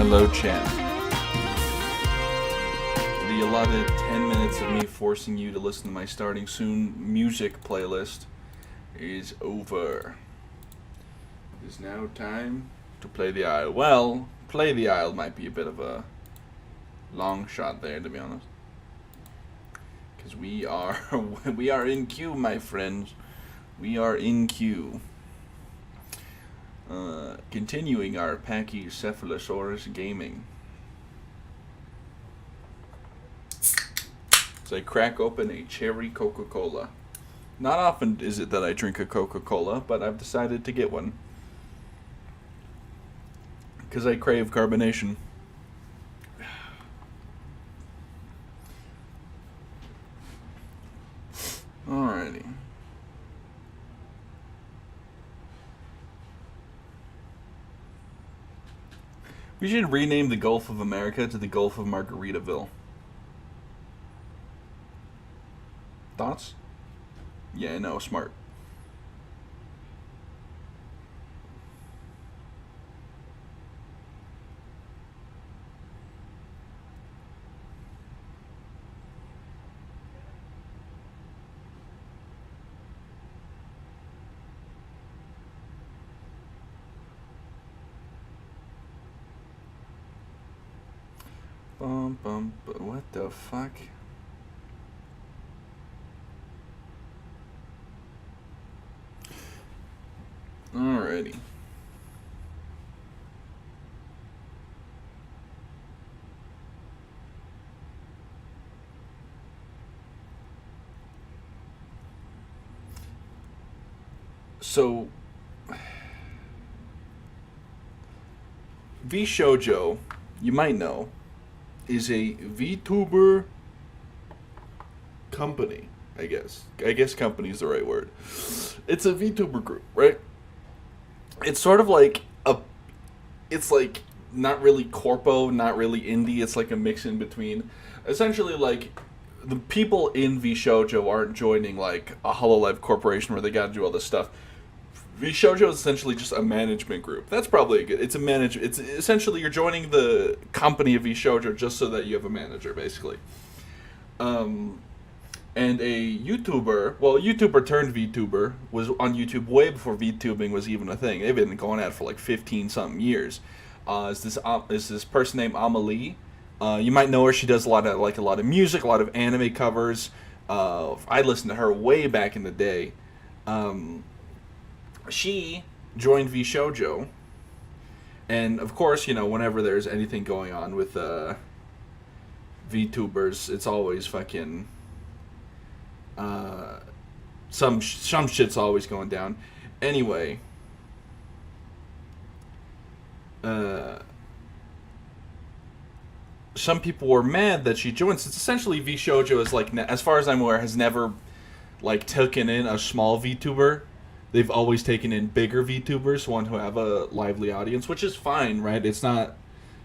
Hello, chat. The allotted 10 minutes of me forcing you to listen to my starting soon music playlist is over. It is now time to play the aisle. Well, play the aisle might be a bit of a long shot there, to be honest. Because we are in queue, my friends. We are in queue. Continuing our Pachycephalosaurus gaming. So I crack open a cherry Coca-Cola. Not often is it that I drink a Coca-Cola, but I've decided to get one. Because I crave carbonation. Alrighty. We should rename the Gulf of America to the Gulf of Margaritaville. Thoughts? Yeah, no, smart. What the fuck? Alrighty. So, VShojo, you might know, is a VTuber company, I guess. I guess company is the right word. It's a VTuber group, right? It's sort of like it's like not really corpo, not really indie. It's like a mix in between. Essentially, like, the people in VShojo aren't joining like a HoloLive corporation where they got to do all this stuff. VShojo is essentially just a management group. That's probably a good. It's essentially you're joining the company of VShojo just so that you have a manager, basically. And a YouTuber turned VTuber was on YouTube way before VTubing was even a thing. They've been going at it for like 15-something years. Is this person named Amelie? You might know her. She does a lot of music, a lot of anime covers. I listened to her way back in the day. She joined VShojo, and of course, you know, whenever there's anything going on with VTubers, it's always fucking some shit's always going down. Anyway, some people were mad that she joined. Since essentially VShojo is like, as far as I'm aware, has never like taken in a small VTuber. They've always taken in bigger VTubers, one who have a lively audience, which is fine, right? It's not,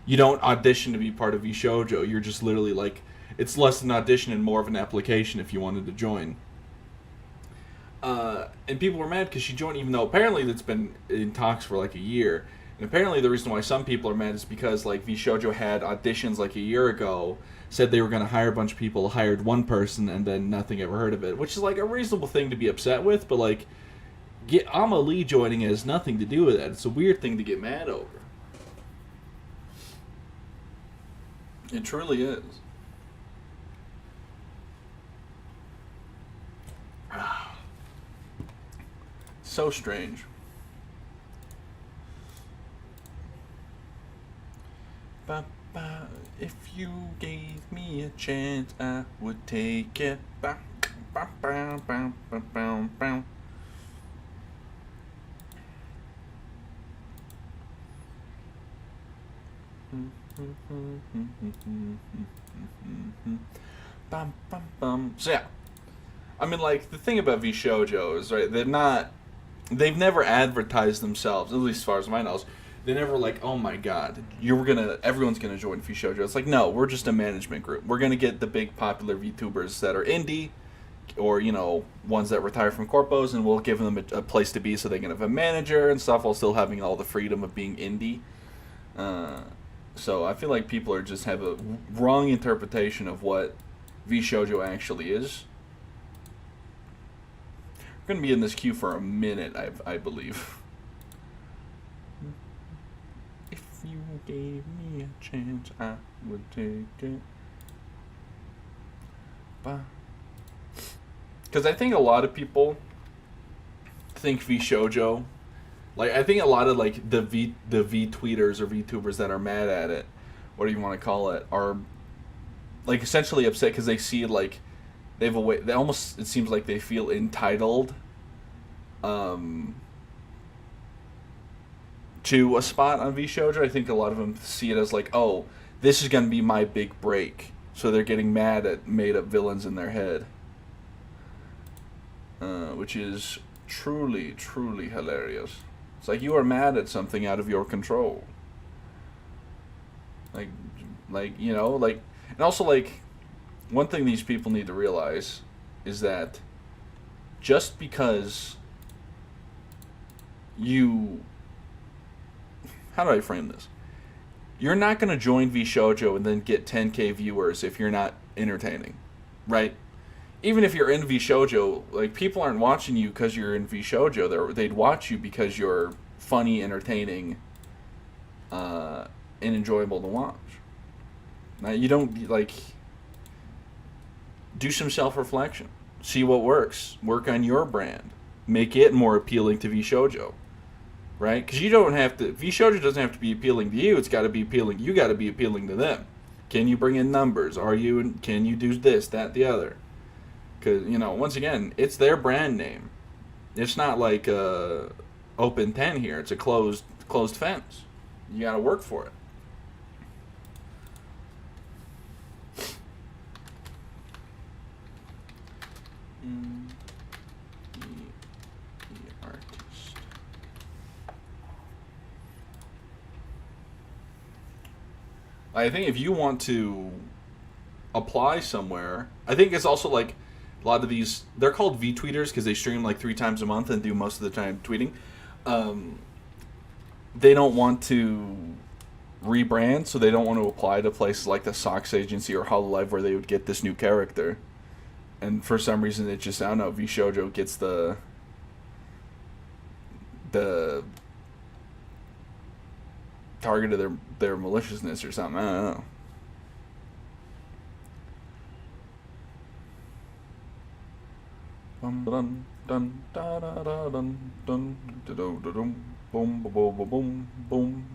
you don't audition to be part of VShojo. You're just literally like, it's less an audition and more of an application if you wanted to join. And people were mad because she joined, even though apparently that's been in talks for like a year. And apparently the reason why some people are mad is because like VShojo had auditions like a year ago, said they were going to hire a bunch of people, hired one person, and then nothing ever heard of it, which is like a reasonable thing to be upset with, but like, Amelie joining has nothing to do with that. It's a weird thing to get mad over. It truly is. So strange. If you gave me a chance, I would take it. So yeah, I mean, like, the thing about VShojo is, right, they've never advertised themselves, at least as far as my knowledge. They never like, oh my god, everyone's gonna join VShojo. It's like, no, we're just a management group. We're gonna get the big popular VTubers that are indie, or, you know, ones that retire from corpos, and we'll give them a place to be so they can have a manager and stuff while still having all the freedom of being indie. So I feel like people are just have a wrong interpretation of what V Shoujo actually is. We're gonna be in this queue for a minute, I believe. If you gave me a chance, I would take it. Because I think a lot of people think V Shoujo, like I think a lot of like the V tweeters or VTubers that are mad at it, what do you want to call it, are like essentially upset because they see like they have a way. They almost, it seems like they feel entitled to a spot on V Shoujo. I think a lot of them see it as like, oh, this is gonna be my big break, so they're getting mad at made up villains in their head, which is truly, truly hilarious. It's like you are mad at something out of your control. Like you know, like, and also like, one thing these people need to realize is that just because you, how do I frame this? You're not going to join V Shoujo and then get 10K viewers if you're not entertaining, right? Even if you're in V Shoujo, like, people aren't watching you because you're in V Shoujo. They'd watch you because you're funny, entertaining, and enjoyable to watch. Now, you don't, like, do some self-reflection. See what works. Work on your brand. Make it more appealing to V Shoujo, right? Because you don't have to. V Shoujo doesn't have to be appealing to you. It's got to be appealing. You got to be appealing to them. Can you bring in numbers? Can you do this, that, the other? Because, you know, once again, it's their brand name. It's not like open 10 here. It's a closed fence. You got to work for it. I think if you want to apply somewhere, I think it's also like a lot of these, they're called V tweeters because they stream like 3 times a month and do most of the time tweeting. They don't want to rebrand, so they don't want to apply to places like the Sox Agency or Hololive where they would get this new character. And for some reason, it just, I don't know, V Shoujo gets the target of their maliciousness or something. I don't know. Dun dun da da da dun dun da do da dum boom boom boom boom boom.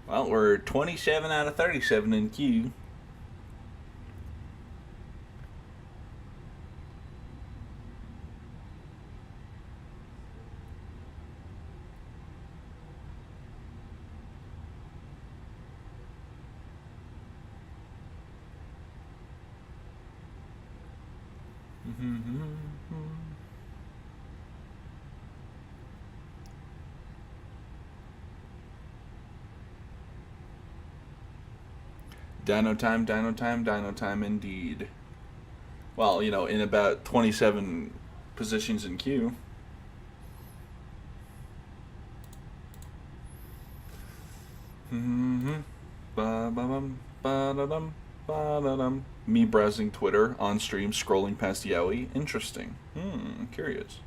Well, we're 27 out of 37 in queue. Dino time, dino time, dino time indeed. Well, you know, in about 27 positions in queue. Me browsing Twitter on stream, scrolling past Yowie. Interesting. Curious.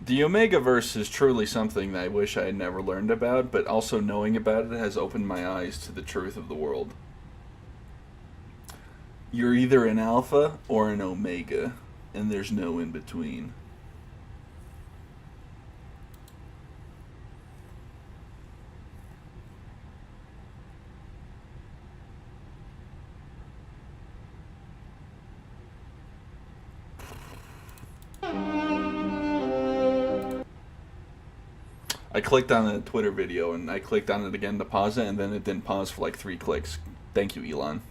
The Omega verse is truly something that I wish I had never learned about, but also knowing about it has opened my eyes to the truth of the world. You're either an alpha or an omega, and there's no in between. I clicked on a Twitter video and I clicked on it again to pause it, and then it didn't pause for like 3 clicks. Thank you, Elon.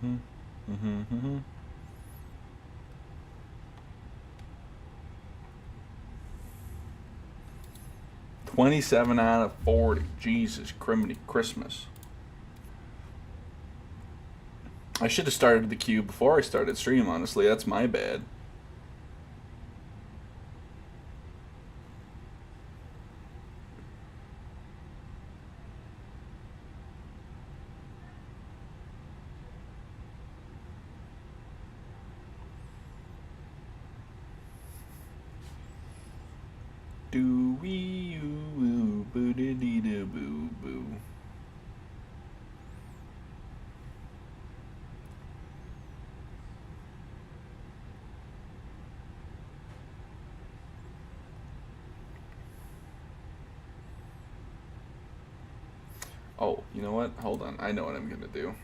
Mm-hmm. 27 out of 40. Jesus, criminy Christmas. I should have started the queue before I started stream, honestly. That's my bad. Do wee oo boo dee dee doo boo boo. Oh, you know what? Hold on. I know what I'm gonna do.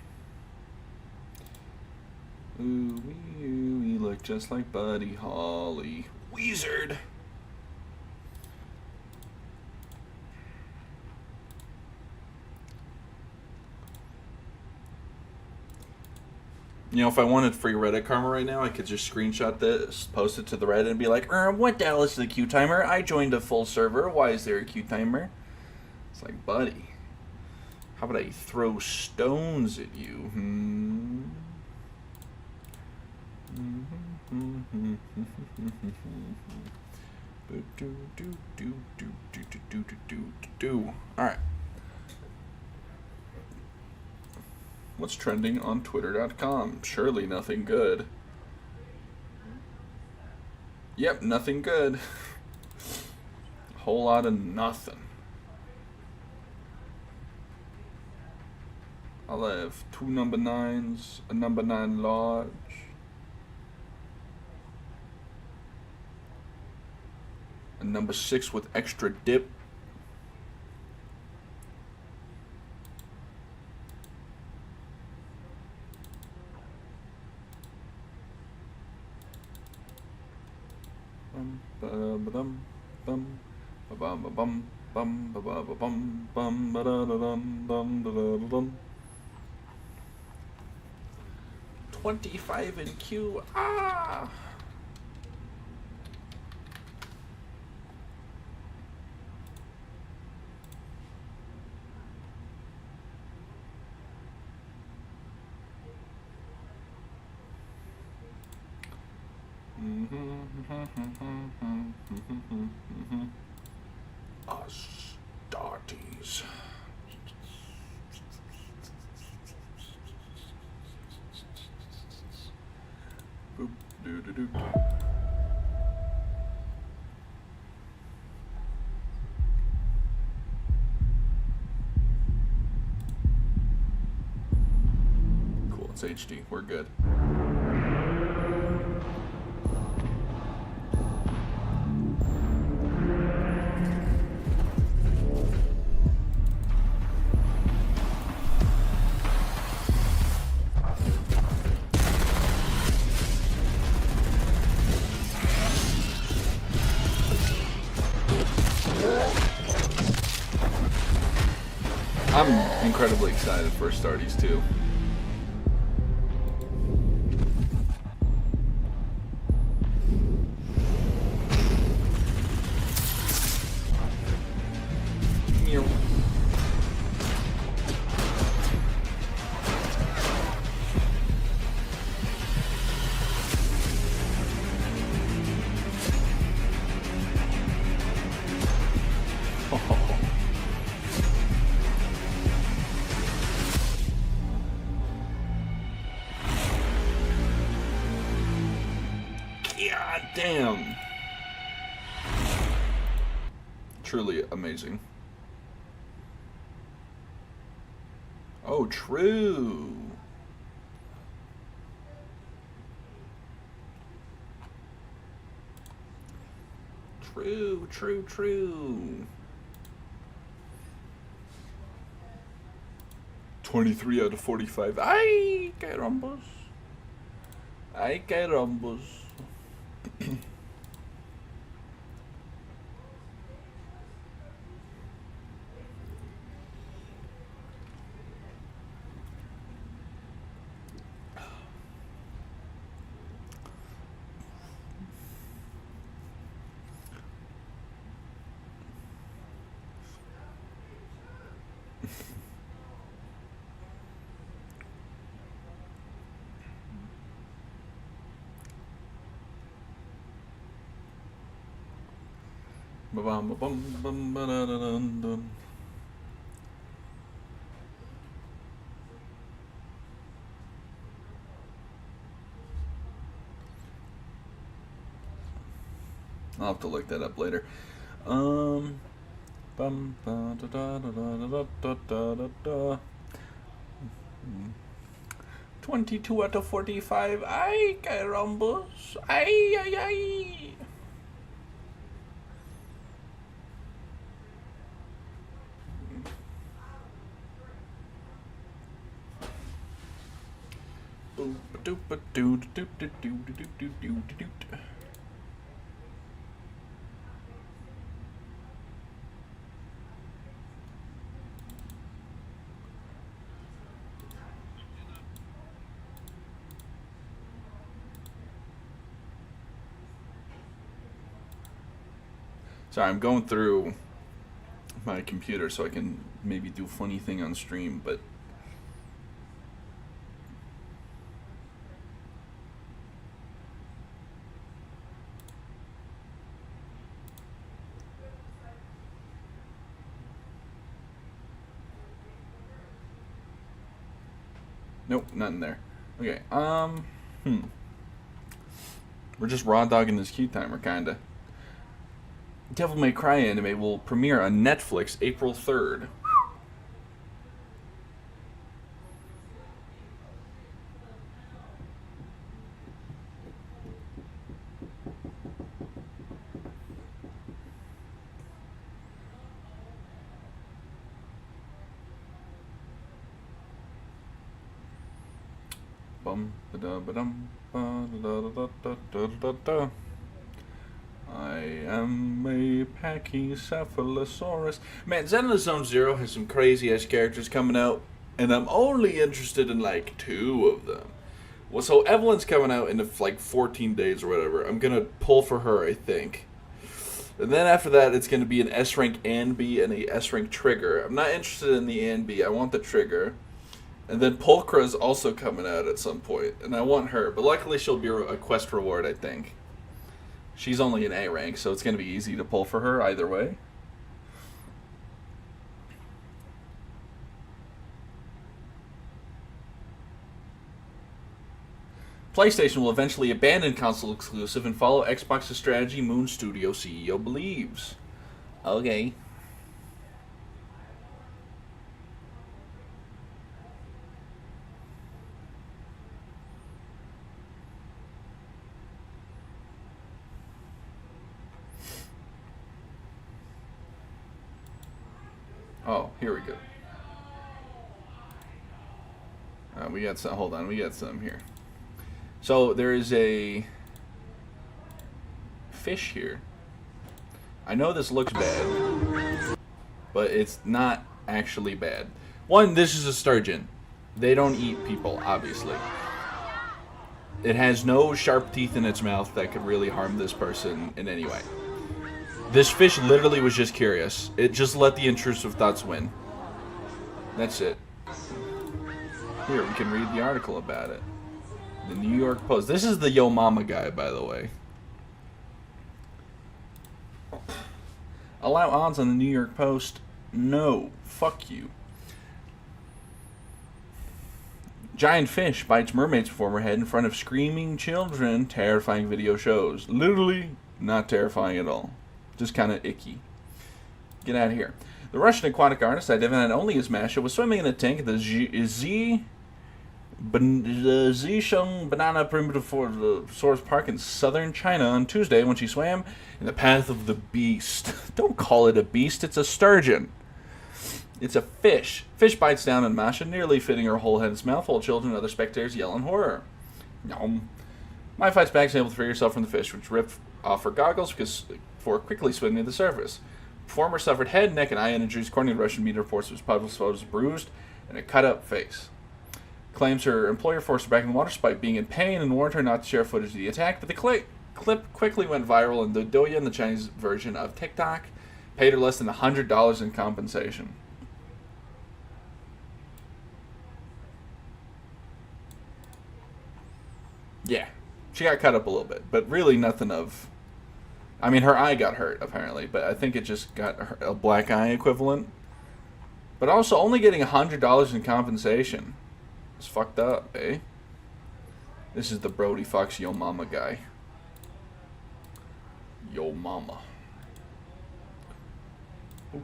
Ooh, we look just like Buddy Holly. Wizard. You know, if I wanted free Reddit karma right now, I could just screenshot this, post it to the Reddit, and be like, what the hell is the queue timer? I joined a full server. Why is there a queue timer? It's like, buddy, how about I throw stones at you? Alright. What's trending on Twitter.com? Surely nothing good. Yep, nothing good. A whole lot of nothing. I'll have 2 number 9s, a number 9 large, a number 6 with extra dip, bum bum bum bum bum bum bum bum bum 25 in queue. Ah. Astartes. Boop, doo doo doo. Cool, it's HD. We're good. I'm incredibly excited for Astartes too. Truly amazing. Oh, true. True, true, true. 23 out of 45. Ay, carambas. Ay, carambas. I'll have to look that up later. 22 out of 45. Ay, carambos. Ay, ay, ay. Sorry, I'm going through my computer so I can maybe do a funny thing on stream, but nope, not in there. Okay, we're just raw dogging this queue timer, kinda. Devil May Cry anime will premiere on Netflix April 3rd. Bum ba da ba dum ba da da da da da da. I am a Pachycephalosaurus. Man, Xenoblade Zone Zero has some crazy ass characters coming out, and I'm only interested in like 2 of them. Well, so Evelyn's coming out in like 14 days or whatever. I'm gonna pull for her, I think. And then after that, it's gonna be an S rank Anby and a S rank Trigger. I'm not interested in the Anby. I want the Trigger. And then Pulchra's also coming out at some point, and I want her. But luckily, she'll be a quest reward, I think. She's only an A rank, so it's going to be easy to pull for her either way. PlayStation will eventually abandon console exclusive and follow Xbox's strategy, Moon Studio CEO believes. Okay. Oh, here we go. We got some. Hold on, we got some here. So there is a fish here. I know this looks bad, but it's not actually bad. One, this is a sturgeon. They don't eat people, obviously. It has no sharp teeth in its mouth that could really harm this person in any way. This fish literally was just curious. It just let the intrusive thoughts win. That's it. Here, we can read the article about it. The New York Post. This is the Yo Mama guy, by the way. Allow odds on the New York Post? No. Fuck you. Giant fish bites mermaid's performer head in front of screaming children. Terrifying video shows. Literally not terrifying at all. Just kind of icky. Get out of here. The Russian aquatic artist identified only as Masha was swimming in a tank at the Zisheng Banana Primitive Forest Park in southern China on Tuesday when she swam in the path of the beast. Don't call it a beast, it's a sturgeon. It's a fish. Fish bites down on Masha, nearly fitting her whole head in its mouth, while children and other spectators yell in horror. Nom. My fights back is able to free herself from the fish, which ripped off her goggles before quickly swimming to the surface. Performer suffered head, neck, and eye injuries. According to Russian media reports, his puddles was bruised and a cut-up face. Claims her employer forced her back in the water despite being in pain and warned her not to share footage of the attack, but the clip quickly went viral, and the Douyin, the Chinese version of TikTok, paid her less than $100 in compensation. Yeah, she got cut up a little bit, but really nothing of... I mean, her eye got hurt, apparently, but I think it just got a black eye equivalent. But also, only getting $100 in compensation. It's fucked up, eh? This is the Brody Fox Yo Mama guy. Yo Mama. Oop.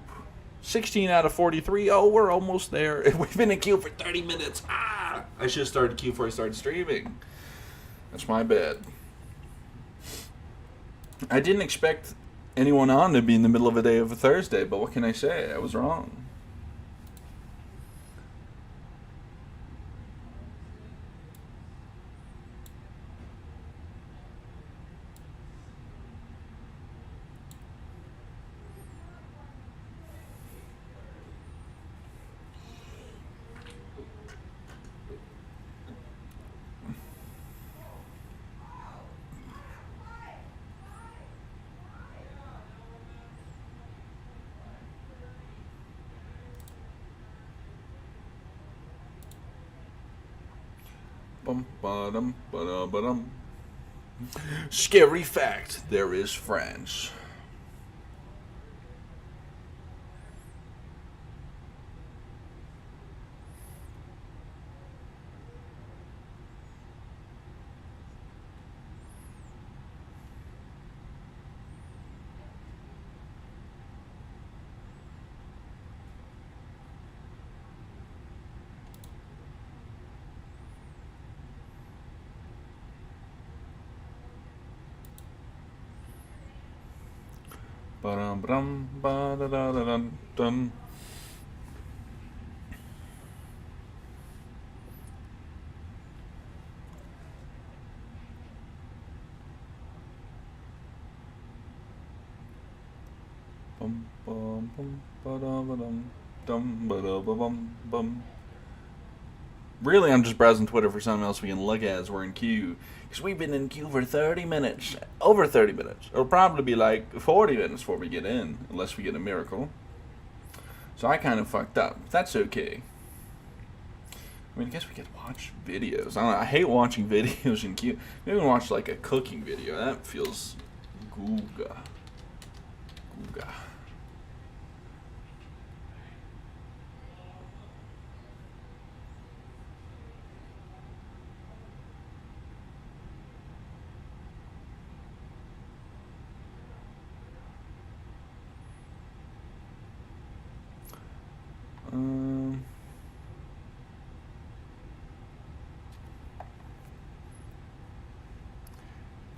16 out of 43. Oh, we're almost there. We've been in queue for 30 minutes. Ah! I should have started queue before I started streaming. That's my bad. I didn't expect anyone on to be in the middle of a day of a Thursday, but what can I say? I was wrong. Scary fact, there is France. Ba-dum-ba-da-da-da-dum. Bum bum bum ba-da-ba-dum dum ba-da-ba-bum-bum. Really, I'm just browsing Twitter for something else we can look at as we're in queue. Because we've been in queue for 30 minutes. Over 30 minutes. It'll probably be like 40 minutes before we get in. Unless we get a miracle. So I kind of fucked up. That's okay. I mean, I guess we could watch videos. I don't know. I hate watching videos in queue. Maybe we can watch like a cooking video. That feels googa. Googa.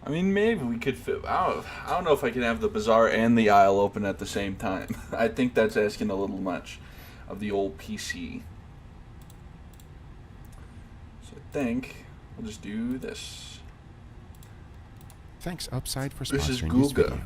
I mean, maybe we could fit... I don't know if I can have the Bazaar and the aisle open at the same time. I think that's asking a little much of the old PC. So I think we'll just do this. Thanks Upside for This is sponsoring this Googa. video.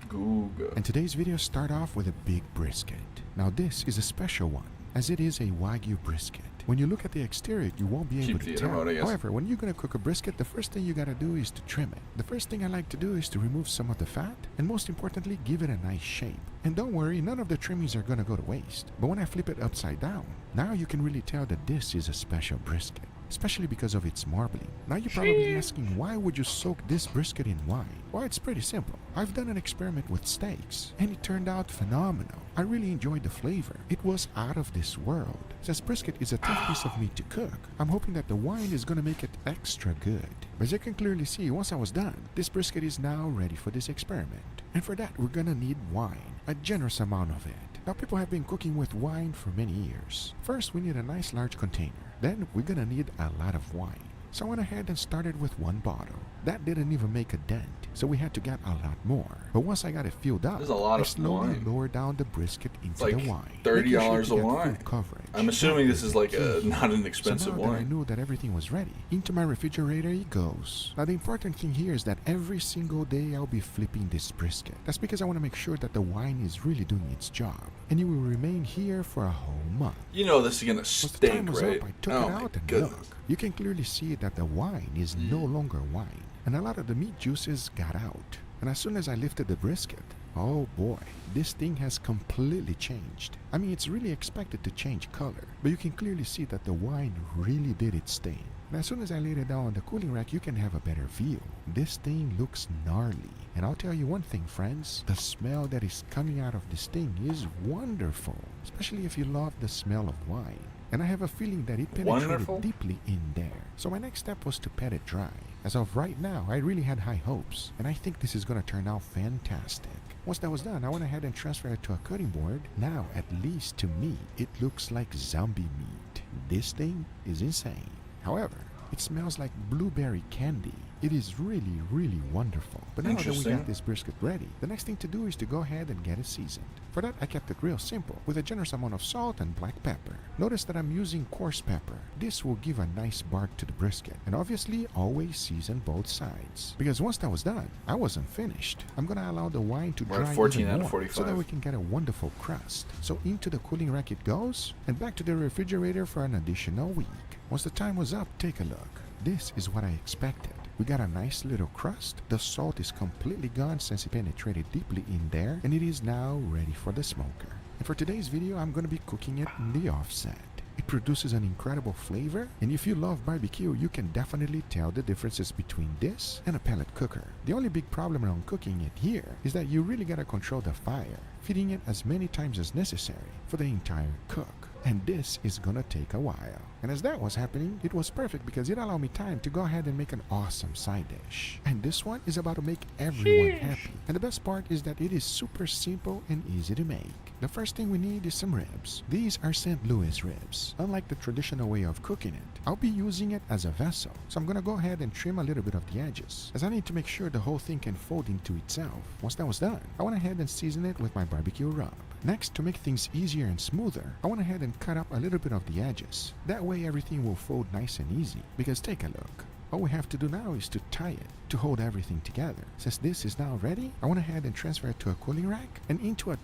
Googa. And today's video start off with a big brisket. Now this is a special one, as it is a Wagyu brisket. When you look at the exterior, you won't be able to tell. Mode, I guess. However, when you're going to cook a brisket, the first thing you got to do is to trim it. The first thing I like to do is to remove some of the fat, and most importantly, give it a nice shape. And don't worry, none of the trimmings are going to go to waste. But when I flip it upside down, now you can really tell that this is a special brisket. especially because of its marbling. Now you're probably asking, why would you soak this brisket in wine? Well, it's pretty simple. I've done an experiment with steaks, and it turned out phenomenal. I really enjoyed the flavor. It was out of this world. Since brisket is a tough piece of meat to cook, I'm hoping that the wine is gonna make it extra good. As you can clearly see, once I was done, this brisket is now ready for this experiment. And for that, we're gonna need wine, a generous amount of it. Now, people have been cooking with wine for many years. First, we need a nice large container. Then, we're gonna need a lot of wine. So I went ahead and started with one bottle. That didn't even make a dent, so we had to get a lot more. But once I got it filled up, There's a lot I of slowly wine. lowered down the brisket into It's like the wine. $30 a making sure to get wine. full coverage. I'm assuming this is like a not an expensive So now that I wine. knew that everything was ready, into my refrigerator it goes. Now the important thing here is that every single day I'll be flipping this brisket. That's because I want to make sure that the wine is really doing its job, and it will remain here for a whole month. You know this is gonna Once the time stink, was right? up, I took Oh it my out and goodness. look. You can clearly see that the wine is no longer wine, and a lot of the meat juices got out. And as soon as I lifted the brisket, oh boy, this thing has completely changed. I mean, it's really expected to change color, but you can clearly see that the wine really did its thing. And as soon as I laid it down on the cooling rack, you can have a better view. This thing looks gnarly. And I'll tell you one thing, friends, the smell that is coming out of this thing is wonderful, especially if you love the smell of wine. And I have a feeling that it penetrated Wonderful? deeply in there. So my next step was to pat it dry. As of right now, I really had high hopes, and I think this is gonna turn out fantastic. Once that was done, I went ahead and transferred it to a cutting board. Now, at least to me, it looks like zombie meat. This thing is insane. However, it smells like blueberry candy. It is really, really wonderful. But now that we Interesting. got this brisket ready, the next thing to do is to go ahead and get it seasoned. For that, I kept it real simple, with a generous amount of salt and black pepper. Notice that I'm using coarse pepper. This will give a nice bark to the brisket. And obviously, always season both sides. Because once that was done, I wasn't finished. I'm gonna allow the wine to We're dry at 14 even out of more, 45. so that we can get a wonderful crust. So into the cooling rack it goes, and back to the refrigerator for an additional week. Once the time was up, take a look. This is what I expected. We got a nice little crust. The salt is completely gone since it penetrated deeply in there, and it is now ready for the smoker. And for today's video, I'm going to be cooking it in the offset. It produces an incredible flavor, and if you love barbecue, you can definitely tell the differences between this and a pellet cooker. The only big problem around cooking it here is that you really gotta control the fire, feeding it as many times as necessary for the entire cook. And this is gonna take a while. And as that was happening, it was perfect because it allowed me time to go ahead and make an awesome side dish. And this one is about to make everyone happy. And the best part is that it is super simple and easy to make. The first thing we need is some ribs. These are St. Louis ribs. Unlike the traditional way of cooking it, I'll be using it as a vessel. So I'm gonna go ahead and trim a little bit of the edges, as I need to make sure the whole thing can fold into itself. Once that was done, I went ahead and seasoned it with my barbecue rub. Next, to make things easier and smoother, I went ahead and cut up a little bit of the edges. That way everything will fold nice and easy. Because take a look. All we have to do now is to tie it to hold everything together. Since this is now ready, I went ahead and transferred it to a cooling rack, and into a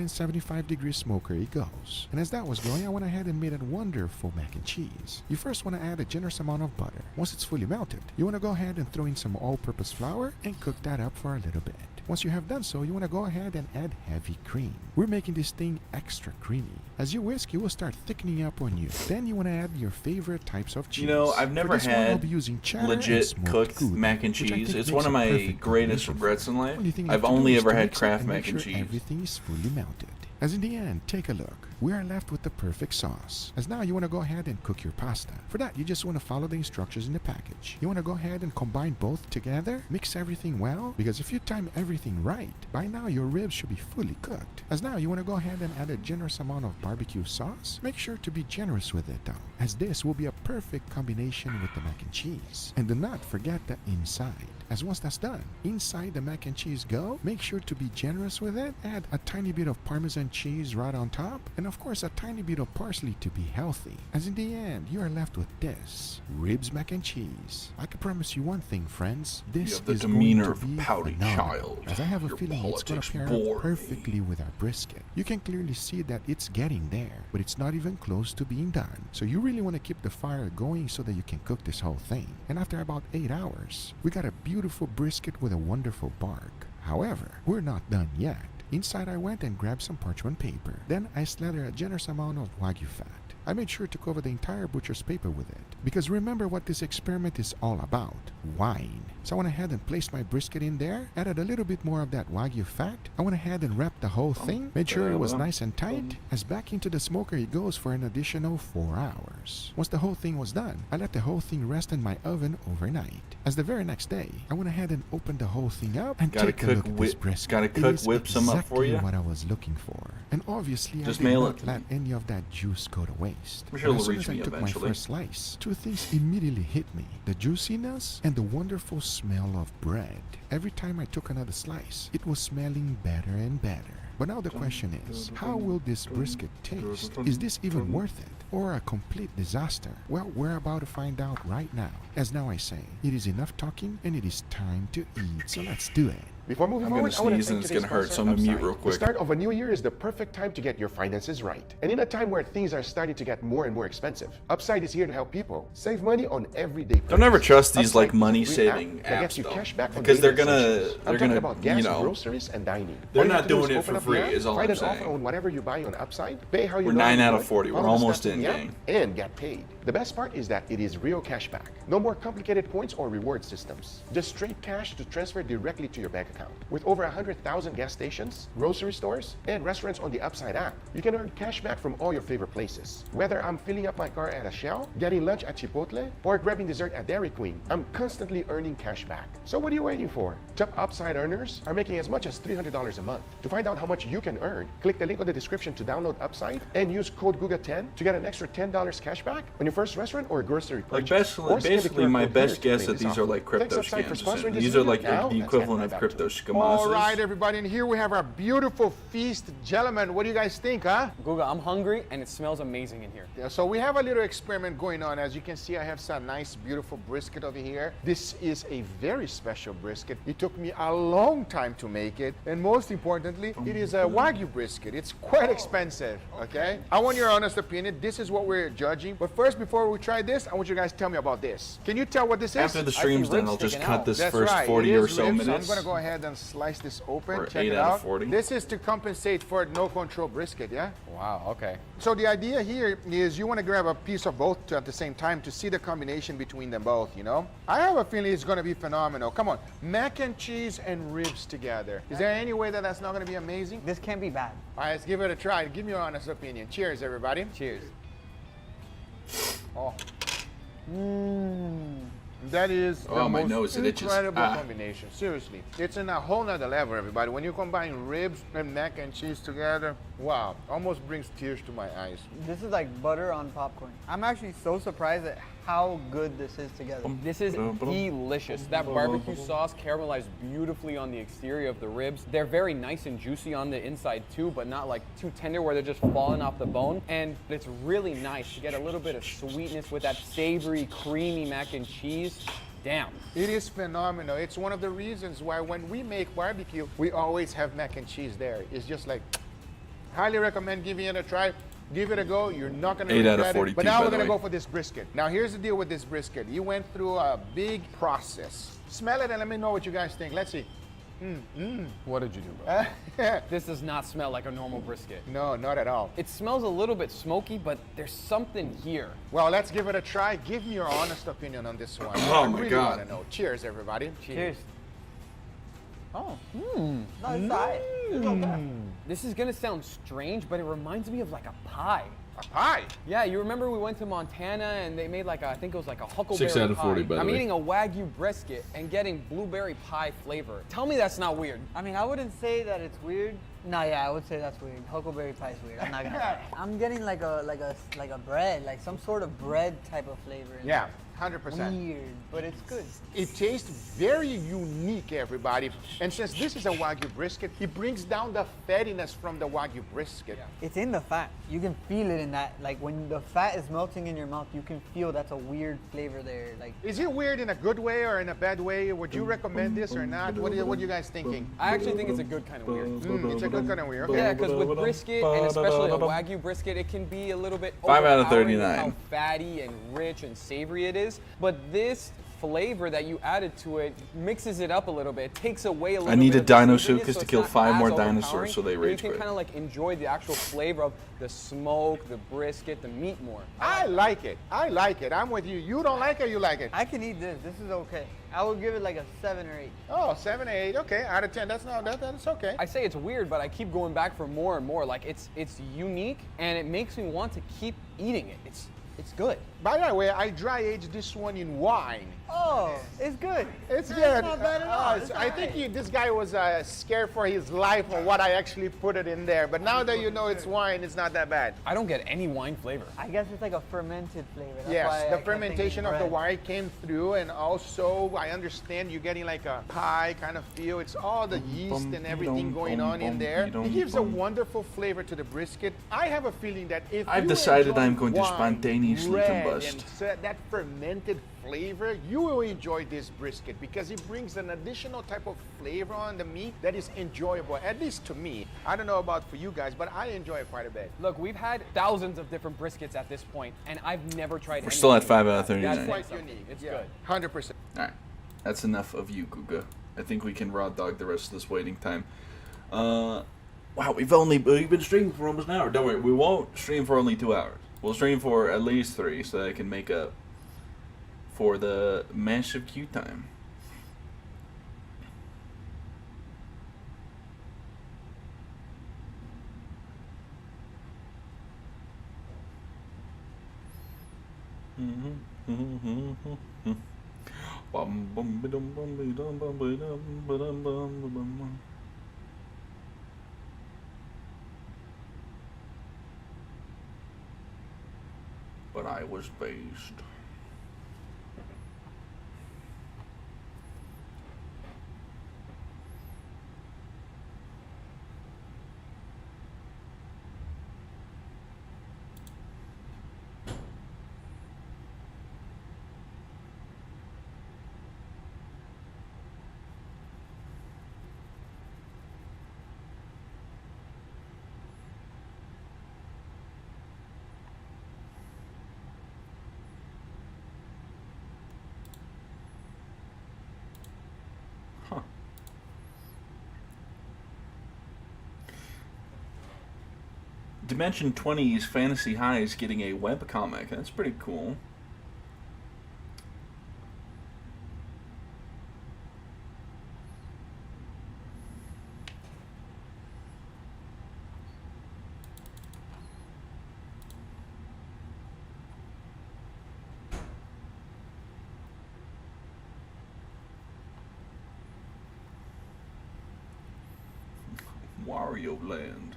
275-degree smoker it goes. And as that was going, I went ahead and made a wonderful mac and cheese. You first want to add a generous amount of butter. Once it's fully melted, you want to go ahead and throw in some all-purpose flour and cook that up for a little bit. Once you have done so, you want to go ahead and add heavy cream. We're making this thing extra creamy. As you whisk, it will start thickening up on you. Then you want to add your favorite types of cheese. You know, I've For never this one, I'll had be using cheddar and legit smoked cooked Gouda, mac and which I cheese. think It's makes one of a my perfect greatest combination. regrets in life. Only thing you I've have to do only is to ever had mix it Kraft and mac make and sure cheese. everything is fully melted. As in the end, take a look. We are left with the perfect sauce. As now you want to go ahead and cook your pasta. For that, you just want to follow the instructions in the package. You want to go ahead and combine both together, mix everything well, because if you time everything right, by now your ribs should be fully cooked. As now you want to go ahead and add a generous amount of barbecue sauce. Make sure to be generous with it though, as this will be a perfect combination with the mac and cheese. And do not forget the inside. As once that's done, inside the mac and cheese go, make sure to be generous with it. Add a tiny bit of Parmesan cheese right on top, and of course a tiny bit of parsley to be healthy. As in the end, you are left with this ribs mac and cheese. I can promise you one thing, friends. You This have the is going demeanor to of a be pouty phenomenal, child. as I have a Your feeling it's going politics to pair bore up me. perfectly with our brisket. You can clearly see that it's getting there, but it's not even close to being done. So you really want to keep the fire going so that you can cook this whole thing. And after about 8 hours, we got a beautiful brisket with a wonderful bark. However, we're not done yet. Inside I went and grabbed some parchment paper. Then I slathered a generous amount of Wagyu fat. I made sure to cover the entire butcher's paper with it, because remember what this experiment is all about, wine. So I went ahead and placed my brisket in there, added a little bit more of that Wagyu fat. I went ahead and wrapped the whole thing, made sure it was nice and tight, as back into the smoker it goes for an additional 4 hours. Once the whole thing was done, I let the whole thing rest in my oven overnight. As the very next day, I went ahead and opened the whole thing up and take a look at this brisket. Gotta cook, whip some up for you. What I was looking for. And obviously Just I did mail not it. let any of that juice go to waste. I'm sure But it'll as soon reach as I me took eventually. my first slice, two things immediately hit me. The juiciness and the wonderful smell of bread. Every time I took another slice, it was smelling better and better. But now the question is, how will this brisket taste? Is this even worth it? Or a complete disaster? Well, we're about to find out right now. As now I say, it is enough talking and it is time to eat. So let's do it. Before moving I'm forward, gonna I want to sneeze thank and it's today's gonna hurt, sponsor, so I'm gonna mute Upside. real quick. The start of a new year is the perfect time to get your finances right. And in a time where things are starting to get more and more expensive, Upside is here to help people save money on everyday purchases. Don't ever trust these like Upside is a money free saving app that gets apps you though, cash back from because they're daily gonna essentials. I'm talking about gas, you know, groceries, and dining. they're All you not have to do doing is it open for up the free, app, is all find I'm an offer saying. on whatever you buy on Upside, pay how you We're normally 9 out of would, 40. We're follow the almost steps in, the app, gang. and get paid. The best part is that it is real cash back. No more complicated points or reward systems. Just straight cash to transfer directly to your bank account. With over 100,000 gas stations, grocery stores, and restaurants on the Upside app, you can earn cash back from all your favorite places. Whether I'm filling up my car at a Shell, getting lunch at Chipotle, or grabbing dessert at Dairy Queen, I'm constantly earning cash back. So what are you waiting for? Top Upside earners are making as much as $300 a month. To find out how much you can earn, click the link on the description to download Upside and use code GUGA10 to get an extra $10 cash back on your first restaurant or grocery Like purchase. Or scan the basically, QR my code here best to guess claim that this these are offer. like crypto Thanks, Upside, for scams. sponsoring this These are video. like Now, the let's equivalent get of back crypto to it. scamasses. All right, everybody, and here we have our beautiful feast. Gentlemen, what do you guys think, huh? Guga, I'm hungry and it smells amazing in here. Yeah, so we have a little experiment going on. As you can see, I have some nice, beautiful brisket over here. This is a very special brisket. It took me a long time to make it. And most importantly, it is a Wagyu brisket. It's quite expensive, okay? I want your honest opinion. This is what we're judging. But first, before we try this, I want you guys to tell me about this. Can you tell what this is? After the stream's ribs done, I'll just sticking cut out. this That's first right. 40 It or is so ribs, minutes. So I'm gonna go ahead and slice this open. Or Check 8 it out out. of 40. This is to compensate for no control brisket, yeah? Wow, okay. So the idea here is you want to grab a piece of both at the same time to see the combination between them both, you know? I have a feeling it's going to be phenomenal. Come on, mac and cheese and ribs together. Is there any way that that's not going to be amazing? This can't be bad. All right, let's give it a try. Give me your honest opinion. Cheers, everybody. Cheers. Oh. That is Oh, the my most nose, it itches. incredible Ah. combination. Seriously, it's in a whole nother level, everybody. When you combine ribs and mac and cheese together, wow, almost brings tears to my eyes. This is like butter on popcorn. I'm actually so surprised at how good this is together. This is delicious. That barbecue sauce caramelized beautifully on the exterior of the ribs. They're very nice and juicy on the inside too, but not like too tender where they're just falling off the bone. And it's really nice to get a little bit of sweetness with that savory, creamy mac and cheese. Damn. It is phenomenal. It's one of the reasons why when we make barbecue, we always have mac and cheese there. It's just like, highly recommend giving it a try. Give it a go. You're not going to 8 out of regret 42, it. But now by we're the going to way. go for this brisket. Now here's the deal with this brisket. You went through a big process. Smell it and let me know what you guys think. Let's see. What did you do, bro? This does not smell like a normal brisket. No, not at all. It smells a little bit smoky, but there's something here. Well, let's give it a try. Give me your honest opinion on this one. Oh I my really God. want to know. Cheers, everybody. Cheers. Oh. No, it's all right. It's okay. This is gonna sound strange, but it reminds me of like a pie. A pie. Yeah, you remember we went to Montana and they made like I think it was like a huckleberry 6 out of 40, pie. by the I'm way. eating a Wagyu brisket and getting blueberry pie flavor. Tell me that's not weird. I mean, I wouldn't say that it's weird. No, yeah, I would say that's weird. Huckleberry pie is weird. I'm not gonna lie. I'm getting like a bread, like some sort of bread type of flavor. In Yeah, there. 100%. Weird, but it's good. It tastes very unique, everybody. And since this is a Wagyu brisket, it brings down the fattiness from the Wagyu brisket. It's in the fat. You can feel it in that. Like when the fat is melting in your mouth, you can feel that's a weird flavor there. Like Is it weird in a good way or in a bad way? Would you recommend this or not? What are you guys thinking? I actually think it's a good kind of weird. It's a good kind of weird. Okay. Yeah, because with brisket, and especially a Wagyu brisket, it can be a little bit 5 out of overpowering with 39. how fatty and rich and savory it is. But this flavor that you added to it mixes it up a little bit. It takes away a little I need bit a of the Dino savoriness, Sukas so to it's kill not 5 more as dinosaurs overpowering, so they and rage you can quit. kind of like enjoy the actual flavor of the smoke, the brisket, the meat more. I like it. I like it. I'm with you. You don't like it, you like it? I can eat this. This is okay. I would give it like a 7 or 8. Oh, 7, 8. Okay, out of 10. That's okay. I say it's weird, but I keep going back for more and more. Like it's unique, and it makes me want to keep eating it. It's good. By the way, I dry aged this one in wine. Oh, it's good. It's No, good. It's not bad at all. It's I all think right. this guy was scared for his life on what I actually put it in there. But now that you know it's wine, it's not that bad. I don't get any wine flavor. I guess it's like a fermented flavor. That's why Yes, I the kept fermentation thinking of the bread. wine came through, and also I understand you're getting like a pie kind of feel. It's all the yeast and everything going on in there. It gives a wonderful flavor to the brisket. I have a feeling that if I've you decided enjoy I'm going to wine, spontaneously bread, combust. and that fermented flavor, you will enjoy this brisket because it brings an additional type of flavor on the meat that is enjoyable, at least to me. I don't know about for you guys, but I enjoy it quite a bit. Look, we've had thousands of different briskets at this point, and I've never tried. We're still at anything 5 like out of that. 39. That's Quite something. unique. It's Yeah, good. 100%. Alright, that's enough of you, Guga. I think we can raw dog the rest of this waiting time. Wow, we've been streaming for almost an hour. Don't worry, we won't stream for only 2 hours. We'll stream for at least 3 so that I can make up for the massive queue time. But I was based. Huh. Dimension 20's Fantasy High is getting a webcomic. That's pretty cool. Wario Land.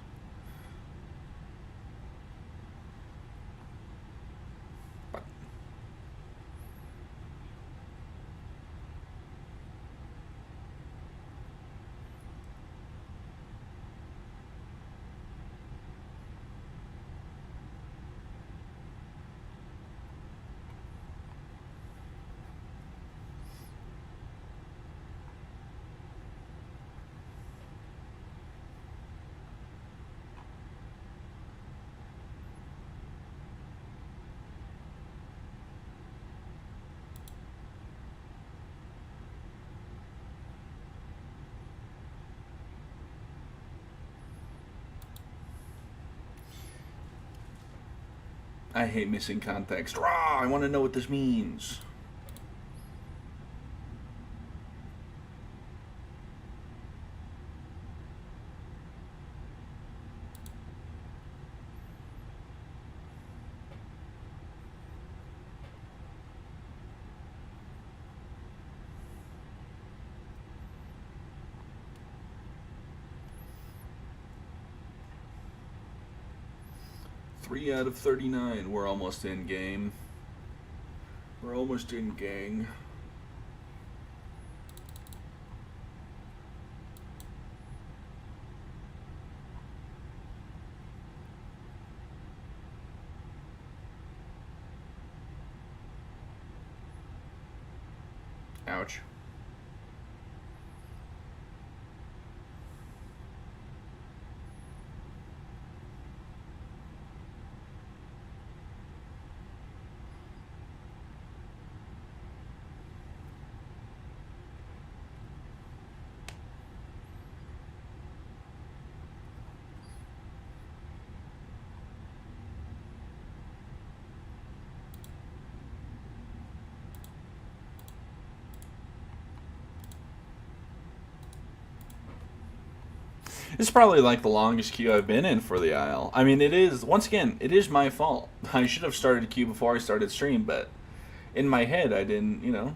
I hate missing context. Rah! I want to know what this means. Three out of 39. We're almost in game. We're almost in, gang. Ouch. It's probably like the longest queue I've been in for the aisle. I mean, it is, once again, it is my fault. I should have started a queue before I started stream, but in my head, I didn't, you know.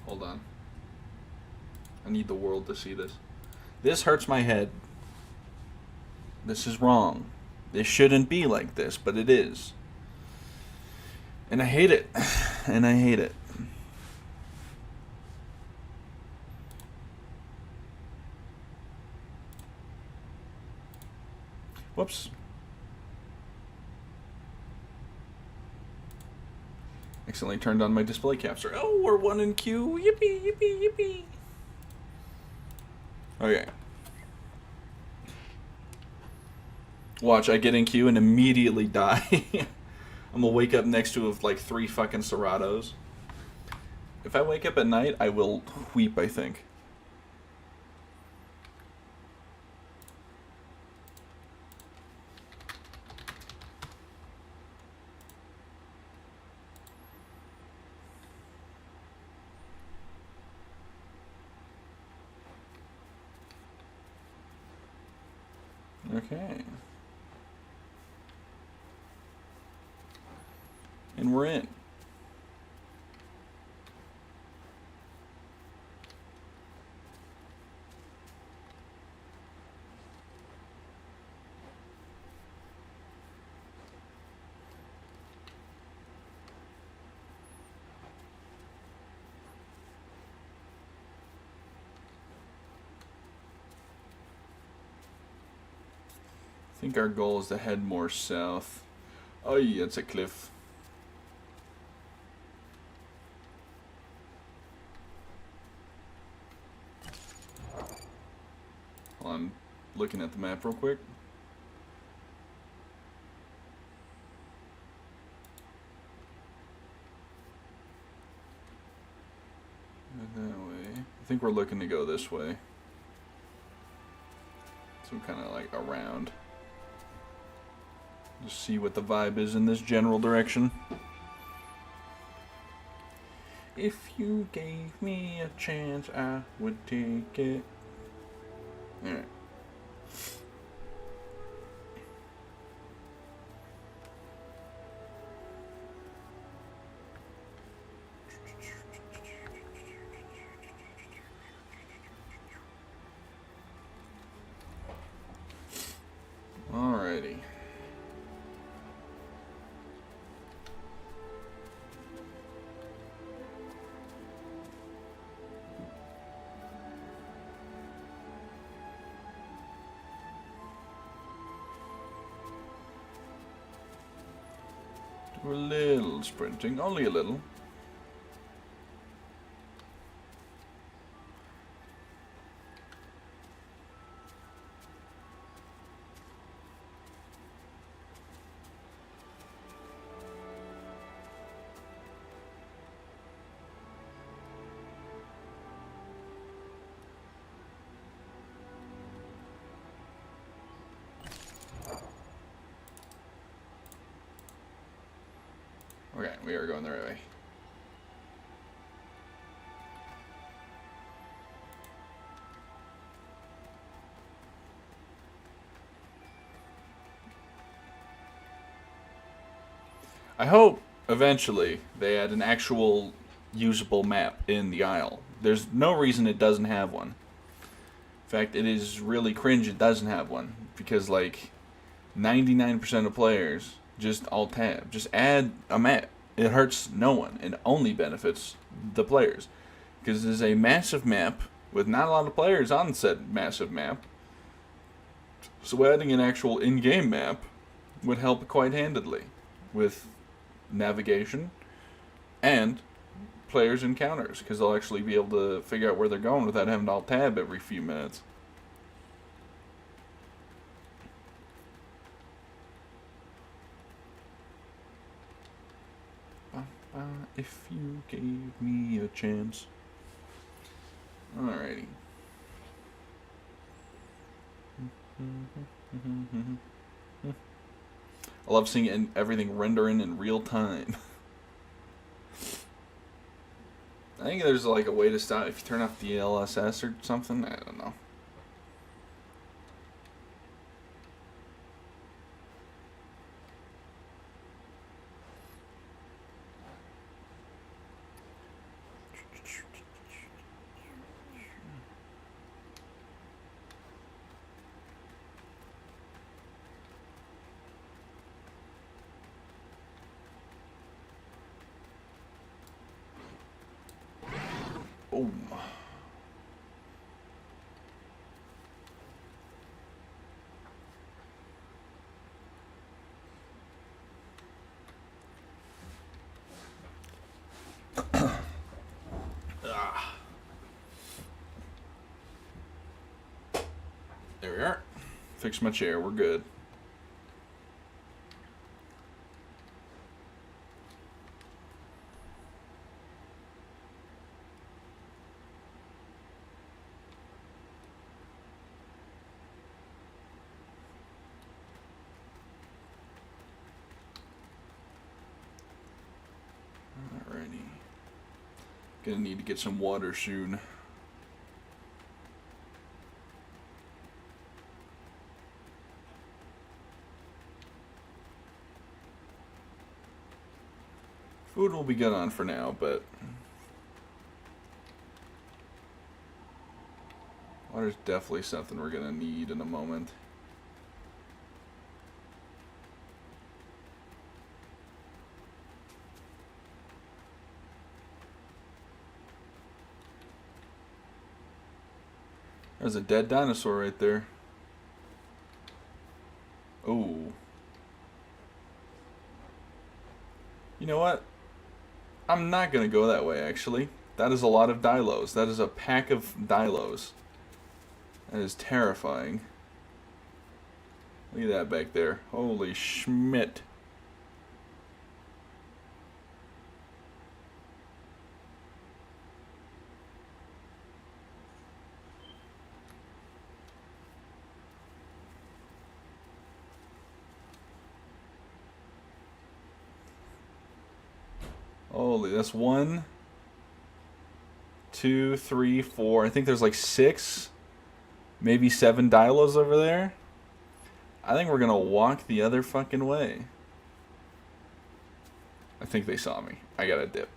Hold on. I need the world to see this. This hurts my head. This is wrong. This shouldn't be like this, but it is. And I hate it. And I hate it. Whoops. Accidentally turned on my display capture. Oh, we're one in queue. Yippee, yippee, yippee. Okay. Watch, I get in queue and immediately die. I'm gonna wake up next to like 3 fucking Seratos. If I wake up at night, I will weep, I think. Okay. And we're in. I think our goal is to head more south. Oh yeah, it's a cliff. Well, I'm looking at the map real quick. That way. I think we're looking to go this way. So kind of like around. Just see what the vibe is in this general direction. If you gave me a chance, I would take it. Alright. Alrighty. Do a little sprinting, only a little. Okay, we are going the right way. I hope eventually they add an actual usable map in the aisle. There's no reason it doesn't have one. In fact, it is really cringe it doesn't have one. Because, like, 99% of players just alt-tab. Just add a map. It hurts no one. It only benefits the players. Because it is a massive map with not a lot of players on said massive map. So adding an actual in-game map would help quite handedly with navigation and players' encounters, because they'll actually be able to figure out where they're going without having to alt-tab every few minutes. If you gave me a chance. Alrighty. I love seeing everything rendering in real time. I think there's like a way to stop if you turn off DLSS or something. I don't know. Boom. There we are. Fix my chair. We're good. Alrighty. Gonna need to get some water soon. Food will be good on for now, but water's definitely something we're gonna need in a moment. There's a dead dinosaur right there. Oh. You know what? I'm not going to go that way, actually. That is a lot of Dilos. That is a pack of Dilos. That is terrifying. Look at that back there. Holy Schmidt. Holy, that's 1, 2, 3, 4. I think there's like 6, maybe 7 Dilos over there. I think we're gonna walk the other fucking way. I think they saw me. I gotta dip.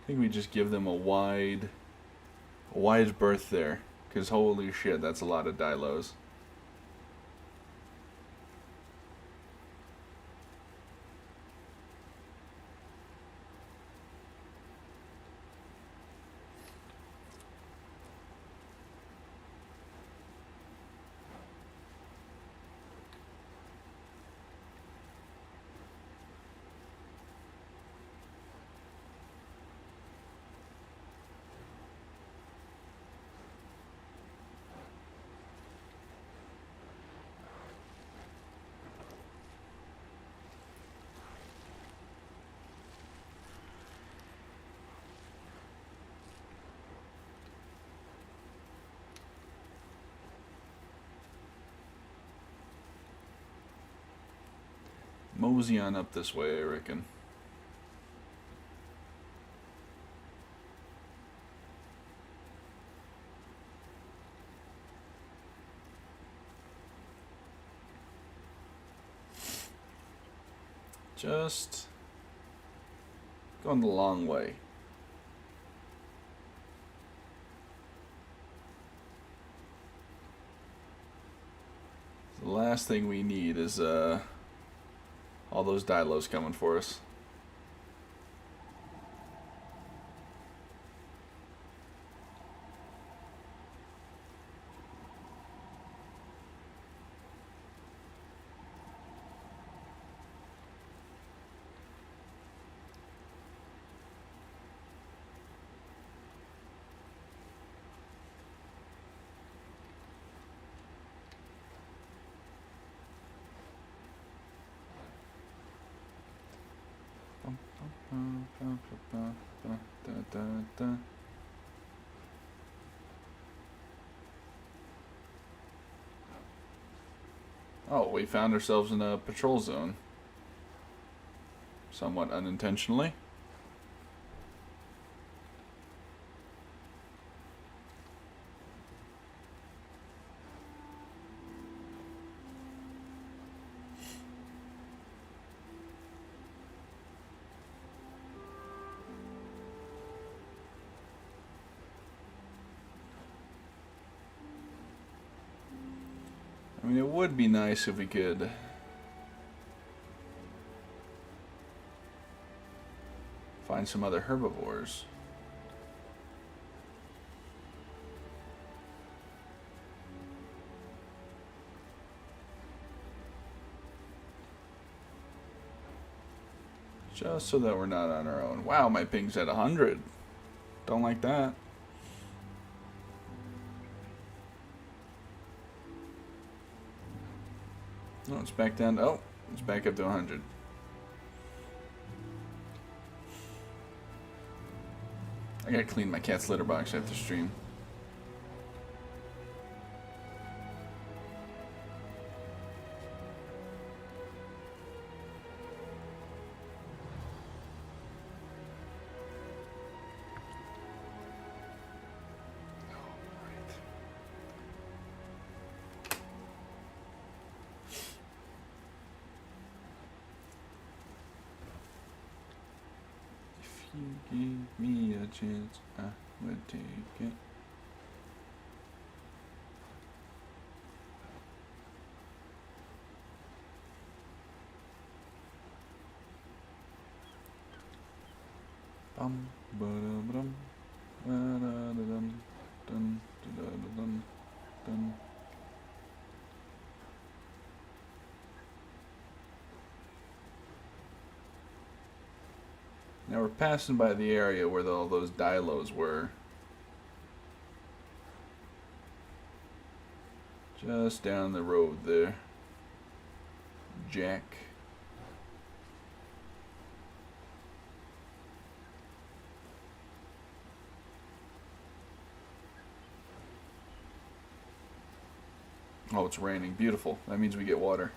I think we just give them a wide berth there, because holy shit, that's a lot of Dilos. mosey on up this way, I reckon. Just going the long way. The last thing we need is all those Dilos coming for us. Oh, we found ourselves in a patrol zone. Somewhat unintentionally. I mean, it would be nice if we could find some other herbivores. Just so that we're not on our own. Wow, my ping's at 100. Don't like that. No, it's back down. Oh, it's back up to 100. I gotta clean my cat's litter box after stream. If you give me a chance, I would take it. Bum ba da dum ba da dum dum da dum dum. Now we're passing by the area where all those Dilos were. Just down the road there. Jack. Oh, it's raining. Beautiful. That means we get water.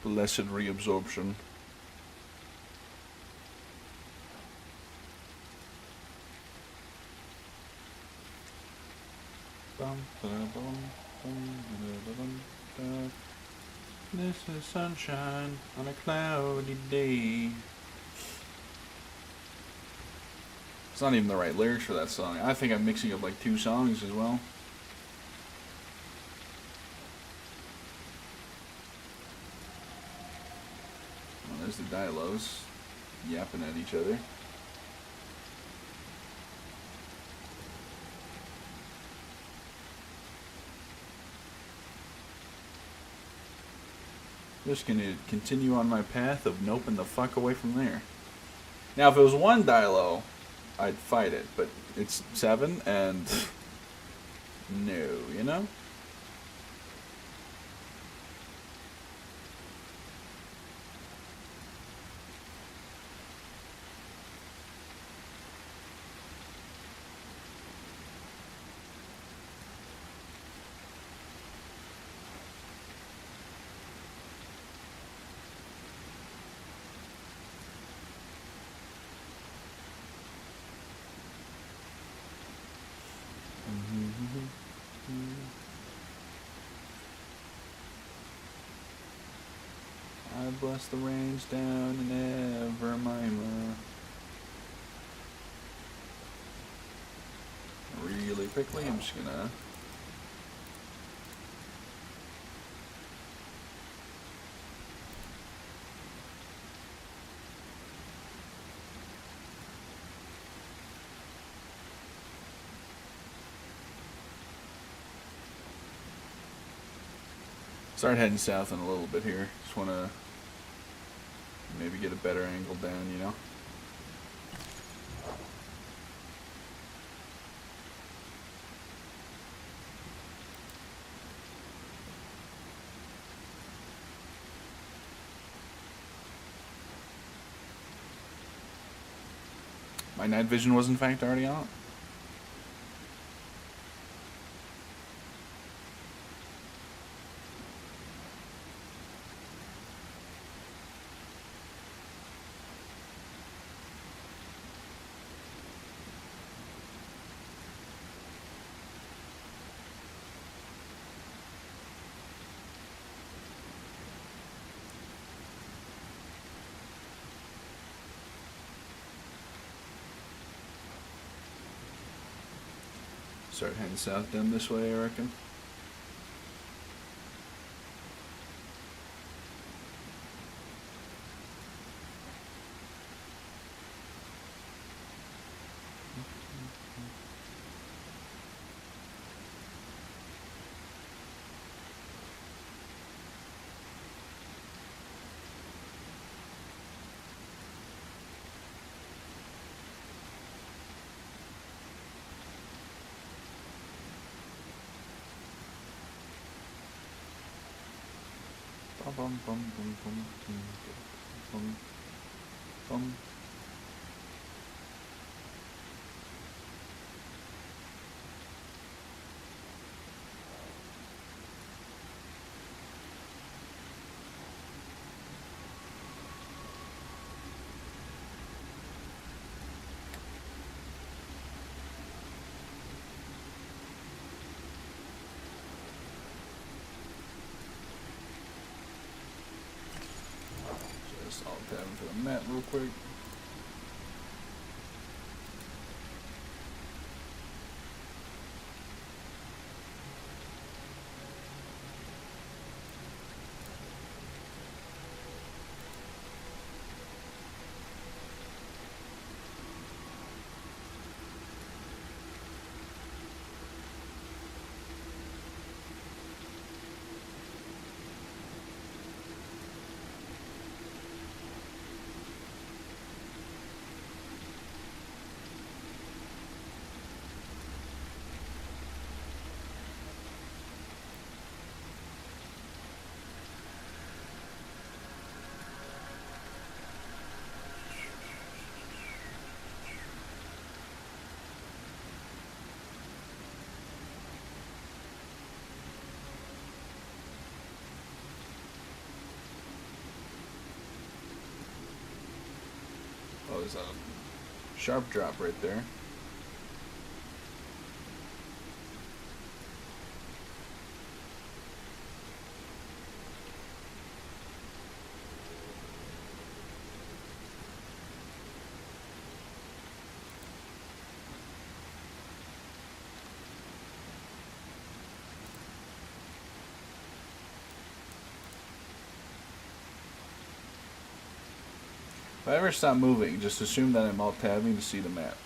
Blessed reabsorption. This is sunshine on a cloudy day. It's not even the right lyrics for that song. I think I'm mixing up like two songs as well. Well, there's the Dilos yapping at each other. Just gonna continue on my path of noping the fuck away from there. Now, if it was 1 die low, I'd fight it, but it's 7, and no, you know? I bless the range down in Evermima. Really quickly, I'm just gonna start heading south in a little bit here. Just wanna maybe get a better angle down, you know? My night vision was in fact already on. Start heading south down this way, I reckon. Bum, bum, bum, bum, bum, bum, bum. Just alt tab for the map real quick. Oh, there's a sharp drop right there. If I ever stop moving, just assume that I'm alt-tabbing to see the map.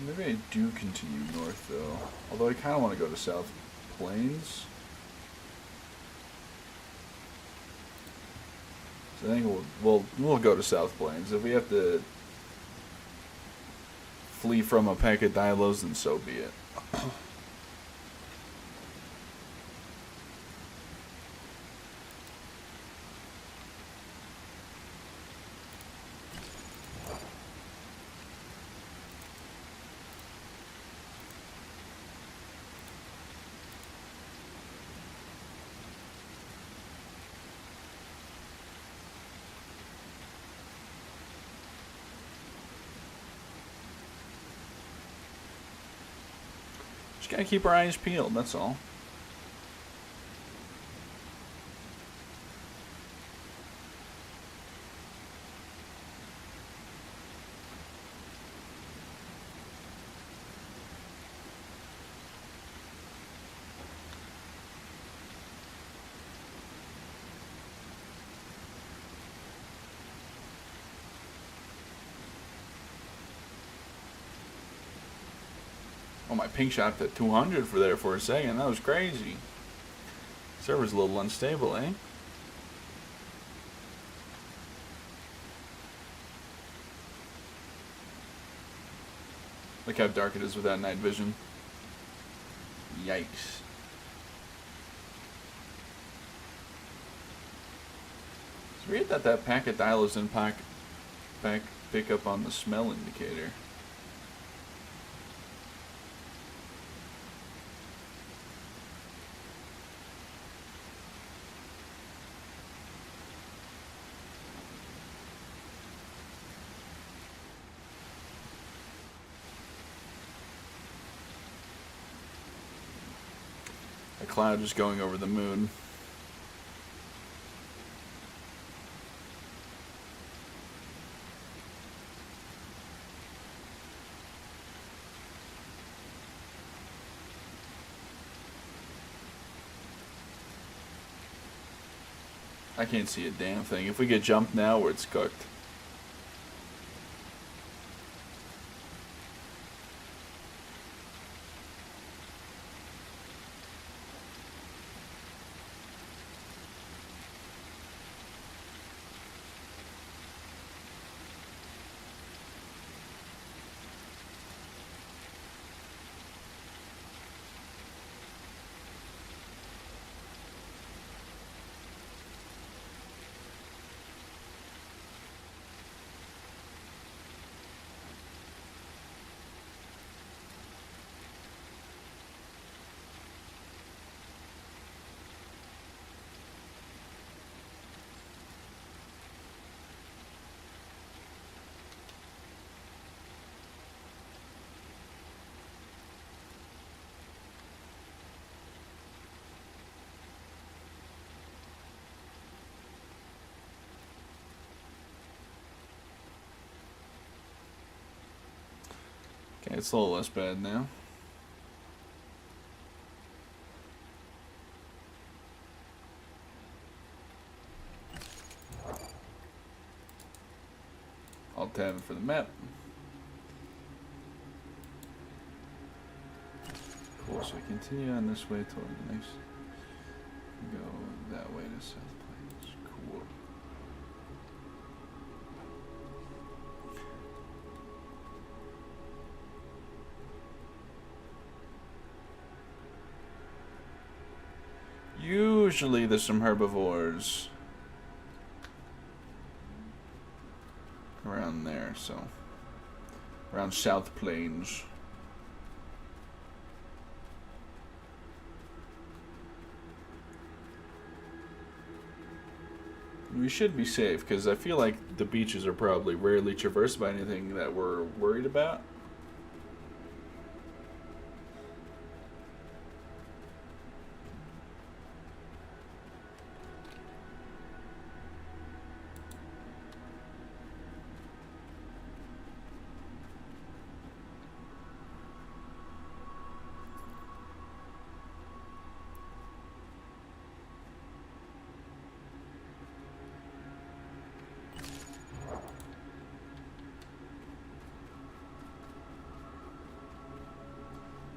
Maybe I do continue north though. Although I kind of want to go to South Plains. So I think we'll go to South Plains. If we have to flee from a pack of Dilos, then so be it. Just gotta keep our eyes peeled, that's all. Oh, my ping shot at 200 for there for a second. That was crazy. Server's a little unstable, eh? Look how dark it is without night vision. Yikes. It's weird that that packet dialers didn't pick up on the smell indicator. A cloud just going over the moon. I can't see a damn thing. If we get jumped now, it's cooked. Okay, it's a little less bad now. Alt-tab for the map. Cool, so we continue on this way toward the next. Go that way to South Plains. Cool. Usually there's some herbivores around there, so around South Plains. We should be safe because I feel like the beaches are probably rarely traversed by anything that we're worried about.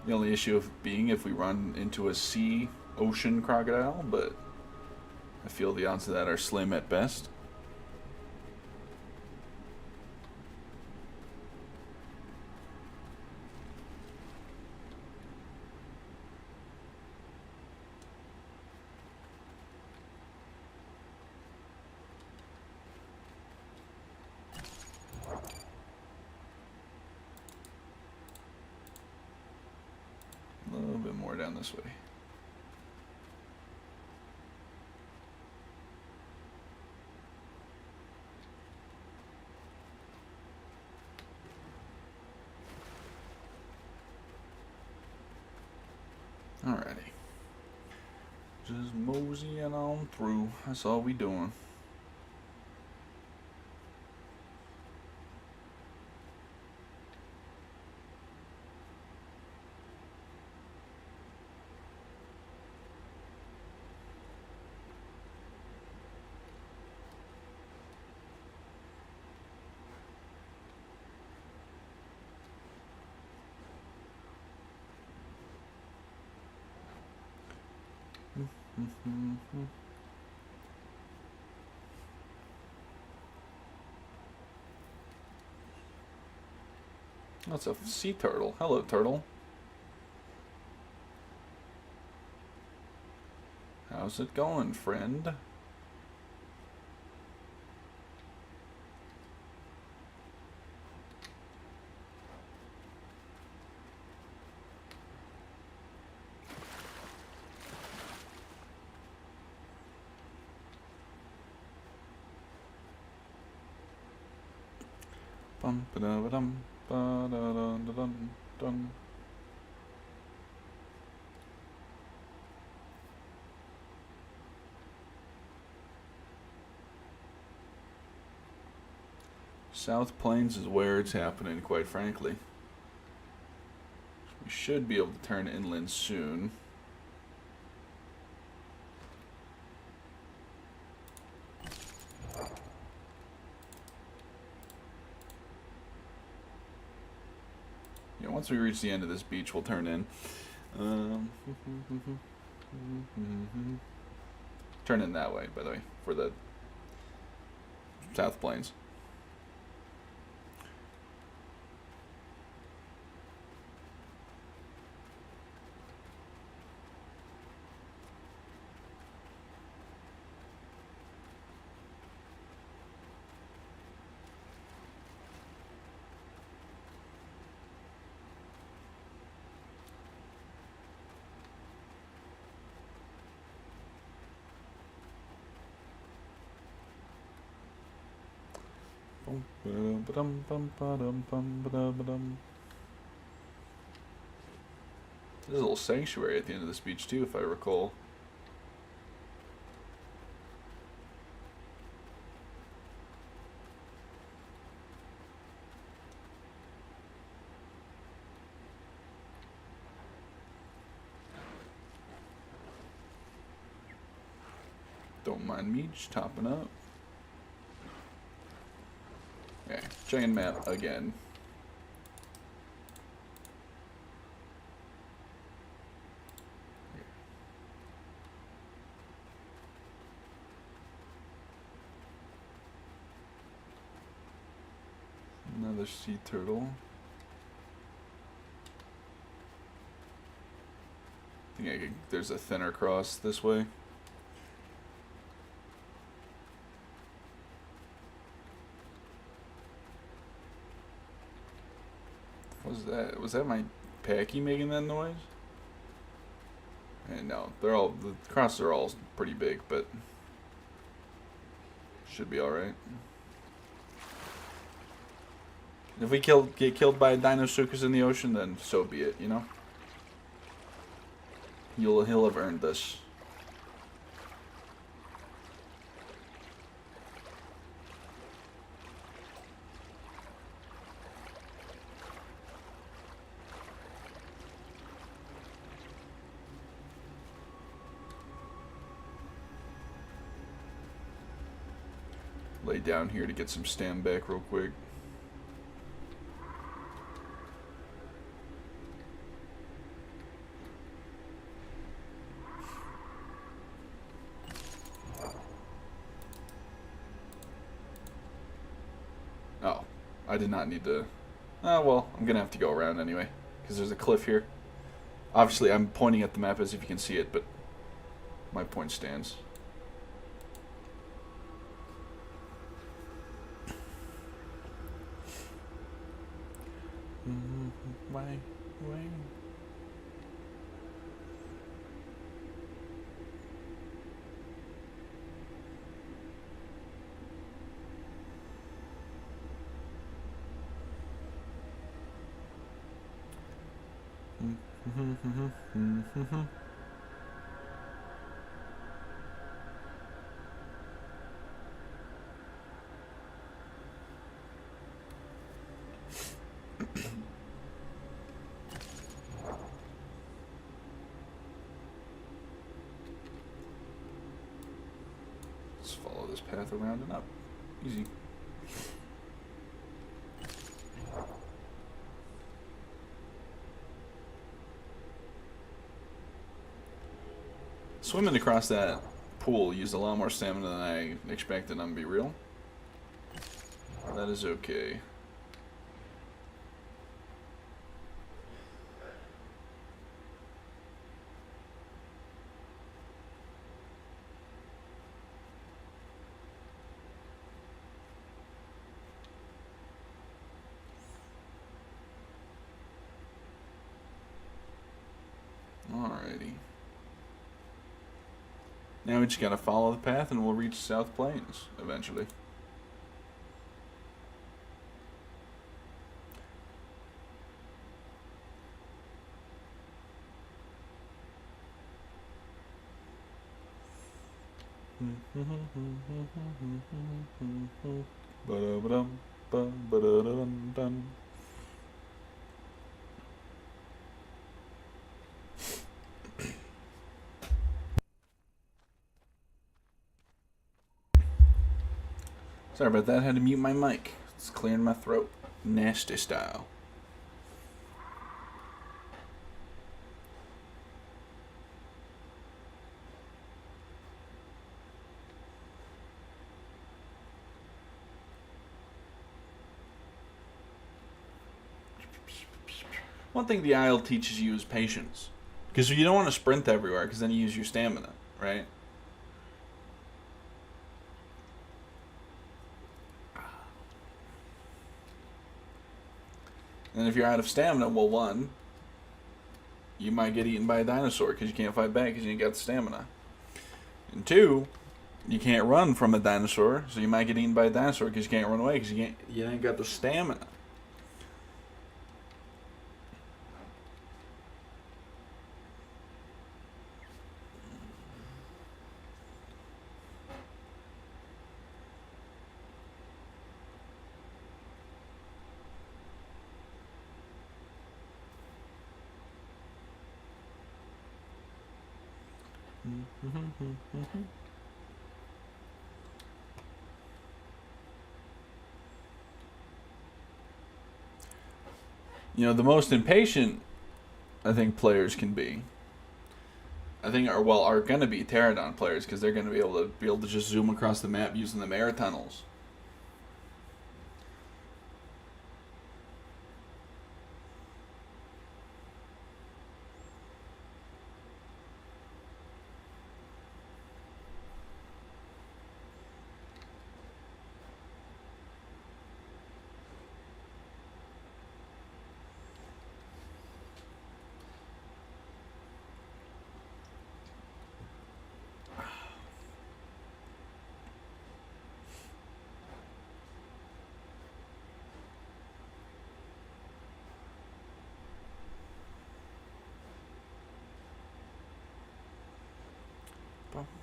The only issue of being if we run into a sea ocean crocodile, but I feel the odds of that are slim at best. A little bit more down this way. Alrighty. Just moseying on through. That's all we doing. That's a sea turtle. Hello, turtle. How's it going, friend? Bum ba da ba dum ba da dun da dun dun. South Plains is where it's happening, quite frankly. We should be able to turn inland soon. Yeah, once we reach the end of this beach, we'll turn in. Turn in that way, by the way, for the South Plains. There's a little sanctuary at the end of this beach too, if I recall. Don't mind me just topping up. Okay, checking map again. Another sea turtle. I think there's a thinner cross this way. What was that? Was that my packy making that noise? And no, they're all, the crosses are all pretty big, but should be alright. If we get killed by a Dinosuchus in the ocean, then so be it, you know? He'll have earned this. Lay down here to get some stam back real quick. I did not need to... Oh, well, I'm going to have to go around anyway, because there's a cliff here. Obviously, I'm pointing at the map as if you can see it, but my point stands. Why? Let's follow this path around and up. Easy. Swimming across that pool used a lot more stamina than I expected, I'm gonna be real. That is okay. Alrighty. Now we just gotta follow the path and we'll reach South Plains eventually. Ba-da-ba-dum-ba-ba-da-dum-dum. Sorry about that, I had to mute my mic. It's clearing my throat. Nasty style. One thing the Isle teaches you is patience. Because you don't want to sprint everywhere, because then you use your stamina, right? And if you're out of stamina, well, one, you might get eaten by a dinosaur because you can't fight back because you ain't got the stamina. And two, you can't run from a dinosaur, so you might get eaten by a dinosaur because you can't run away because you ain't got the stamina. You know, the most impatient I think players can be, are going to be pterodon players because they're going to be able to just zoom across the map using the air tunnels.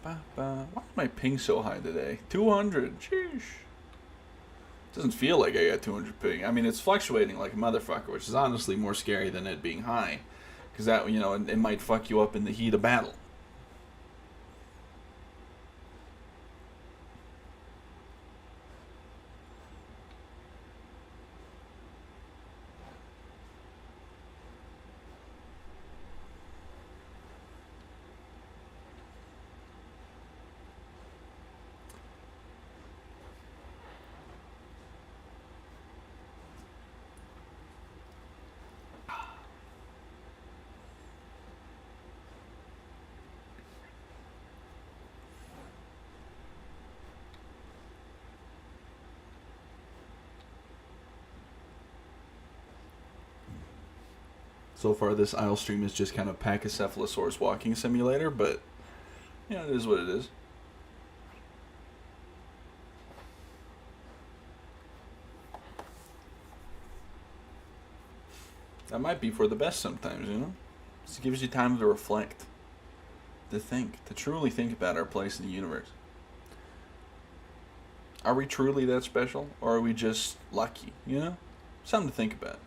Why is my ping so high today? 200. Sheesh. Doesn't feel like I got 200 ping. I mean, it's fluctuating like a motherfucker, which is honestly more scary than it being high. Because that, you know, it might fuck you up in the heat of battle. So far, this aisle stream is just kind of Pachycephalosaurus walking simulator, but you know, it is what it is. That might be for the best sometimes, you know? It gives you time to reflect, to think, to truly think about our place in the universe. Are we truly that special, or are we just lucky, you know? Something to think about.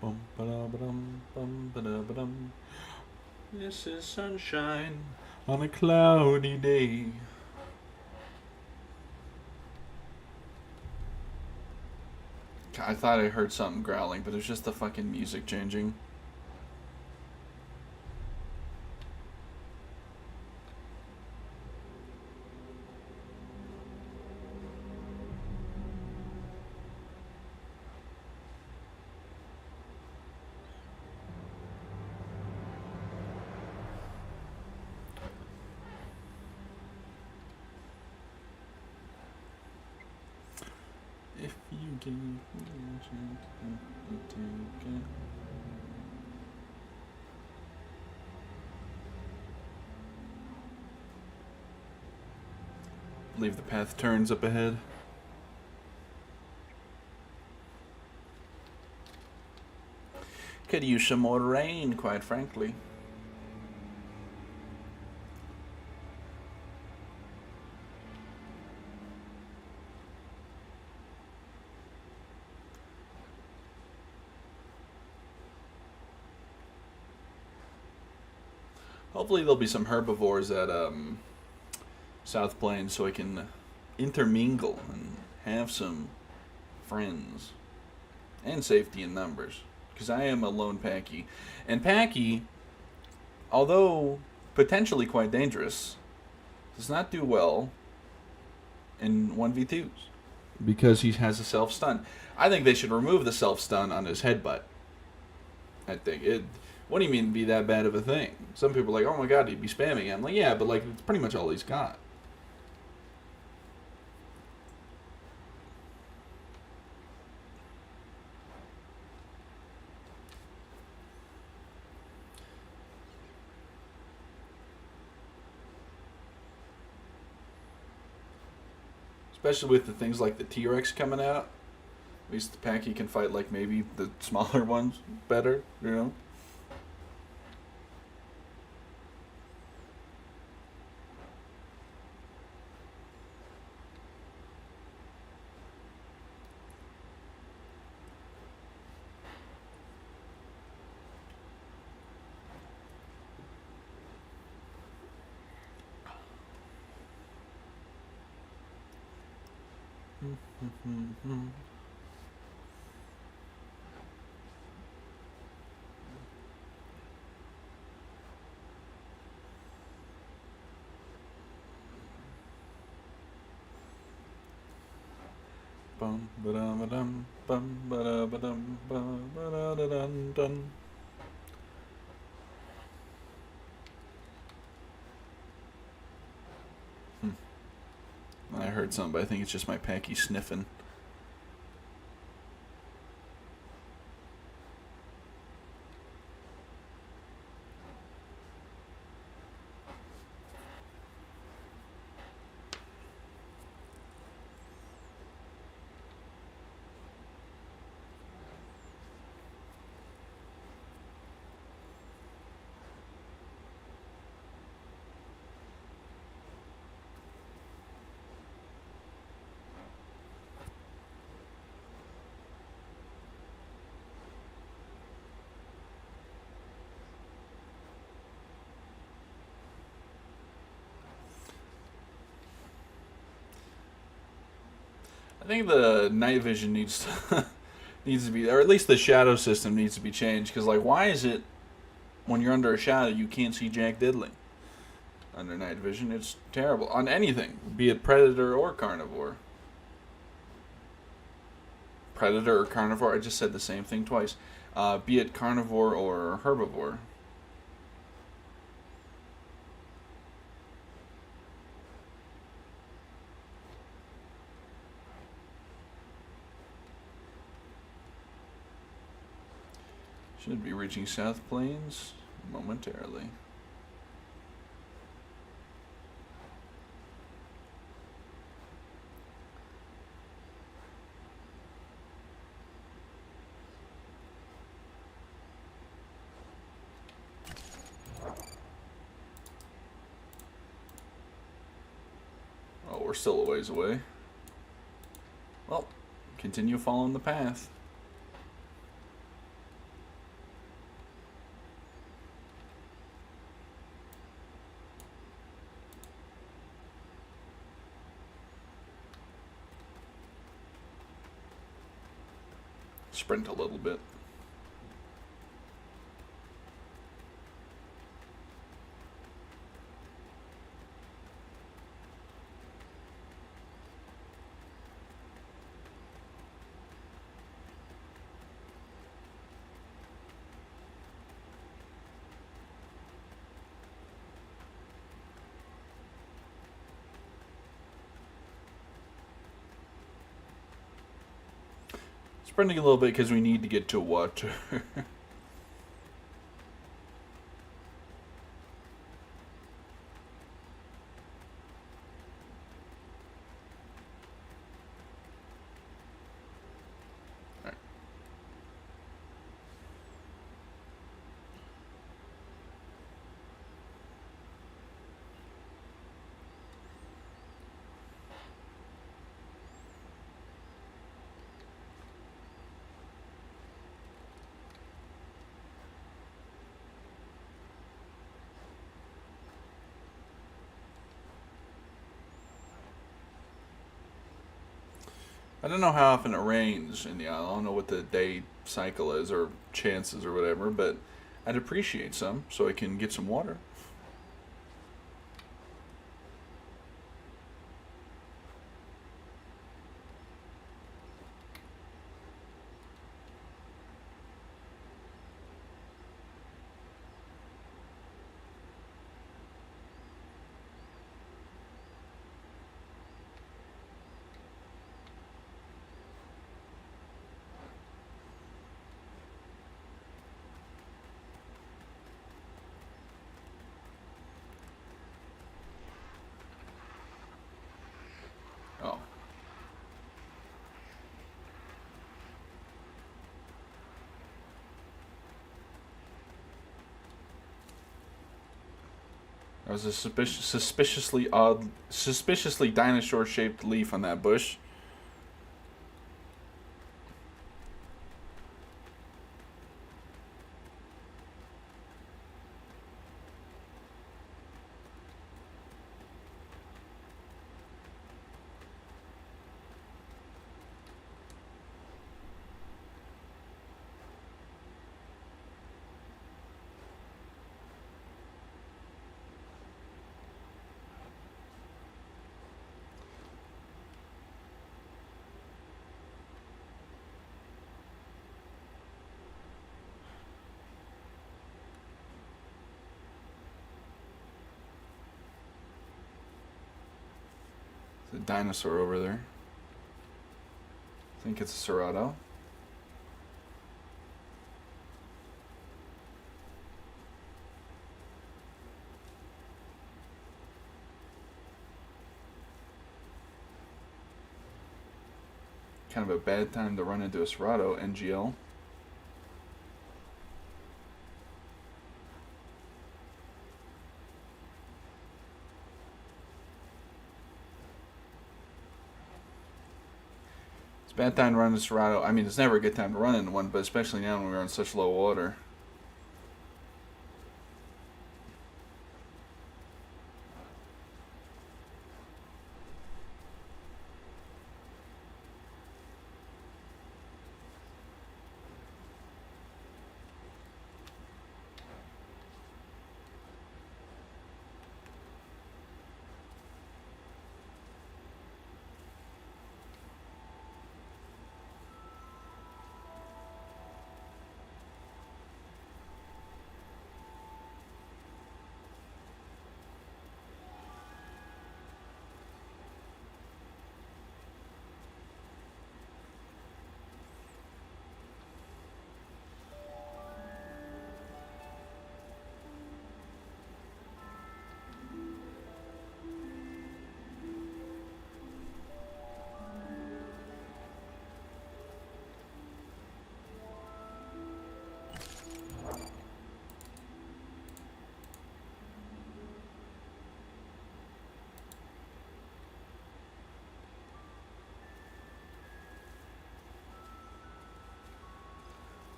Bum, ba-da-ba-dum, bum, ba-da-ba-dum. This is sunshine on a cloudy day. I thought I heard something growling, but it was just the fucking music changing. If you give me a chance, I'll take it. Believe the path turns up ahead. Could use some more rain, quite frankly. Hopefully there'll be some herbivores at South Plains so I can intermingle and have some friends. And safety in numbers. Because I am a lone Packy. And Packy, although potentially quite dangerous, does not do well in 1v2s. Because he has a self-stun. I think they should remove the self-stun on his headbutt. I think it... What do you mean be that bad of a thing? Some people are like, oh my god, he'd be spamming it. I'm like, yeah, but like it's pretty much all he's got. Especially with the things like the T-Rex coming out. At least the Packy can fight like maybe the smaller ones better, you know? Bum ba-dum bum ba-da-ba-dum bum ba-da-da-dun dun. I heard something, but I think it's just my Packy sniffing. I think the night vision needs to needs to be, or at least the shadow system needs to be changed. Because like, why is it when you're under a shadow you can't see Jack Diddley? under night vision. It's terrible on anything, be it predator or carnivore. Predator or carnivore, I just said the same thing twice. Be it carnivore or herbivore. Should be reaching South Plains momentarily. Oh, we're still a ways away. Well, continue following the path. Sprint a little bit. Sprinting a little bit because we need to get to water. I don't know how often it rains in the island. I don't know what the day cycle is or chances or whatever, but I'd appreciate some so I can get some water. Oh. There was a suspiciously dinosaur-shaped leaf on that bush. There's a dinosaur over there. I think it's a Cerrado. Kind of a bad time to run into a Cerrado, NGL. Bad time to run into Cerrado. I mean, it's never a good time to run into one, but especially now when we're on such low water.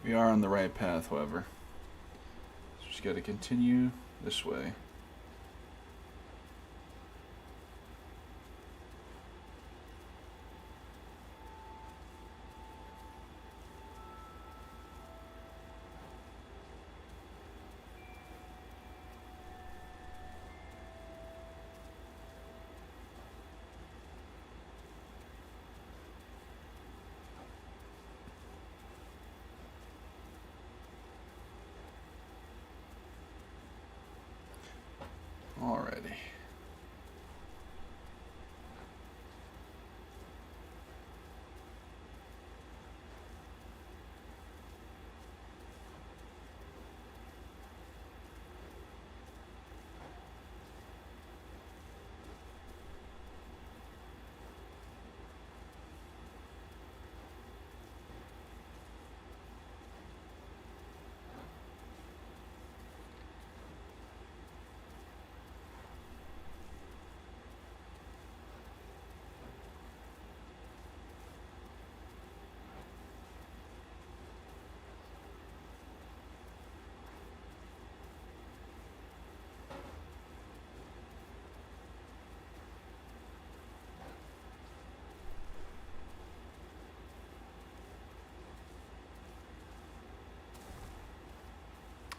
We are on the right path, however. Just got to continue this way. Alrighty.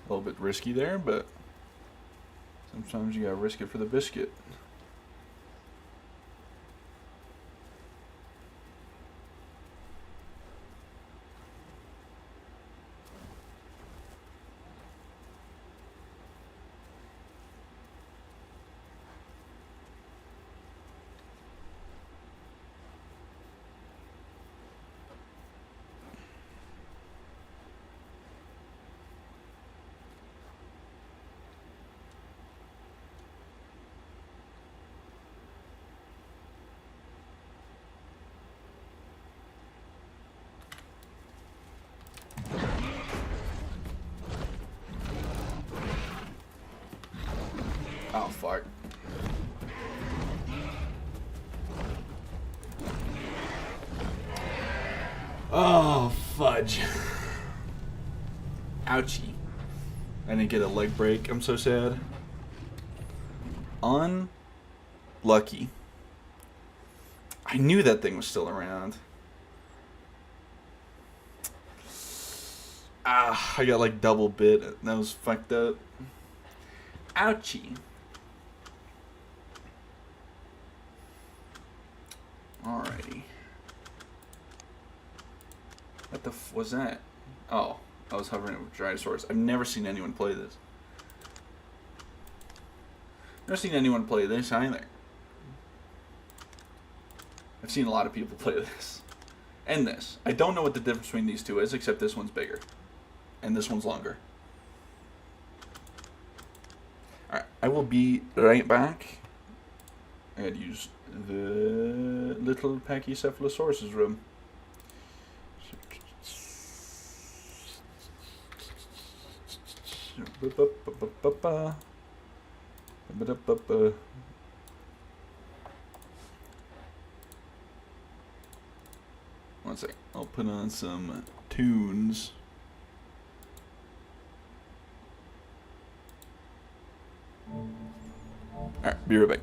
A little bit risky there, but sometimes you gotta risk it for the biscuit. Oh, fuck. Oh, fudge. Ouchie. I didn't get a leg break. I'm so sad. Unlucky. I knew that thing was still around. Ah, I got like double bit. That was fucked up. Ouchie. Alrighty. What the f was that? Oh, I was hovering over Gyrosaurus. I've never seen anyone play this. Never seen anyone play this either. I've seen a lot of people play this. And this. I don't know what the difference between these two is, except this one's bigger. And this one's longer. Alright, I will be right back. I gotta use the little Pachycephalosaurus room. One sec. I'll put on some tunes. Alright, be right back.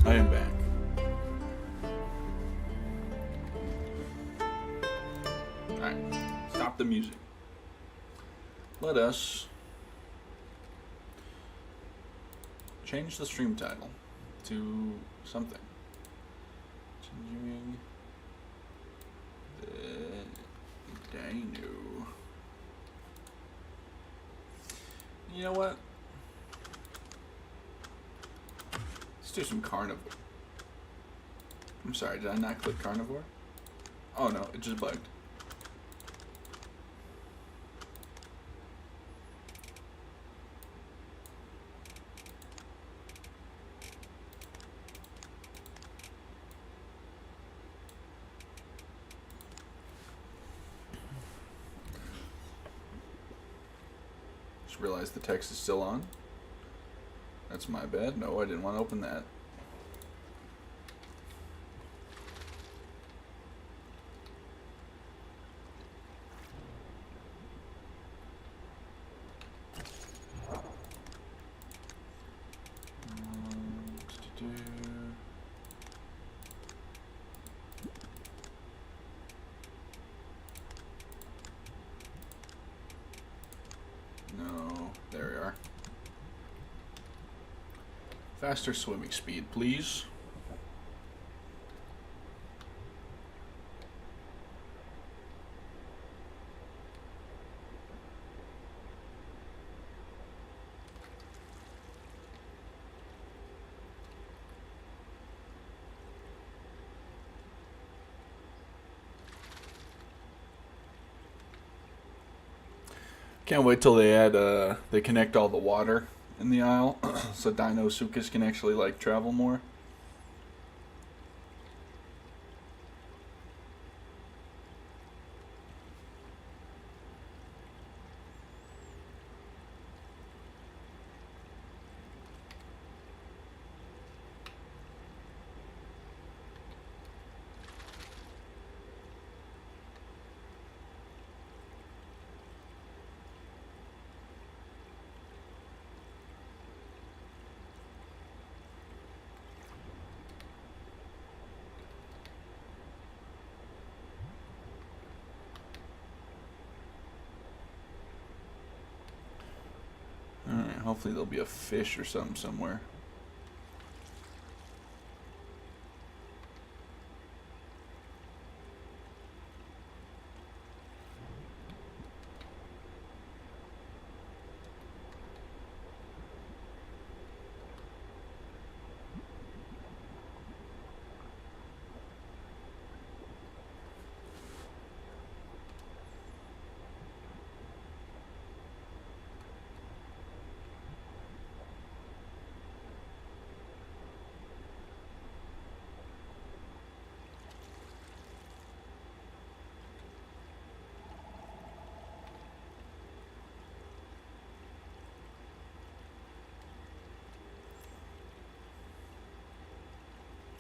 I am back. Alright, stop the music. Let us change the stream title to something. Continuing the Dino. You know what? Let's do some carnivore. I'm sorry, did I not click carnivore? Oh no, it just bugged. Just realized the text is still on. That's my bad. No, I didn't want to open that. No, there we are. Faster swimming speed, please. Can't wait till they add they connect all the water in the aisle so Dino Sukas can actually like travel more. Alright, hopefully there'll be a fish or something somewhere.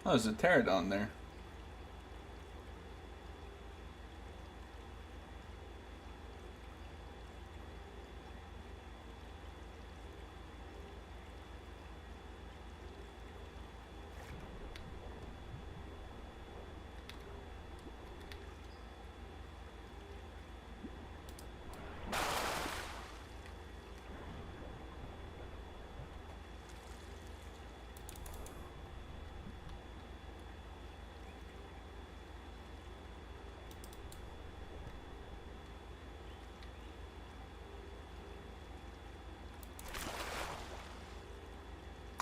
Oh, there's a pterodon there.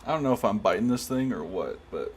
I don't know if I'm biting this thing or what, but...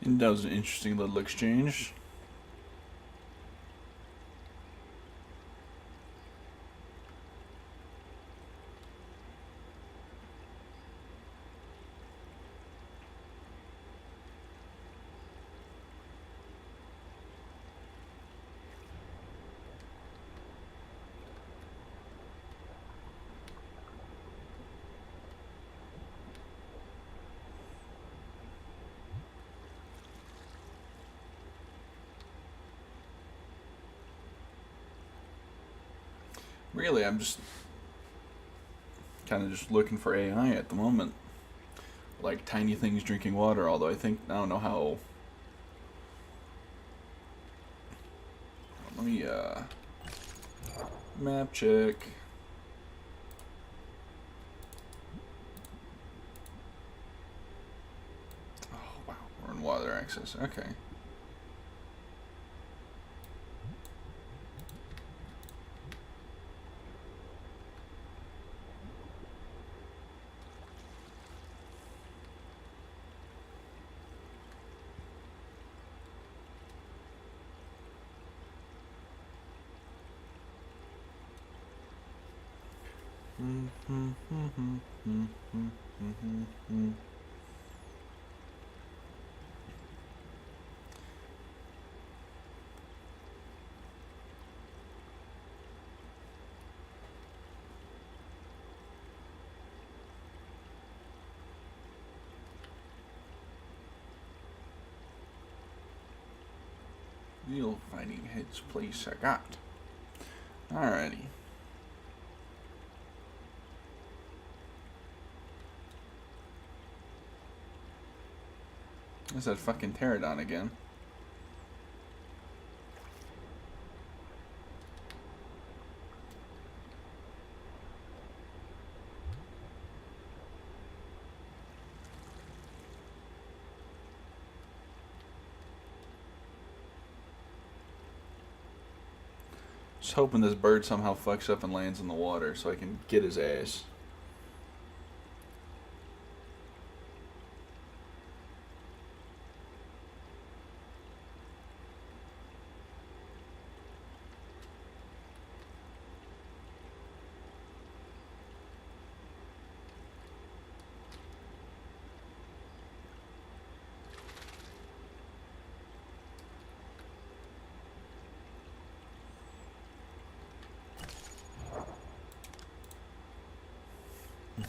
And that was an interesting little exchange. Really, I'm just kind of just looking for AI at the moment. Like tiny things drinking water, although I don't know how. Let me, map check. Oh, wow, we're in water access, okay. Real fighting heads place I got. Alrighty. There's that fucking pterodon again. Just hoping this bird somehow fucks up and lands in the water so I can get his ass.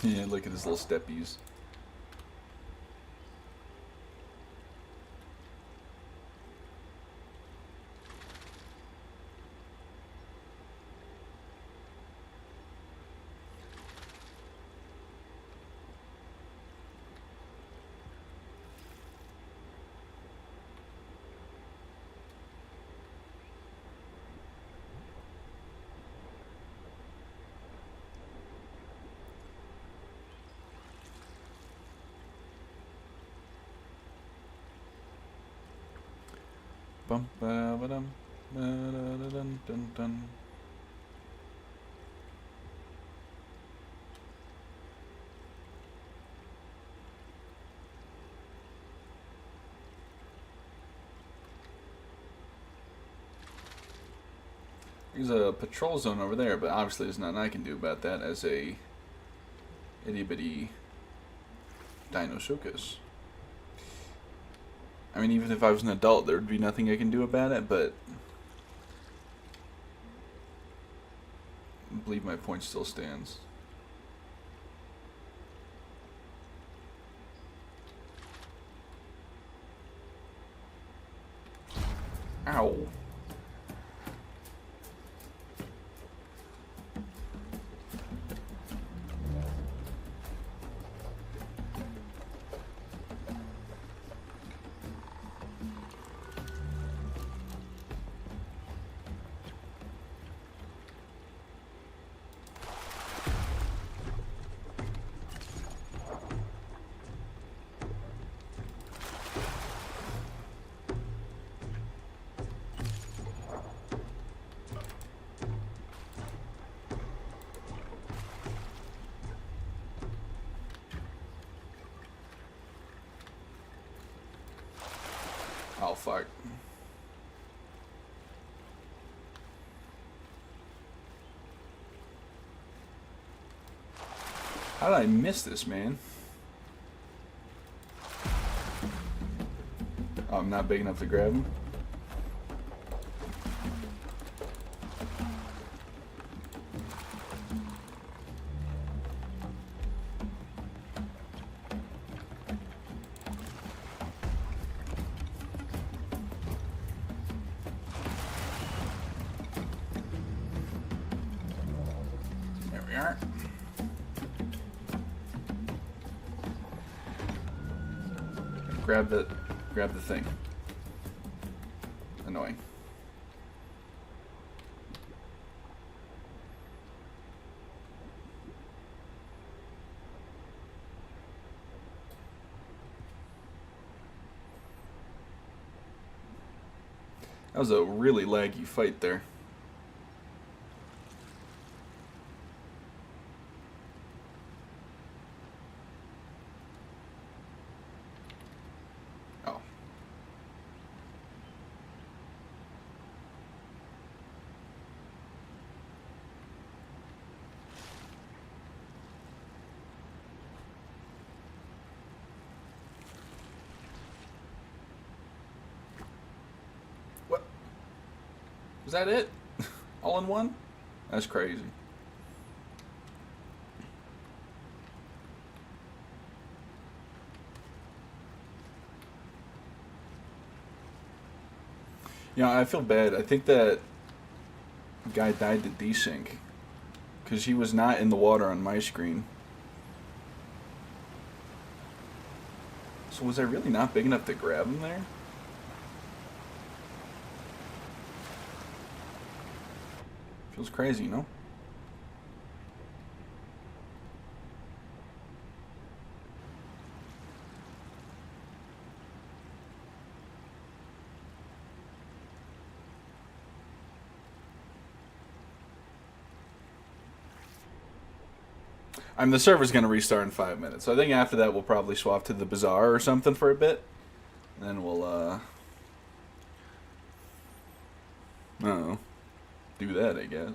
Yeah, look at his little steppies. Bum ba ba dum ba da da dun dun dun. There's a patrol zone over there, but obviously there's nothing I can do about that as a itty bitty Dinosuchus. I mean, even if I was an adult, there would be nothing I can do about it, but I believe my point still stands. Ow. fuck. How did I miss this, man? Oh, I'm not big enough to grab him. There we are. Grab the thing. Annoying. That was a really laggy fight there. Oh. What? Was that it? All in one? That's crazy. Yeah, I feel bad. I think that guy died to desync because he was not in the water on my screen. So was I really not big enough to grab him there? Feels crazy, no? The server's going to restart in 5 minutes. So I think after that we'll probably swap to the Bazaar or something for a bit. And then we'll, I don't know, do that, I guess.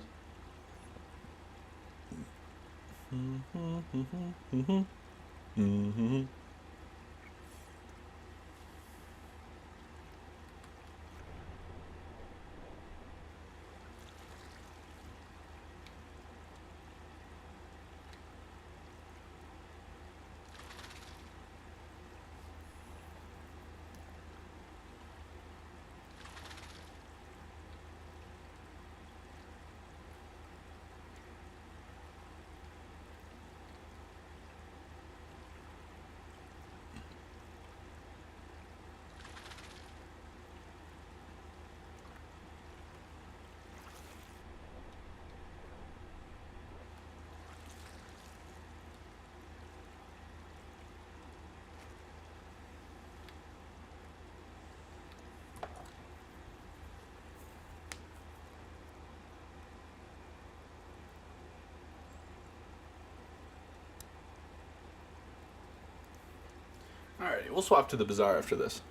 Alrighty, we'll swap to the Bazaar after this.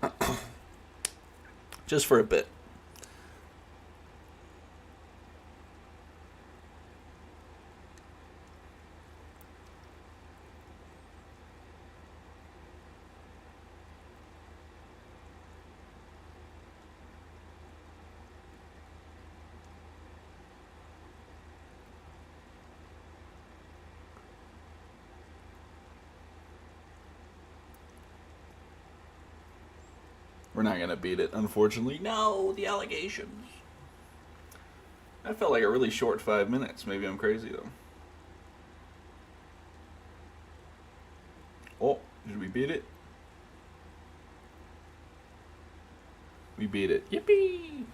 Just for a bit. We're not gonna beat it, unfortunately. No, the allegations. That felt like a really short 5 minutes. Maybe I'm crazy, though. Oh, did we beat it? We beat it. Yippee!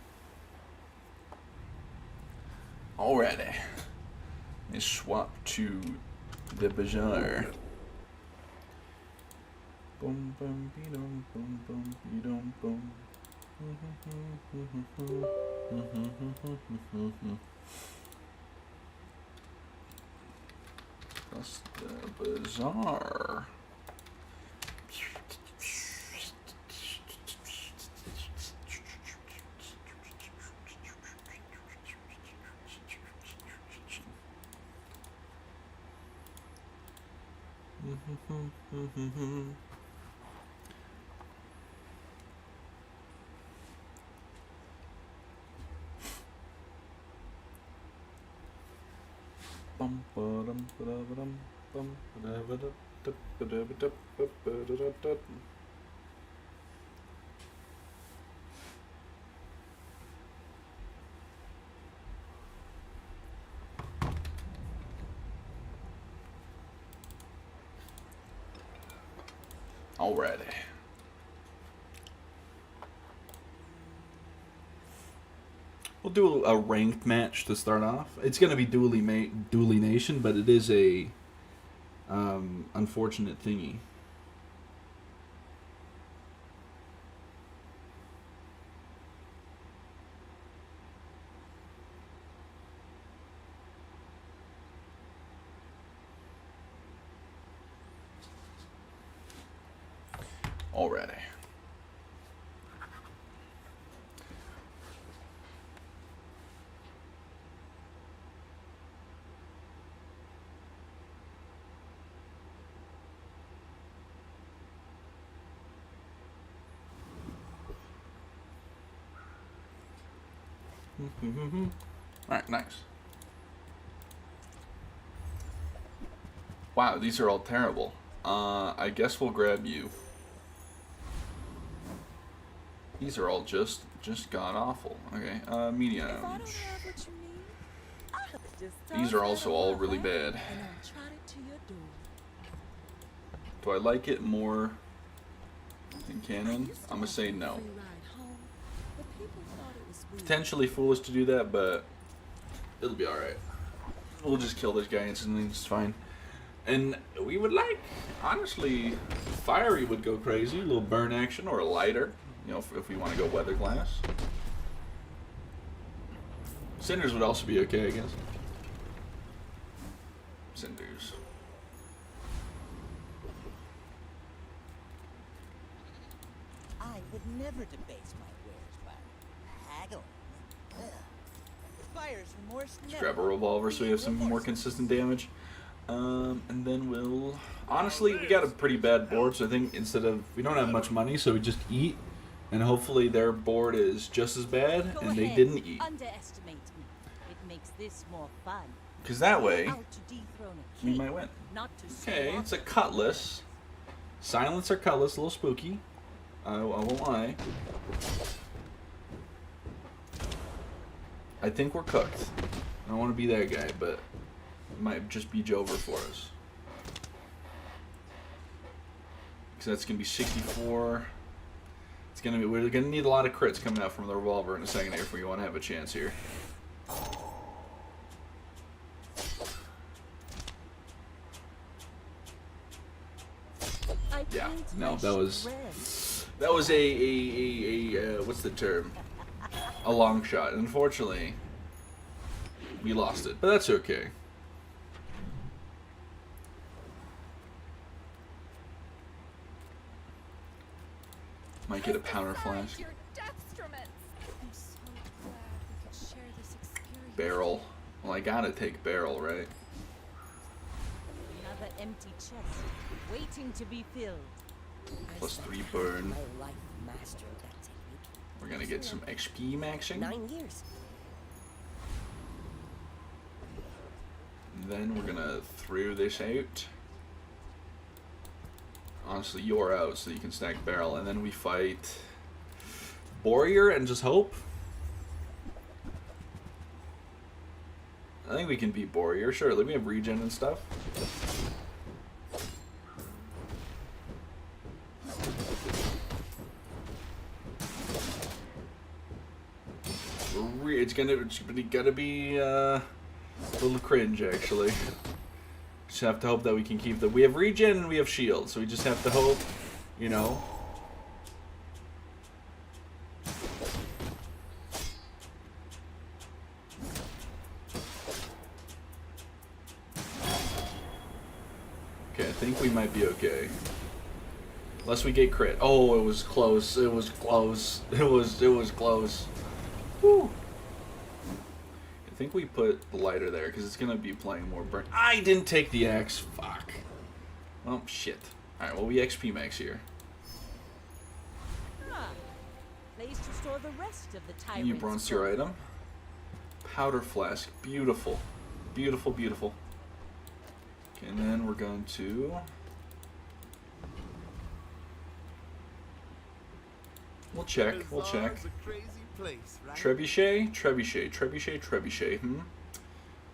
Alrighty. Let's swap to the Bazaar. Boom, boom, be-dum, boom, boom, be-dum, boom. That's the Bazaar. Alrighty. We'll do a ranked match to start off. It's going to be Dually Nation, but it is a unfortunate thingy. Already. Alright, nice. Wow, these are all terrible. I guess we'll grab you. These are all just god awful. Okay, medium. These are also all really bad. Do I like it more than canon? I'm gonna say no. Potentially foolish to do that, but it'll be alright. We'll just kill this guy instantly, it's fine. And we would like, honestly, fiery would go crazy, a little burn action or a lighter, you know, if we want to go weather glass. Cinders would also be okay, I guess. Cinders. I would never debase my wares by haggling. Buyer's remorse Let's never grab a revolver so we have some more consistent damage. And then we'll... Honestly, we got a pretty bad board, so I think instead of... We don't have much money, so we just eat. And hopefully their board is just as bad, Go and they ahead, didn't eat. Underestimate me. It makes this more fun. Because that way, Out to dethrone a we king, might win. not to Okay, slow it's a off. cutlass. Silencer cutlass, a little spooky. I won't lie. I think we're cooked. I don't want to be that guy, but it might just be Jover for us. Because that's going to be 64. It's going to be, we're going to need a lot of crits coming out from the revolver in a second here if we want to have a chance here. Yeah, no, that was a what's the term? A long shot. Unfortunately, we lost it, but that's okay. Might get a powder flash. Barrel. Well, I gotta take barrel, right? Another empty chest, waiting to be filled. Plus 3 burn. My life mastered that technique. We're gonna get some XP maxing. 9 years. Then we're gonna throw this out. Honestly, you're out, so you can stack barrel, and then we fight Warrior and just hope. I think we can beat Warrior. Surely we have regen and stuff. It's gonna be a little cringe actually. Just have to hope that we can keep the. We have regen and we have shield, so we just have to hope, you know. Okay, I think we might be okay. Unless we get crit. Oh, it was close. It was close. It was close. Whew. I think we put the lighter there because it's gonna be playing more burn. I didn't take the axe. Fuck. Oh, shit. Alright, well, we XP max here. Ah, place to store the rest of the You tyrant's bronze tier item. Powder flask. Beautiful. Beautiful, beautiful. Okay, and then we're going to... We'll check, we'll check. Bazaar's a crazy place, right? Trebuchet? Trebuchet, trebuchet, trebuchet.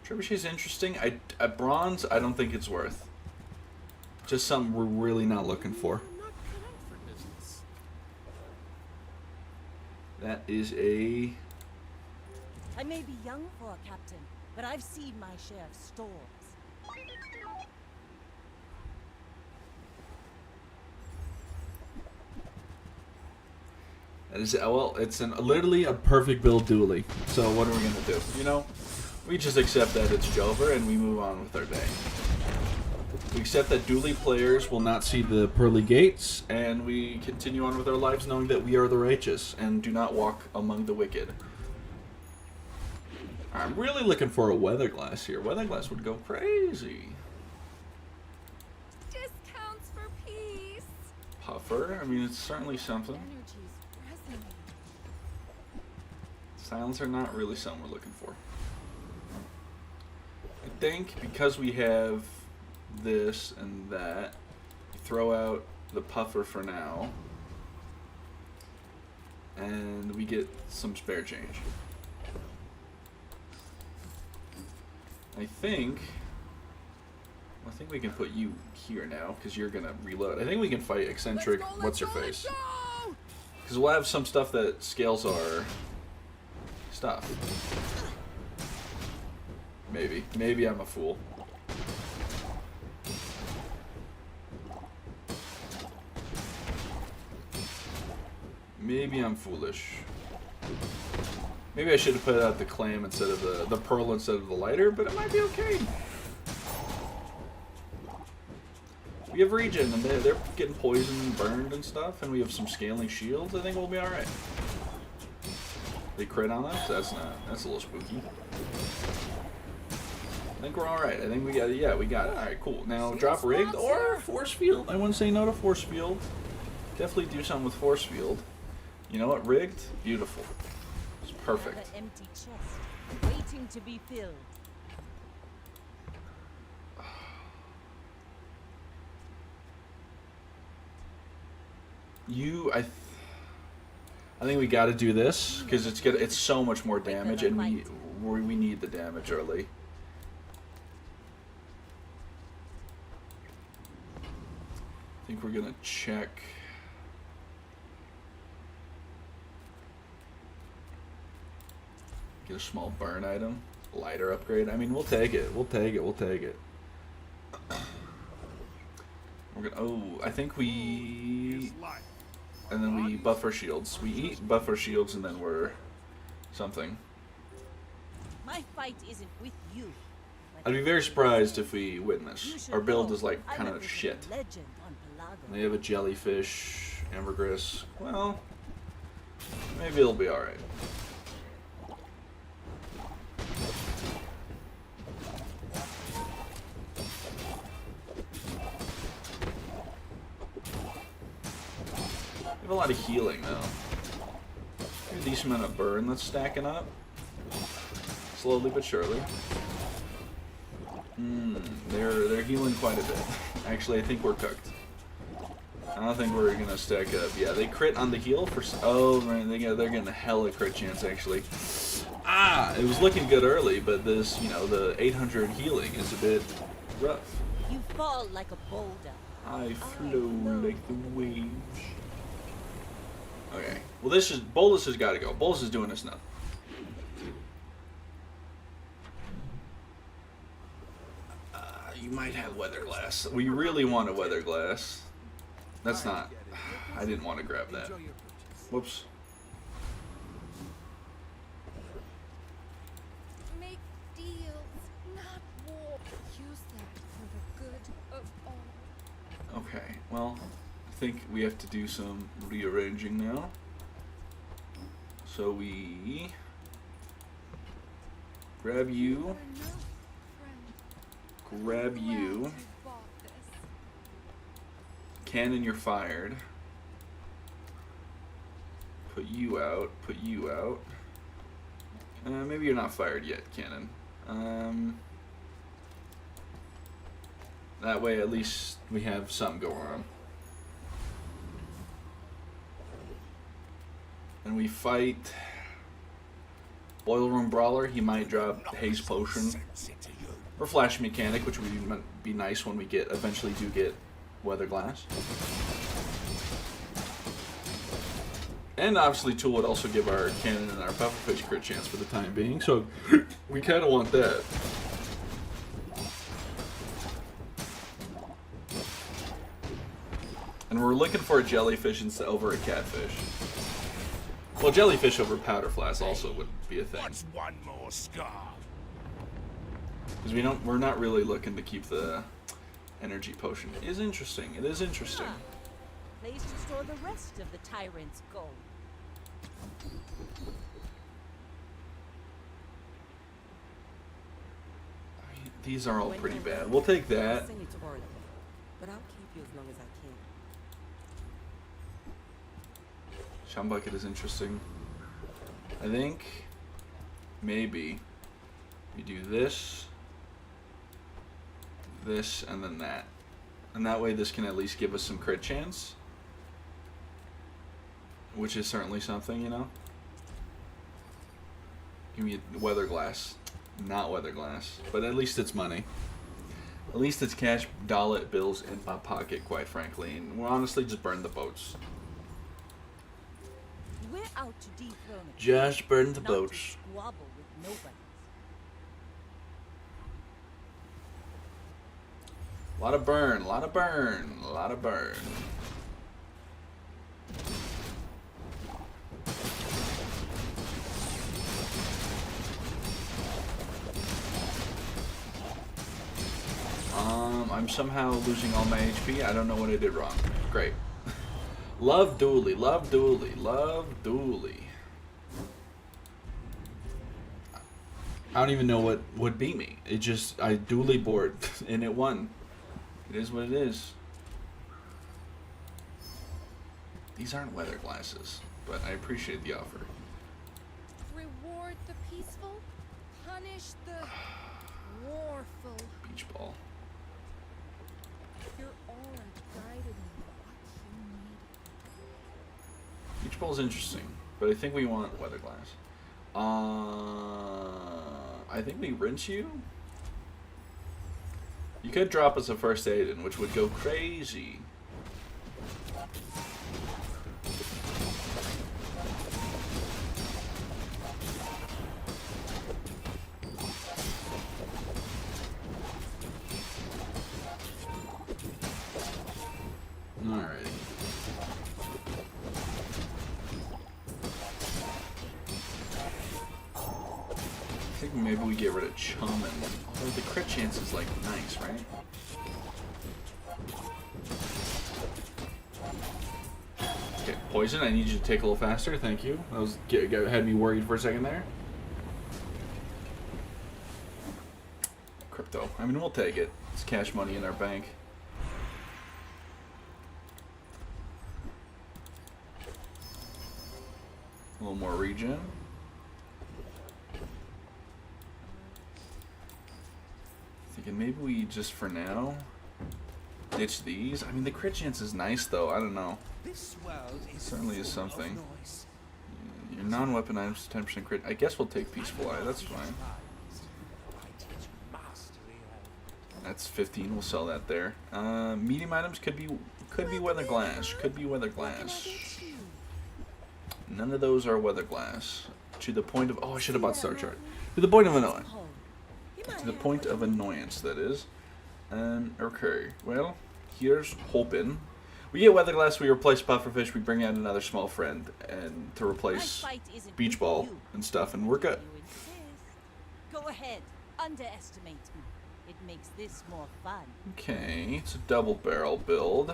Trebuchet's interesting. A bronze, I don't think it's worth. Just something we're really not looking for. I'm not cut out for business. That is a... I may be young for a captain, but I've seen my share of storms. That is, well, it's literally a perfect build dually. So what are we going to do? You know, we just accept that it's Jover and we move on with our day. We accept that dually players will not see the pearly gates, and we continue on with our lives knowing that we are the righteous and do not walk among the wicked. I'm really looking for a weather glass here. Weather glass would go crazy. Discounts for peace. Puffer, I mean, it's certainly something. Energy's resonating. Silencer, not really something we're looking for. I think because we have this and that, throw out the puffer for now, and we get some spare change. I think we can put you here now because you're gonna reload. I think we can fight eccentric. What's her face? Because we'll have some stuff that scales our stuff. Maybe I'm a fool. Maybe I'm foolish. Maybe I should have put out the clam instead of the pearl instead of the lighter, but it might be okay. We have regen, and they're getting poisoned and burned and stuff, and we have some scaling shields. I think we'll be alright. They crit on us? That's a little spooky. I think we're alright. I think we got it. Yeah, we got it. Alright, cool. Now, drop rigged or force field. I wouldn't say no to force field. Definitely do something with force field. You know what? Rigged? Beautiful. It's perfect. Another empty chest, waiting to be filled. I think we got to do this because it's so much more damage, and we need the damage early. I think we're gonna check. Get a small burn item, lighter upgrade. I mean, we'll take it. We'll take it. We'll take it. We're gonna. Oh, I think we. And then we buff our shields. We eat, buff our shields, and then we're something. My fight isn't with you. I'd be very surprised if we win this. Our build is like kind of shit. Legend on Pelago. They have a jellyfish, ambergris. Well, maybe it'll be alright. We have a lot of healing though. A decent amount of burn that's stacking up. Slowly but surely. They're healing quite a bit. Actually, I think we're cooked. I don't think we're gonna stack up. Yeah, they crit on the heal for. Oh man, they're getting a hella crit chance actually. Ah, it was looking good early, but this, the 800 healing is a bit rough. You fall like a boulder. I flow like the waves. Okay. Well, Bolus has got to go. Bolus is doing us nothing. You might have weather glass. We really want a weather glass. That's not. I didn't want to grab that. Whoops. Make deals, not war. Use that for the good of all. Okay. Well, I think we have to do some rearranging now. So we grab you. Grab you. Cannon, you're fired. Put you out. Put you out. Maybe you're not fired yet, Cannon. That way, at least we have something going on. And we fight Boiler Room Brawler. He might drop Haze Potion or Flash Mechanic, which would be nice when we eventually do get Weather Glass. And obviously, Tool would also give our Cannon and our Pufferfish crit chance for the time being, so we kind of want that. And we're looking for a Jellyfish instead over a Catfish. Well, Jellyfish over Powder Flask also would be a thing. What's one more scar? Because we're not really looking to keep the Energy Potion. It is interesting. It is interesting. Place to store the rest of the tyrant's gold. These are all pretty bad. We'll take that. But I'll keep you as long as I can. Shumbucket is interesting. I think maybe we do this, this, and then that. And that way this can at least give us some crit chance. Which is certainly something, you know? Give me a Weather Glass. Not Weather Glass. But at least it's money. At least it's cash dollar bills in my pocket, quite frankly. And we'll honestly just burn the boats. We're out to dethrone a Just burn the not boats. to squabble with nobody. A lot of burn, a lot of burn, a lot of burn. I'm somehow losing all my HP. I don't know what I did wrong. Great. Love Dooley, love Dooley, love Dooley. I don't even know what beat me. It just, I Dooley board and it won. It is what it is. These aren't weather glasses, but I appreciate the offer. Reward the peaceful, punish the warful. Beach ball. You're all I've guided me what you need. Beach ball is interesting, but I think we want weather glass. I think we rinse you. You could drop us a first aid in, which would go crazy. Alrighty. I think maybe we get rid of Chum, and although the crit chance is like nice, right? Okay, Poison, I need you to take a little faster, thank you. That was had me worried for a second there. Crypto. I mean, we'll take it. It's cash money in our bank. A little more regen. Thinking maybe we just for now ditch these. I mean, the crit chance is nice though. I don't know. This world is Certainly is full of something. noise. Your non-weapon items 10% crit. I guess we'll take Peaceful Eye. That's fine. I teach mastery of That's 15. We'll sell that there. Medium items could be weather glass. Could be weather glass. None of those are weather glass. To the point of I should have bought Star Chart. To the point of annoyance. To the point of annoyance, that is. Okay. Well, here's hoping. We get weather glass. We replace pufferfish. We bring out another small friend and to replace beach ball and stuff, and we're good. You insist. Go ahead, underestimate me. It makes this more fun. Okay, it's a double barrel build.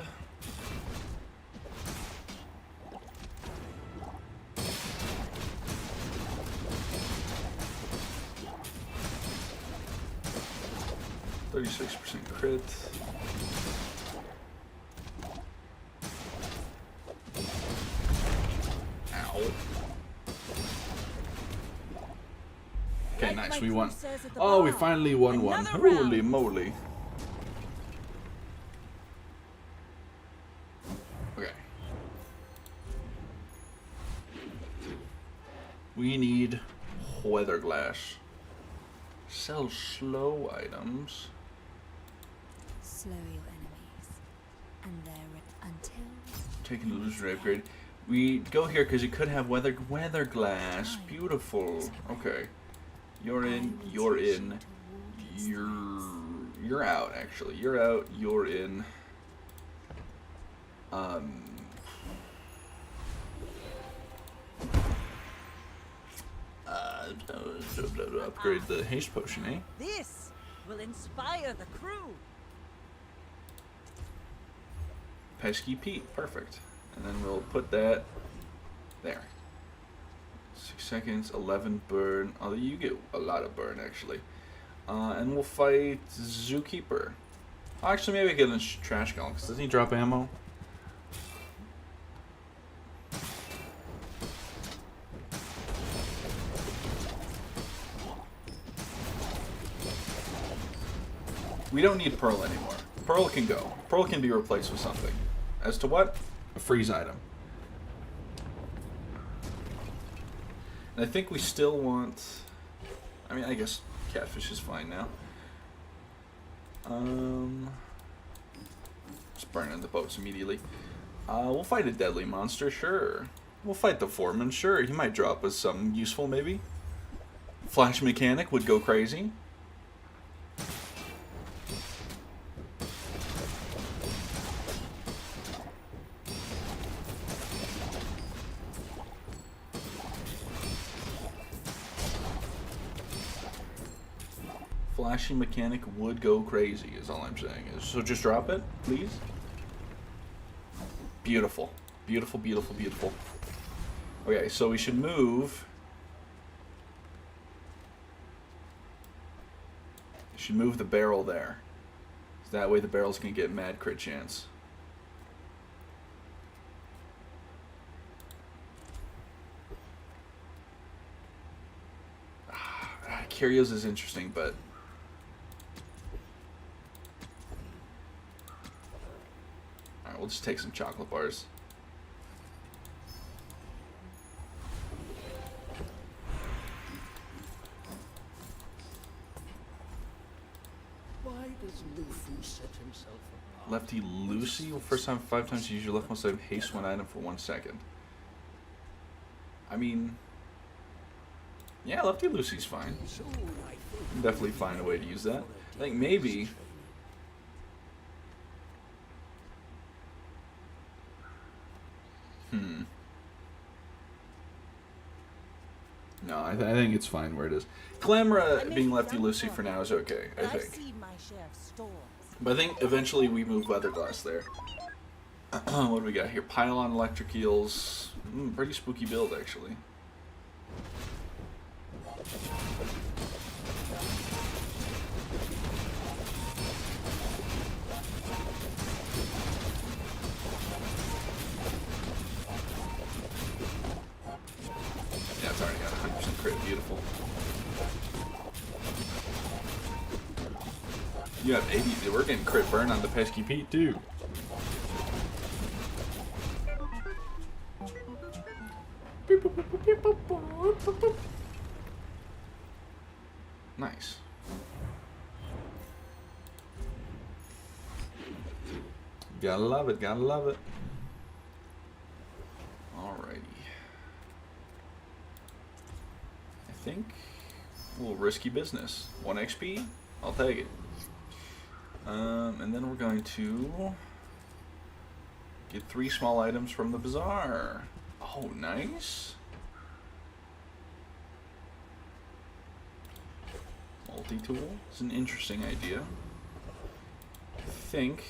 .36% crit. nice. My We crew won. says at the Oh, we bar. finally won one. Another Holy round. moly. Okay. We need weather glass. Sell slow items. Slow your enemies, and they're until Taking the illusory upgrade. We go here because you could have weather glass. Beautiful. Okay. You're in. You're in. You're out. Actually, you're out. You're in. Upgrade the haste potion, eh? This will inspire the crew. Pesky Pete, perfect. And then we'll put that there. 6 seconds, 11 burn. Oh, you get a lot of burn actually. And we'll fight Zookeeper. Oh, actually, maybe get a trash golem because doesn't he drop ammo? We don't need Pearl anymore. Pearl can go. Pearl can be replaced with something. As to what? A freeze item. And I think we still want... I mean, I guess catfish is fine now. Just burning the boats immediately. We'll fight a deadly monster, sure. We'll fight the foreman, sure. He might drop us something useful, maybe. Flash mechanic would go crazy. Flashy mechanic would go crazy is all I'm saying. So just drop it, please. Beautiful. Beautiful, beautiful, beautiful. Okay, so we should move. We should move the barrel there. So that way the barrel's can get mad crit chance. Curios is interesting, but alright, we'll just take some chocolate bars. Why does Lufu set himself apart? Lefty Lucy. Well, first time 5 times you use your leftmost item, haste one item for 1 second. I mean, yeah, Lefty Lucy's fine. Can definitely find a way to use that. I think maybe. No, I think it's fine where it is. Clamora being Lefty Lucy for now is okay, I I've think. seen my share of storms. But I think eventually we move Weatherglass there. What do we got here? Pylon electric eels. Pretty spooky build, actually. Yeah, it's already got 100% crit. Beautiful. You have 80. We're getting crit burn on the Pesky Pete, too. Nice. Gotta love it, gotta love it. Alrighty. I think a little risky business. 1 XP, I'll take it. And then we're going to get 3 small items from the Bazaar. Oh, nice. Multi-tool. It's an interesting idea. I think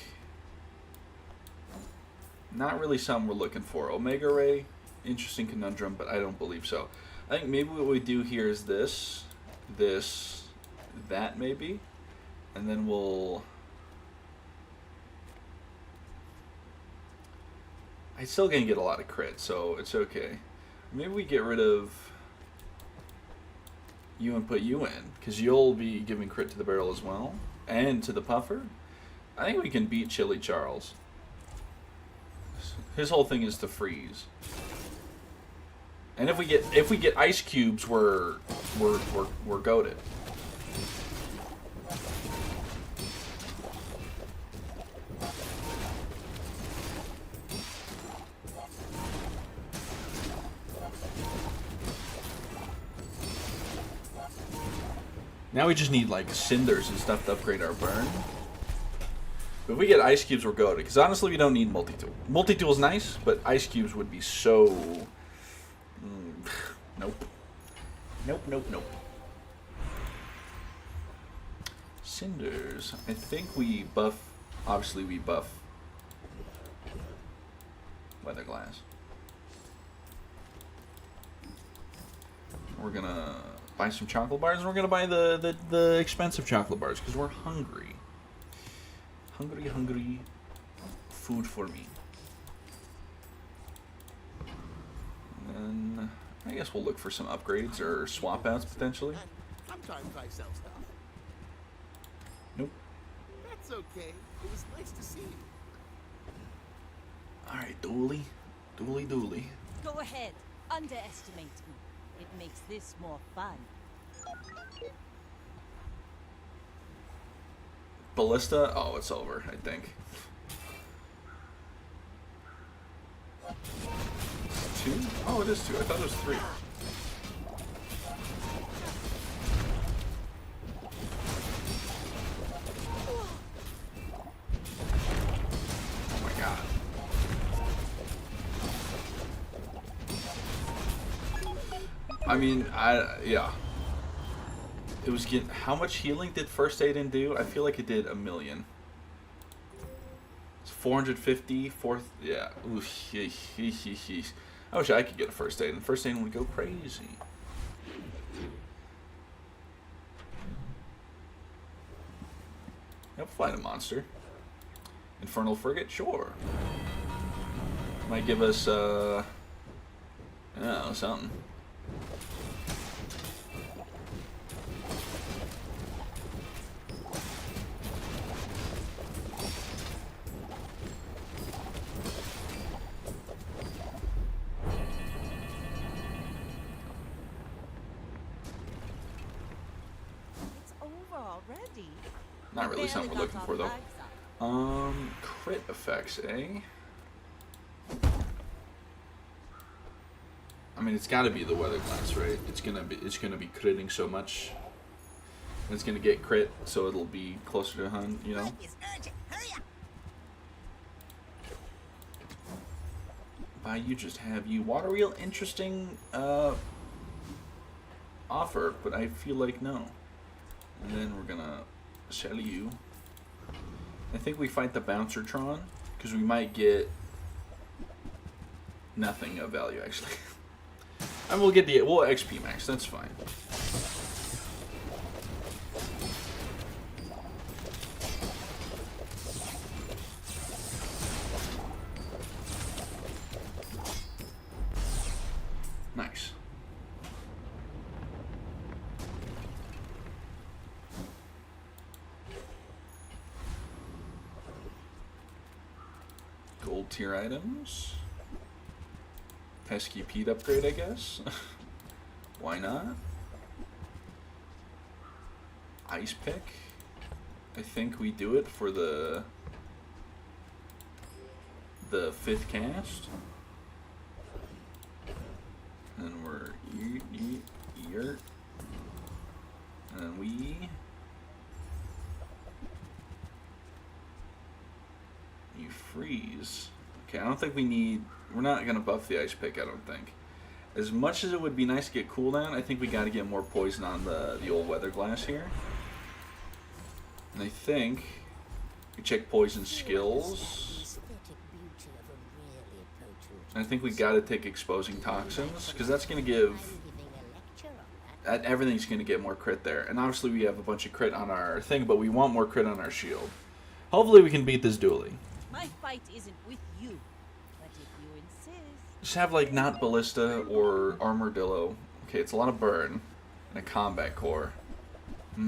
not really something we're looking for. Omega Ray, interesting conundrum, but I don't believe so. I think maybe what we do here is this, that maybe, and then we'll... I'm still gonna get a lot of crit, so it's okay. Maybe we get rid of you and put you in, because you'll be giving crit to the barrel as well, and to the puffer. I think we can beat Chili Charles. His whole thing is to freeze. And if we get ice cubes, we're goated. Now we just need like cinders and stuff to upgrade our burn. But if we get ice cubes, we're goated. Because honestly, we don't need multi-tool. Multi-tool is nice, but ice cubes would be so... Nope. Nope, nope, nope. Cinders. I think we buff... Obviously, we buff... Weather glass. We're gonna buy some chocolate bars, and we're gonna buy the expensive chocolate bars, because we're hungry. Hungry food for me. And then I guess we'll look for some upgrades or swap outs potentially. Sometimes I sell stuff. Nope. That's okay. It was nice to see you. Alright, Dooley. Dooley. Go ahead. Underestimate me. It makes this more fun. Ballista? Oh, it's over, I think. 2? Oh, it is 2. I thought it was 3. Oh my god. I mean, yeah. It was getting... How much healing did first aid do? I feel like it did 1,000,000. It's 450, yeah. Ooh, I wish I could get a first aid, and first aid would go crazy. Yep, fight a monster. Infernal Frigate? Sure. Might give us, I don't know, something. Not really something we're looking for, though. Crit effects, eh? I mean, it's got to be the weather glass, right? It's gonna be critting so much, and it's gonna get crit, so it'll be closer to 100, you know. By you just have you. What a real interesting offer, but I feel like no. And then we're gonna sell you. I think we fight the Bouncertron, because we might get nothing of value, actually. And we'll XP max, that's fine. Nice. Gold tier items. Pesky Pete upgrade, I guess. Why not? Ice pick. I think we do it for the 5th cast. And we're here. And we freeze. Okay, I don't think we need... We're not going to buff the ice pick, I don't think. As much as it would be nice to get cooldown, I think we got to get more poison on the old weather glass here. And I think we check poison skills. And I think we got to take exposing toxins, because that's going to give... Everything's going to get more crit there. And obviously we have a bunch of crit on our thing, but we want more crit on our shield. Hopefully we can beat this dueling. My fight isn't with you, but if you insist. Just have like not ballista or armadillo. Okay, it's a lot of burn. And a combat core. We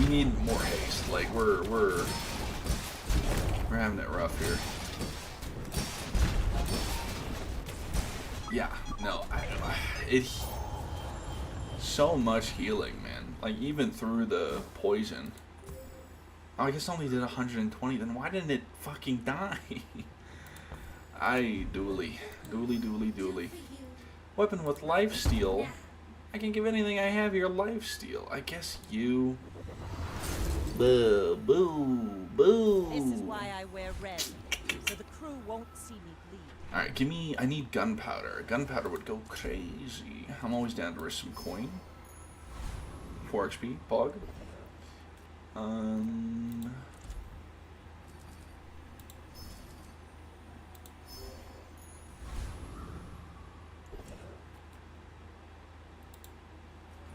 need more haste. Like we're having it rough here. Yeah, no, so much healing, man. Like even through the poison. Oh, I guess I only did 120. Then why didn't it fucking die? Dooley. Weapon with lifesteal. I can give anything I have your lifesteal. I guess you. Boo, boo, boo. This is why I wear red, so the crew won't see me bleed. Alright, I need gunpowder. Gunpowder would go crazy. I'm always down to risk some coin. 4 XP, pog.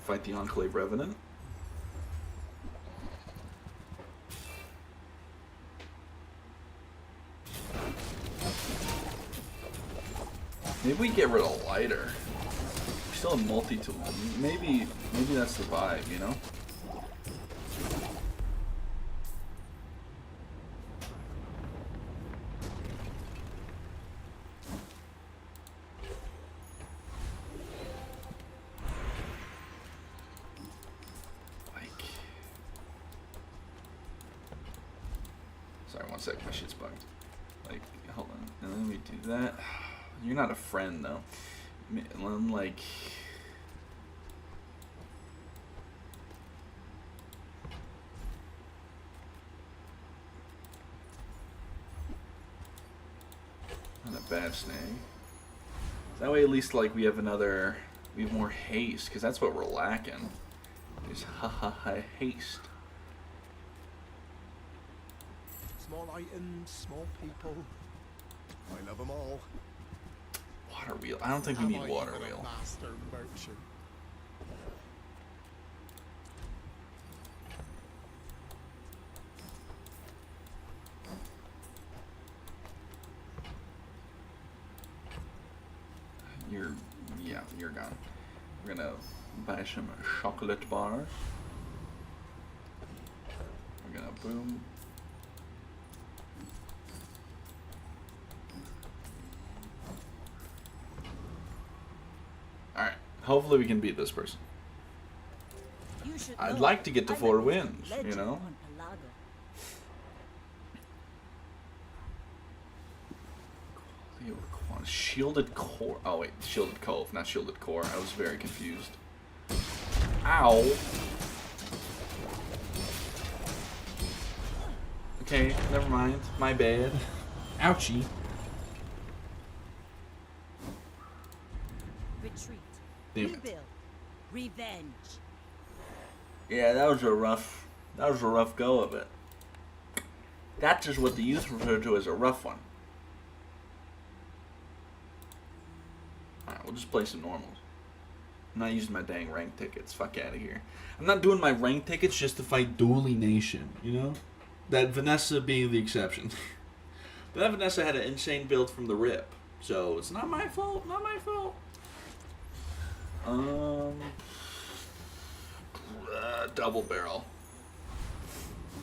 Fight the Enclave Revenant. Maybe we get rid of lighter. We still have multi-tool. Maybe that's the vibe, you know? Sorry, one sec, my shit's bugged. Like, hold on. And then we do that. You're not a friend, though. I'm like... Not a bad snag. That way, at least, like, we have more haste, because that's what we're lacking. Is haste. Small items, small people. I love them all. Water wheel. I don't think we need water wheel. Master merchant. You're gone. We're gonna buy some chocolate bars. We're gonna boom. Alright, hopefully we can beat this person. I'd like to get to 4 wins, you know? Shielded core. Oh wait, shielded cove, not shielded core. I was very confused. Ow. Okay, never mind. My bad. Ouchie. Retreat. Damn it. Rebuild. Revenge. Yeah, that was a rough go of it. That's just what the youth refer to as a rough one. Alright, we'll just play some normals. I'm not using my dang rank tickets. Fuck out of here. I'm not doing my rank tickets just to fight Dooley Nation, you know? That Vanessa being the exception. But that Vanessa had an insane build from the rip. So, it's not my fault. Not my fault. Double barrel.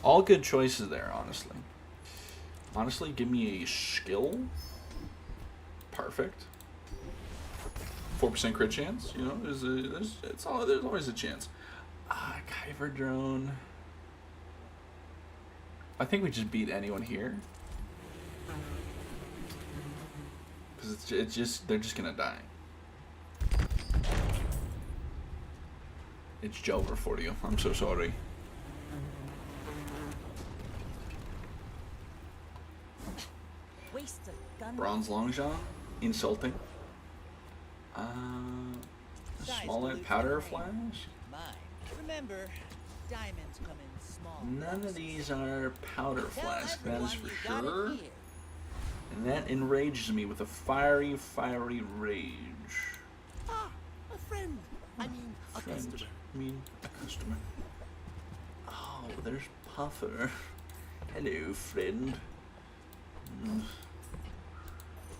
All good choices there, honestly. Honestly, give me a skill. Perfect. 4% crit chance, you know, there's always a chance. Kyber drone. I think we just beat anyone here. Because it's just, they're just gonna die. It's Jover for you. I'm so sorry. Waste of gun. Bronze long john? Insulting. Smaller powder flash? Mine. Remember, diamonds come in small. None of these are powder flash, that is for sure. Here. And that enrages me with a fiery rage. Ah, a friend. I mean, a Friend. customer. I mean, a customer. Oh, there's Puffer. Hello, friend.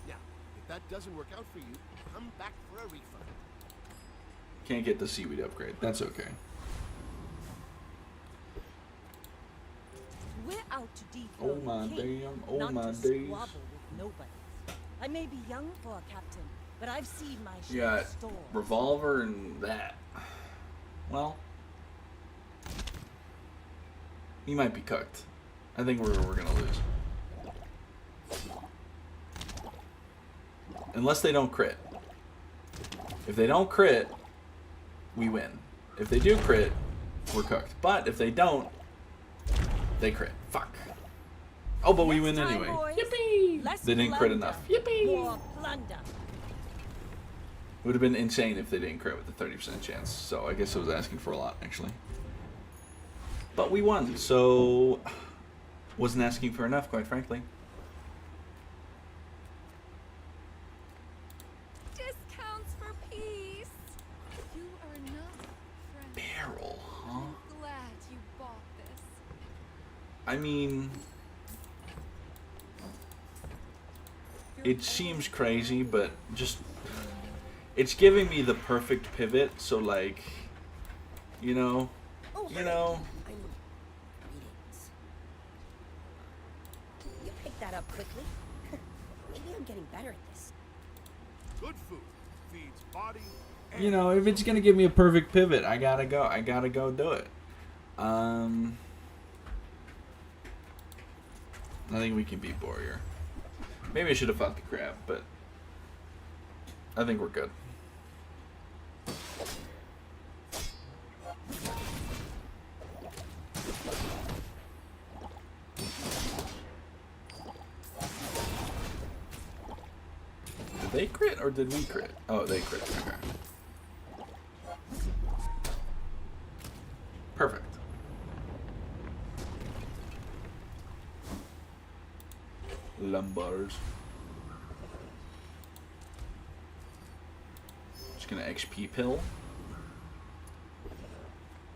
Yeah, if that doesn't work out for you, come back for a refund. Can't get the seaweed upgrade. That's okay. We're out to defeat Oh my the king, damn, oh not my to days. squabble with nobody. I may be young for a captain, but I've seen my You share got of storms. revolver and that. Well, he might be cooked. I think we're gonna lose. Unless they don't crit. If they don't crit, we win. If they do crit, we're cooked. But if they don't, they crit. Fuck. Oh, but we win Next time, anyway. boys, Yippee! less They didn't crit plunder, enough. Yippee! More plunder. It would have been insane if they didn't crit with the 30% chance. So I guess it was asking for a lot, actually. But we won, so wasn't asking for enough, quite frankly. Discounts for peace. You are not friend. Barrel, huh? I'm glad you bought this. I mean, it seems crazy, but just it's giving me the perfect pivot. So like, you know. Greetings. You picked that up quickly. Maybe I'm getting better at this. Good food feeds body. You know, if it's gonna give me a perfect pivot, I gotta go. I gotta go do it. I think we can beat Warrior. Maybe I should have fought the crab, but I think we're good. Did they crit or did we crit? Oh, they crit. Okay. Perfect. Lumbars. Just gonna XP pill.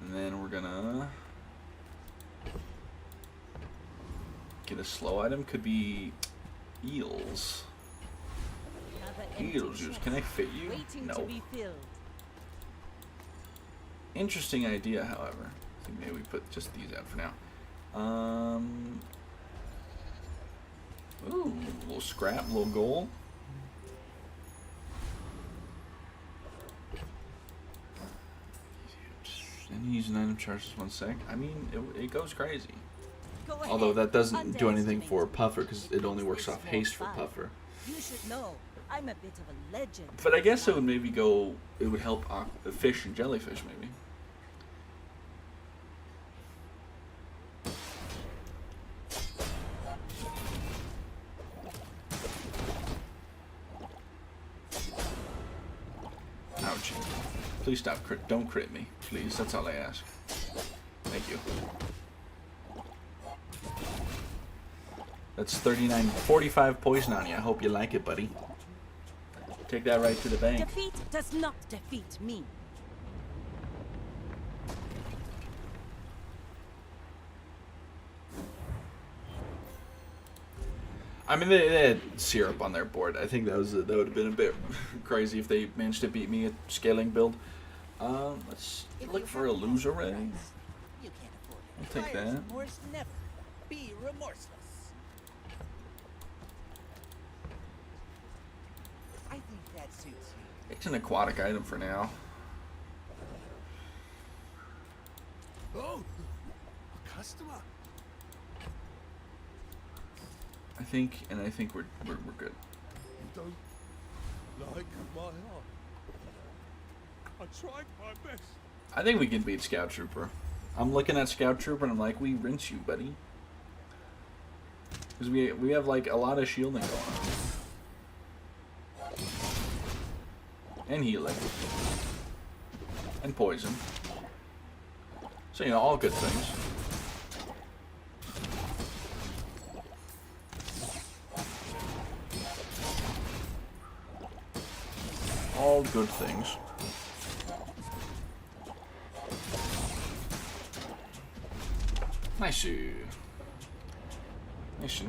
And then we're gonna get a slow item. Could be eels. Another empty Eel juice. chest, Can I fit you? waiting No. to be filled. Interesting idea, however. I think maybe we put just these out for now. Ooh, a little scrap, a little gold. And use an item charges 1 sec. I mean, it goes crazy. Go Although ahead, that doesn't do anything underestimate for me. Puffer because it only makes works this off more haste for fun. Puffer. You should know, I'm a bit of a legend. But I guess it would maybe go. It would help fish and jellyfish maybe. Ouch. Please stop crit. Don't crit me. Please. That's all I ask. Thank you. That's 45 poison on you. I hope you like it, buddy. Take that right to the bank. Defeat does not defeat me. I mean, they had syrup on their board. I think that would have been a bit crazy if they managed to beat me at scaling build. Let's look for a loser ray. You can't afford it. I'll take Buyer's that. remorse never. Be remorseless. I think that suits you. It's an aquatic item for now. Oh, a customer. I think we're good. You don't like my heart. I tried my best. I think we can beat Scout Trooper. I'm looking at Scout Trooper and I'm like, we rinse you, buddy. Because we have like a lot of shielding going on. And healing. And poison. So, you know, all good things. All good things. Nice. Nice.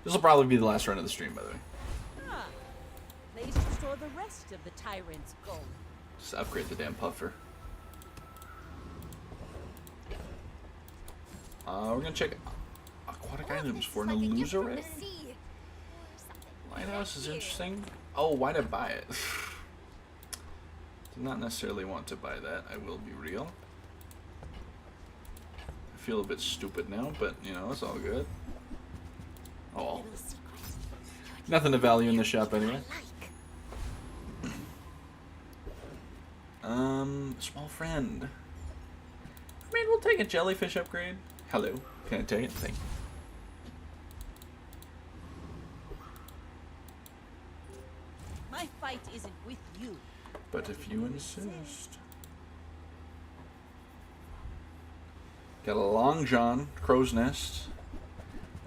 This will probably be the last run of the stream, by the way. Ah, place to store the rest of the tyrant's gold. Just upgrade the damn puffer. We're gonna check aquatic items for an illusory. Lighthouse is interesting. Oh, why did I buy it? Did not necessarily want to buy that, I will be real. I feel a bit stupid now, but you know, it's all good. Oh well. Nothing to value in the shop anyway. Small friend. I mean, we'll take a jellyfish upgrade. Hello. Can I take it? Thank you. My fight isn't with you. But if you insist. Got a long john, crow's nest.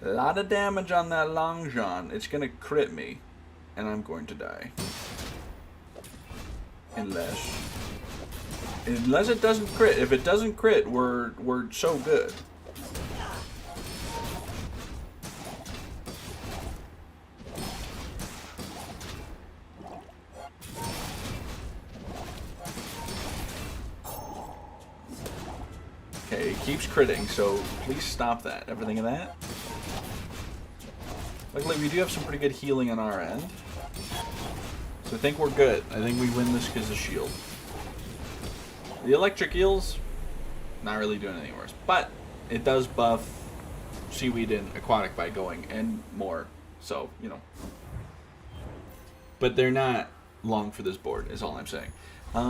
A lot of damage on that long john. It's gonna crit me, and I'm going to die. Unless it doesn't crit. If it doesn't crit, we're so good. Okay, it keeps critting, so please stop that. Everything of that. Luckily, we do have some pretty good healing on our end. So I think we're good. I think we win this because of shield. The electric eels, not really doing anything worse. But it does buff seaweed and aquatic by going and more. So, you know. But they're not long for this board, is all I'm saying. Give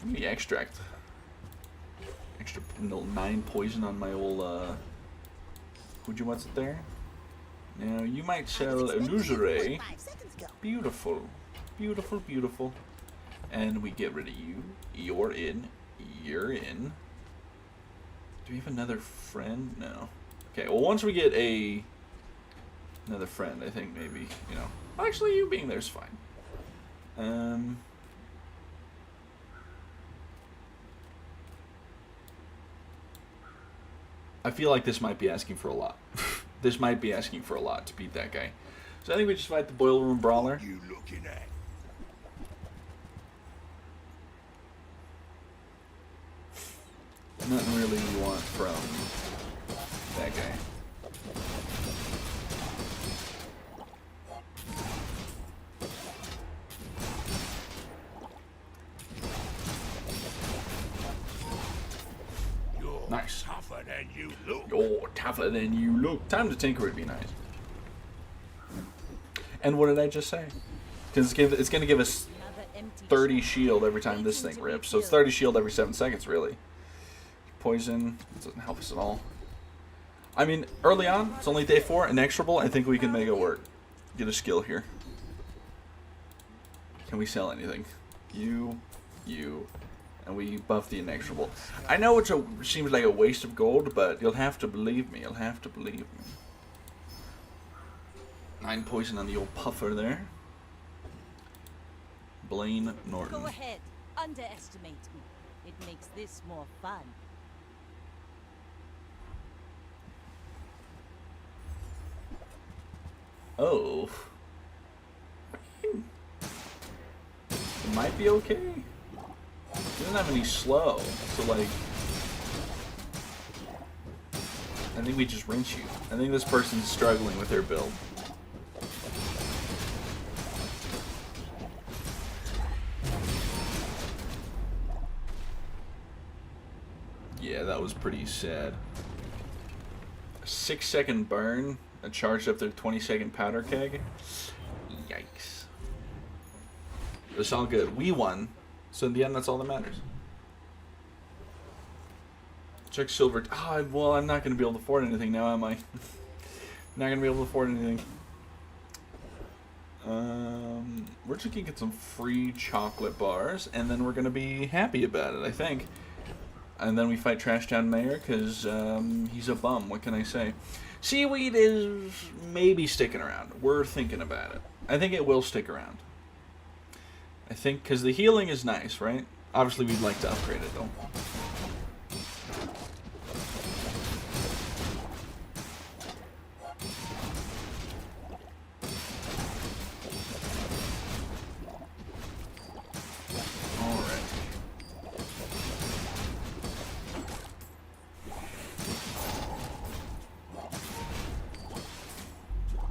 me the extract. Extra 9 poison on my old, who'd you what's it there? Now, you might sell illusory. Beautiful. Beautiful, beautiful. And we get rid of you. You're in. You're in. Do we have another friend? No. Okay, well, once we get another friend, I think maybe, you know. Actually, you being there is fine. I feel like this might be asking for a lot. This might be asking for a lot to beat that guy. So I think we just fight the boiler room brawler. You looking at? Nothing really we want from that guy. Nice. Tougher than you look. You're tougher than you look. Time to tinker would be nice. And what did I just say? Because it's going to give us 30 shield every time this thing rips. So it's 30 shield every 7 seconds, really. Poison doesn't help us at all. I mean, early on, it's only day 4, inexorable. I think we can make it work. Get a skill here. Can we sell anything? You, and we buff the inexorable. I know it seems like a waste of gold, but you'll have to believe me. You'll have to believe me. 9 poison on the old puffer there. Blaine Norton. Go ahead, underestimate me. It makes this more fun. Oh. It might be okay. He doesn't have any slow, so like... I think we just rinse you. I think this person's struggling with their build. Yeah, that was pretty sad. A 6-second burn, a charged up their 20-second powder keg. Yikes. It's all good. We won. So in the end, that's all that matters. Check silver. Ah, well, I'm not going to be able to afford anything now, am I? Not going to be able to afford anything. We're just going to get some free chocolate bars, and then we're going to be happy about it, I think. And then we fight Trash Town Mayor, because he's a bum. What can I say? Seaweed is maybe sticking around. We're thinking about it. I think it will stick around. I think because the healing is nice, right? Obviously, we'd like to upgrade it, though.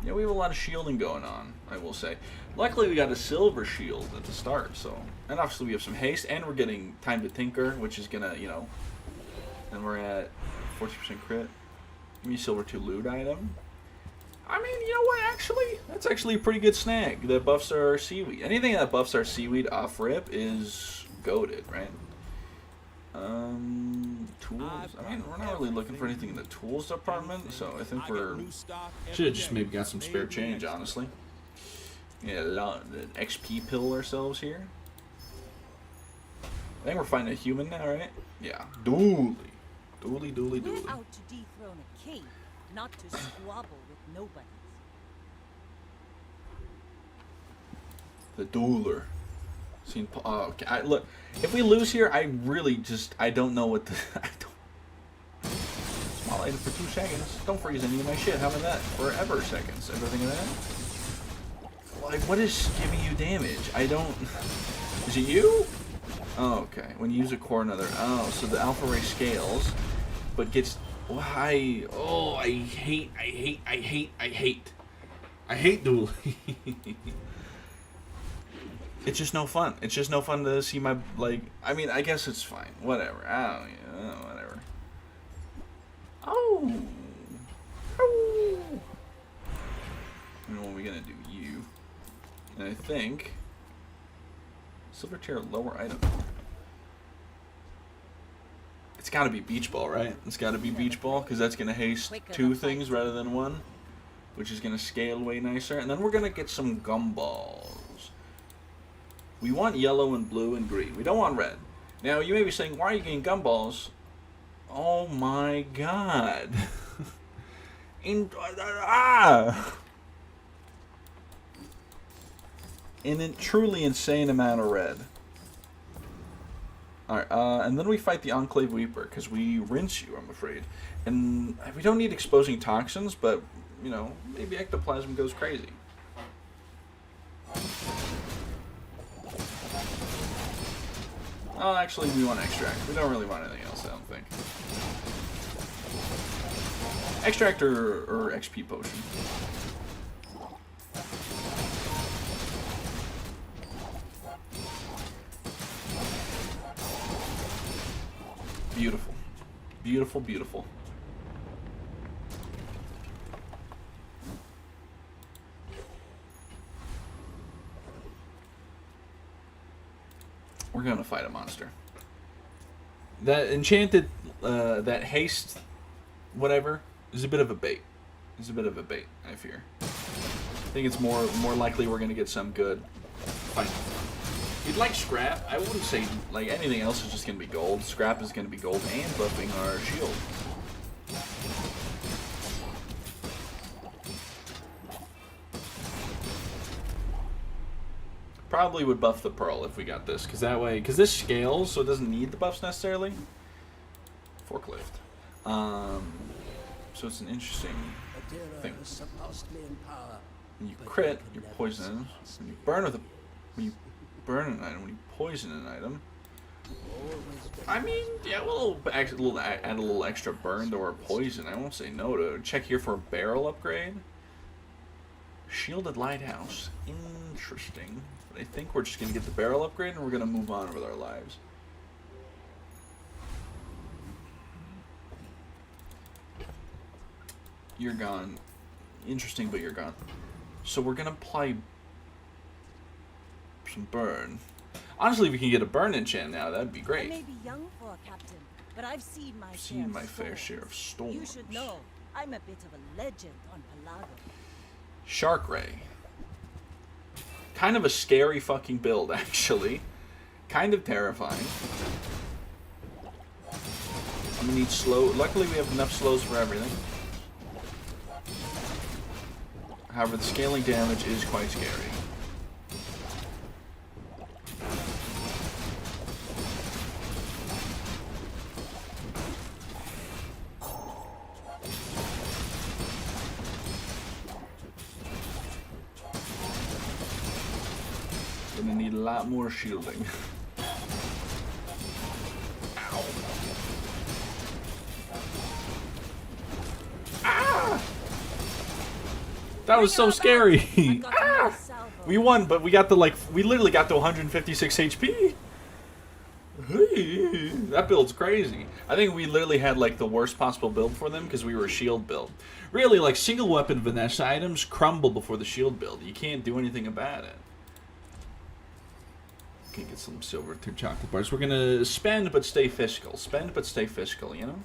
Yeah, we have a lot of shielding going on, I will say. Luckily, we got a silver shield at the start, so... And obviously we have some haste, and we're getting time to tinker, which is gonna, you know... And we're at 40% crit. Give me a silver 2 loot item. I mean, you know what, actually? That's actually a pretty good snag that buffs our seaweed. Anything that buffs our seaweed off rip is goated, right? Tools. I mean, we're not really looking for anything in the tools department, so I think we're... Should have just maybe got some spare change, honestly. Yeah, an XP pill ourselves here. I think we're finding a human now, right? Yeah. Dooley. Dooley. We're out to dethrone a king, not to squabble with nobodies. The dueler. Seen, okay. Look, if we lose here, I really just, I don't know what the, I don't. Small item for 2 seconds. Don't freeze any of my shit. How about that? Forever seconds. Ever think of that? Like, what is giving you damage? I don't, is it you? Oh, okay. When you use a core another, oh, so the alpha ray scales, but gets, why? Oh, I hate duel. It's just no fun. It's just no fun to see my, like, I mean, I guess it's fine. Whatever. I don't, you know, whatever. Oh. Oh. You know what we're gonna do? You. And I think silver tier lower item. It's gotta be beach ball, right? It's gotta be beach ball, because that's gonna haste 2 things rather than 1, which is gonna scale way nicer. And then we're gonna get some gumballs. We want yellow and blue and green. We don't want red. Now, you may be saying, why are you getting gumballs? Oh my god. An truly insane amount of red. Alright, and then we fight the Enclave Weeper, because we rinse you, I'm afraid. And we don't need exposing toxins, but, you know, maybe ectoplasm goes crazy. Oh, actually, we want extract. We don't really want anything else, I don't think. Extract or XP potion. Beautiful. Beautiful, beautiful. We're gonna fight a monster. That enchanted, that haste, whatever, is a bit of a bait. It's a bit of a bait, I fear. I think it's more likely we're gonna get some good fight. You'd like scrap. I wouldn't say like anything else is just gonna be gold. Scrap is gonna be gold and buffing our shield. Probably would buff the pearl if we got this, because that way, because this scales, so it doesn't need the buffs necessarily. Forklift. So it's an interesting thing. When you crit, you're poisoned. When you burn with a, when you burn an item, when you poison an item. I mean, yeah, we'll add a little extra burn to our poison. I won't say no to it. Check here for a barrel upgrade. Shielded lighthouse. Interesting. But I think we're just going to get the barrel upgrade and we're going to move on with our lives. You're gone. Interesting, but you're gone. So we're going to apply some burn. Honestly, if we can get a burn enchant now, that'd be great. I may be young for a captain, but I've seen my fair share of storms. You should know, I'm a bit of a legend on Pelago. Shark Ray. Kind of a scary fucking build, actually. Kind of terrifying. I'm gonna need slow. Luckily, we have enough slows for everything. However, the scaling damage is quite scary. Gonna need a lot more shielding. Ow. Ah! That was so scary. Ah! We won, but we got the we literally got to 156 HP. That build's crazy. I think we literally had like the worst possible build for them because we were a shield build. Really, like single weapon Vanessa items crumble before the shield build. You can't do anything about it. Okay, get some silver through chocolate bars. We're gonna spend but stay fiscal. Spend but stay fiscal, you know?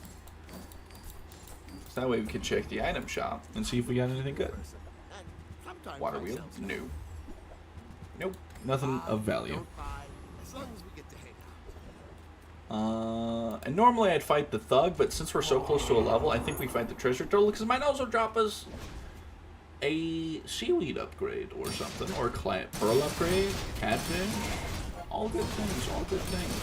So that way we can check the item shop and see if we got anything good. Water wheel? No. Nope. Nothing of value. And normally I'd fight the thug, but since we're so close to a level, I think we fight the treasure turtle because might also drop us a seaweed upgrade or something, or a pearl upgrade, catfish. All good things, all good things.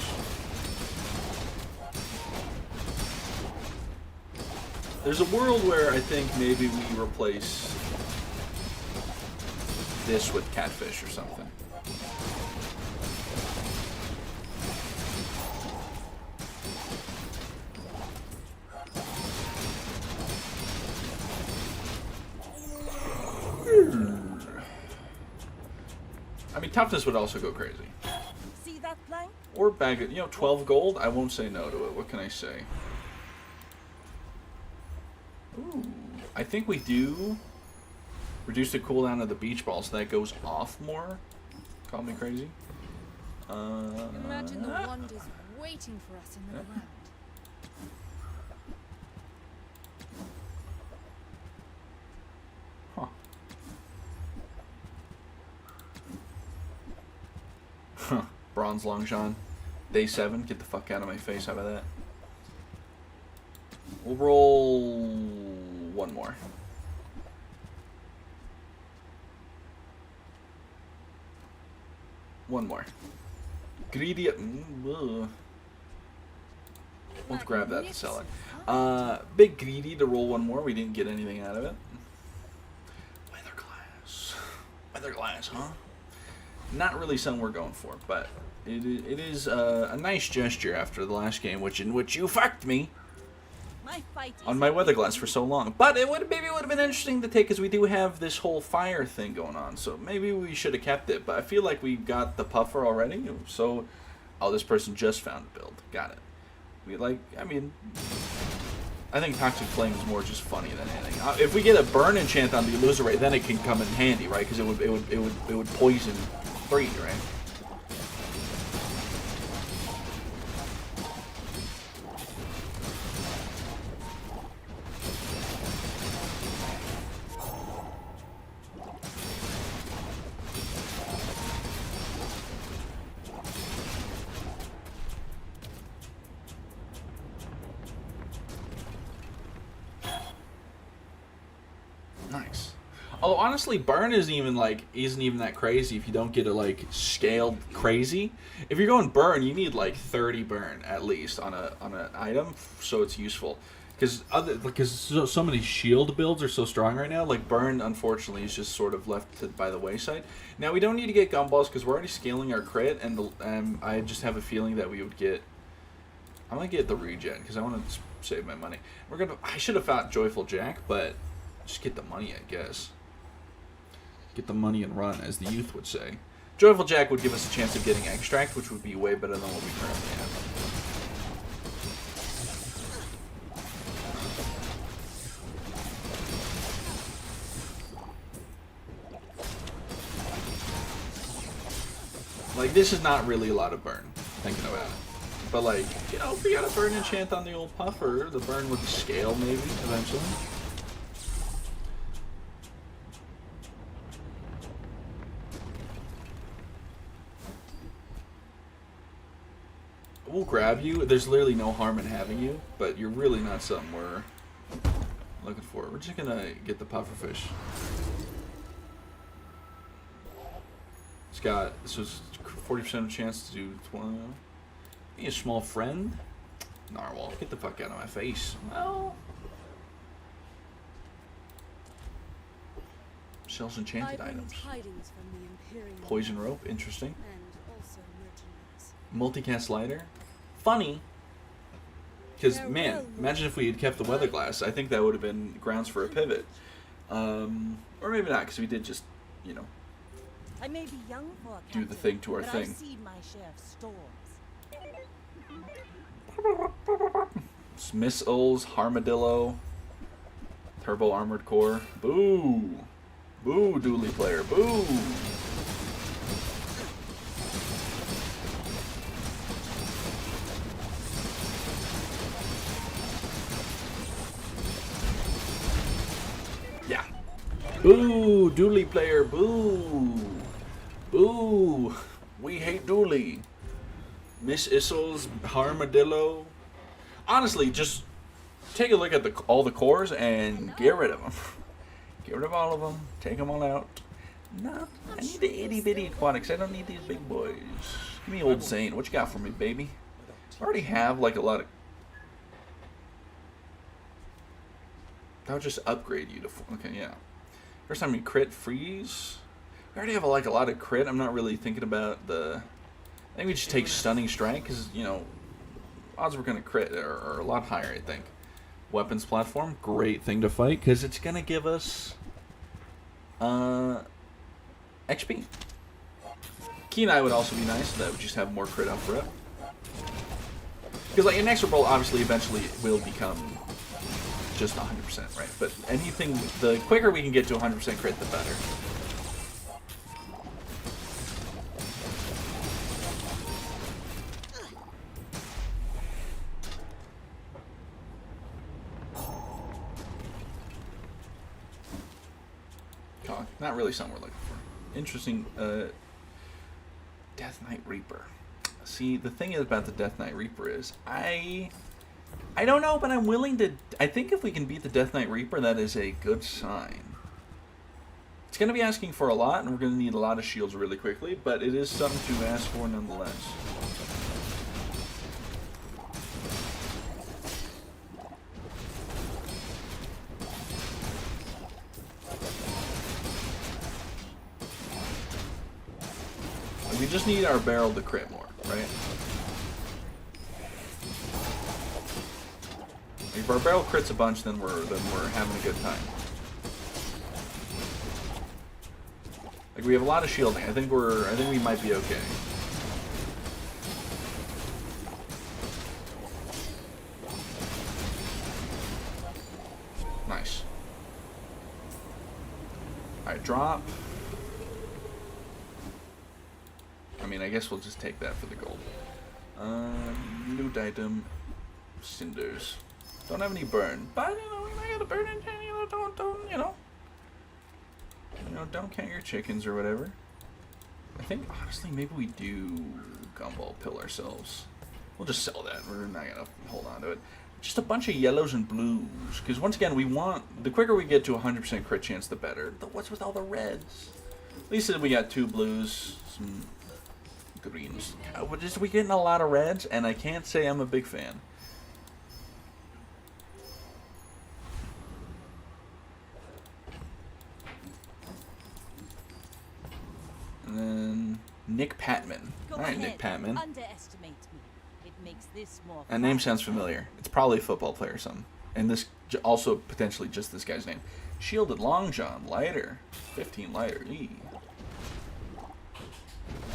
There's a world where I think maybe we replace this with catfish or something. I mean, toughness would also go crazy. See that plank? Or bag it, 12 gold. I won't say no to it. What can I say? Ooh, I think we do reduce the cooldown of the beach ball, so that goes off more. Call me crazy. Imagine the wonders waiting for us in the ground. Huh. Bronze Long John. Day 7. Get the fuck out of my face. How about that? We'll roll one more. One more. Greedy. We'll grab that to sell it. Big greedy to roll one more. We didn't get anything out of it. Weatherglass. Weatherglass, huh? Not really something we're going for, but it is a nice gesture after the last game, in which you fucked me on my weatherglass for so long. But maybe it would have been interesting to take, because we do have this whole fire thing going on, so maybe we should have kept it. But I feel like we got the puffer already, so this person just found a build. Got it. I think Toxic Flame is more just funny than anything. If we get a burn enchant on the Illusory, then it can come in handy, right? Because it would poison 3, right? Nice. Although honestly, burn isn't even that crazy if you don't get it scaled crazy. If you're going burn, you need 30 burn at least on an item, so it's useful. Because so many shield builds are so strong right now. Burn, unfortunately, is just sort of left by the wayside. Now we don't need to get gumballs because we're already scaling our crit, and I just have a feeling that we would get. I'm gonna get the regen because I want to save my money. I should have fought Joyful Jack, but just get the money, I guess. Get the money and run, as the youth would say. Joyful Jack would give us a chance of getting extract, which would be way better than what we currently have. This is not really a lot of burn, thinking about it. But if we got a burn enchant on the old puffer, the burn would scale maybe, eventually. We'll grab you. There's literally no harm in having you, but you're really not something we're looking for. We're just gonna get the pufferfish. got so it's 40% chance to do 20. Be a small friend. Narwhal, get the fuck out of my face. Well, sells enchanted items. Poison rope, interesting. Multicast lighter, funny. Because man, imagine if we had kept the weather glass. I think that would have been grounds for a pivot. Or maybe not, because we did just, you know, I may be young for a do the thing to our but thing. I've seen my share of storms. Missiles, Armadillo, Turbo Armored Core. Boo! Boo, Dooley player. Boo! Yeah. Boo, Dooley player. Boo! Boo! We hate Dooley. Miss Issel's Armadillo. Honestly, just take a look at all the cores and get rid of them. Get rid of all of them. Take them all out. No, I need the itty bitty aquatics. I don't need these big boys. Give me old Zane. What you got for me, baby? I already have like a lot of. That'll just upgrade you to. Okay, yeah. First time you crit freeze. We already have like a lot of crit. I'm not really thinking about the. I think we just take stunning strike because you know odds we're gonna crit are a lot higher. I think. Weapons platform, great thing to fight because it's gonna give us XP. Keen Eye would also be nice. That would just have more crit up for it. Because like Inexorable obviously eventually will become just 100%, right? But anything, the quicker we can get to 100% crit, the better. Not really something we're looking for. Interesting. Death Knight Reaper. See, the thing is about the Death Knight Reaper is I don't know, but I'm willing to. I think if we can beat the Death Knight Reaper, that is a good sign. It's going to be asking for a lot, and we're going to need a lot of shields really quickly, but it is something to ask for nonetheless. We just need our barrel to crit more, right? If our barrel crits a bunch, then we're having a good time. Like we have a lot of shielding. I think we might be okay. Nice. Alright, drop. I mean, I guess we'll just take that for the gold. Loot item, cinders. Don't have any burn, but you know, we might get a burn in. Don't count your chickens or whatever. I think honestly, maybe we do gumball pill ourselves. We'll just sell that. We're not gonna hold on to it. Just a bunch of yellows and blues, because once again, we want the quicker we get to 100% crit chance, the better. But what's with all the reds? At least we got 2 blues, some greens. We're getting a lot of reds, and I can't say I'm a big fan. And then Nick Patman. All right, Nick Patman. Underestimate me. It makes this more That name sounds familiar. It's probably a football player or something. And this also potentially just this guy's name. Shielded Long John, lighter. 15 lighter. Eee.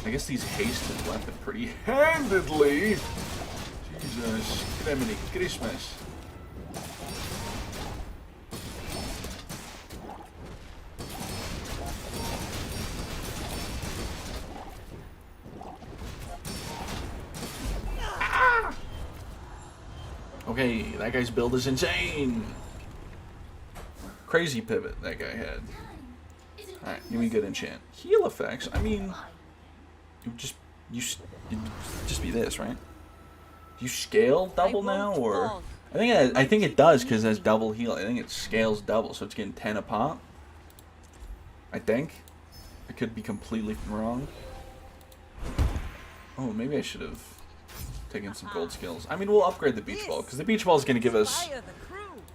I guess these hasted weapon pretty handedly. Jesus. Criminy Christmas. Ah! Okay, that guy's build is insane. Crazy pivot that guy had. Alright, give me good enchant. Heal effects, I mean... It'd just be this, right? Do you scale double now, or I think it does because it has double heal. I think it scales double, so it's getting 10 a pop. I think. I could be completely wrong. Oh, maybe I should have taken some gold skills. I mean, we'll upgrade the beach ball, because the beach ball is going to give us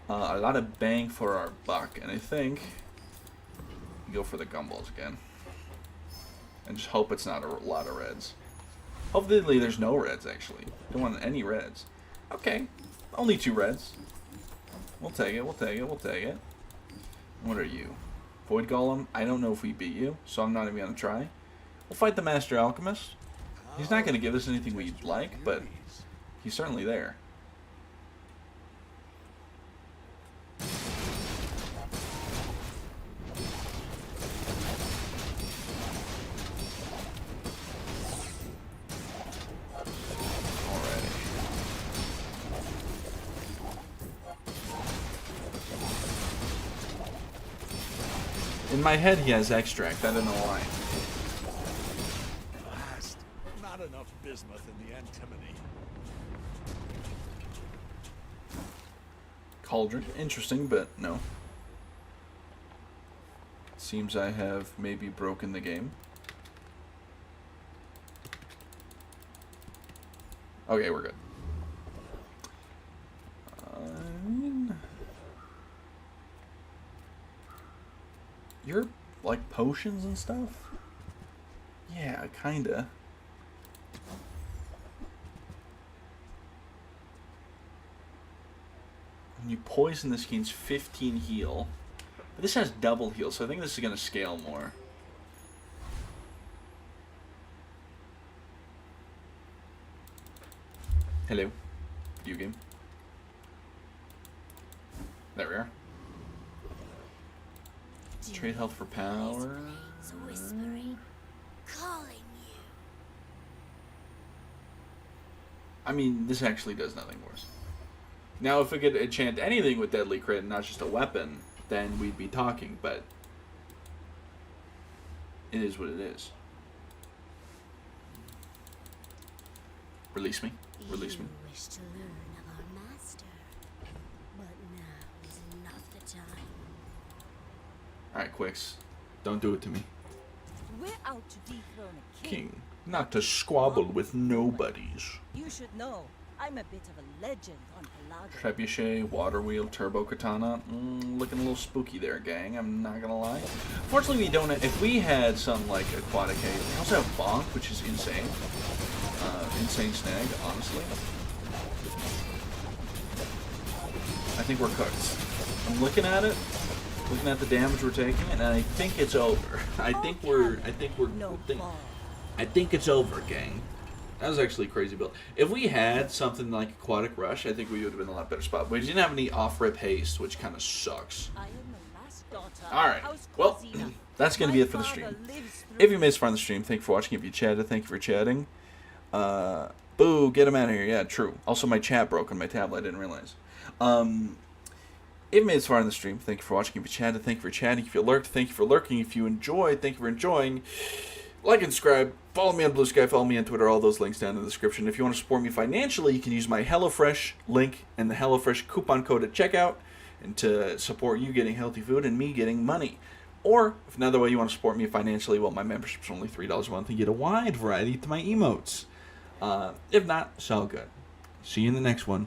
a lot of bang for our buck. And I think we go for the gumballs again. And just hope it's not a lot of reds. Hopefully there's no reds, actually. Don't want any reds. Okay, only 2 reds. We'll take it, we'll take it, we'll take it. What are you? Void Golem? I don't know if we beat you, so I'm not even going to try. We'll fight the Master Alchemist. He's not going to give us anything we'd like, but he's certainly there. In my head, he has extract. I don't know why. Last, not enough bismuth in the antimony. Cauldron. Interesting, but no. Seems I have maybe broken the game. Okay, we're good. You're like potions and stuff? Yeah, kinda. When you poison, this gains 15 heal. But this has double heal, so I think this is gonna scale more. Hello. Video game. There we are. Trade health for power. Whispering, calling you. I mean, this actually does nothing worse. Now, if we could enchant anything with deadly crit and not just a weapon, then we'd be talking, but it is what it is. Release me. Release me. You wish to learn of our master, but now is not the time. Alright, Quicks. Don't do it to me. We're out to dethrone a King. Not to squabble with nobodies. You should know, I'm a bit of a legend on Pelago. Trebuchet, Water Wheel, Turbo Katana. Looking a little spooky there, gang. I'm not gonna lie. Fortunately, we don't. If we had some like aquatic haze, we also have Bonk, which is insane. Insane snag, honestly. I think we're cooked. I'm looking at it, looking at the damage we're taking, and I think it's over. I think it's over, gang. That was actually a crazy build. If we had something like Aquatic Rush, I think we would have been in a lot better spot. We didn't have any off-rip haste, which kind of sucks. Alright, well, that's going to be it for the stream. If you made it far on the stream, thank you for watching. If you chatted, thank you for chatting. Boo, get him out of here. Yeah, true. Also, my chat broke on my tablet. I didn't realize. If you made it far on the stream, thank you for watching. If you chatted, thank you for chatting. If you lurked, thank you for lurking. If you enjoyed, thank you for enjoying. Like and subscribe. Follow me on Blue Sky. Follow me on Twitter. All those links down in the description. If you want to support me financially, you can use my HelloFresh link and the HelloFresh coupon code at checkout, and to support you getting healthy food and me getting money. Or, if another way you want to support me financially, well, my membership's only $3 a month, and you get a wide variety to my emotes. If not, it's all good. See you in the next one.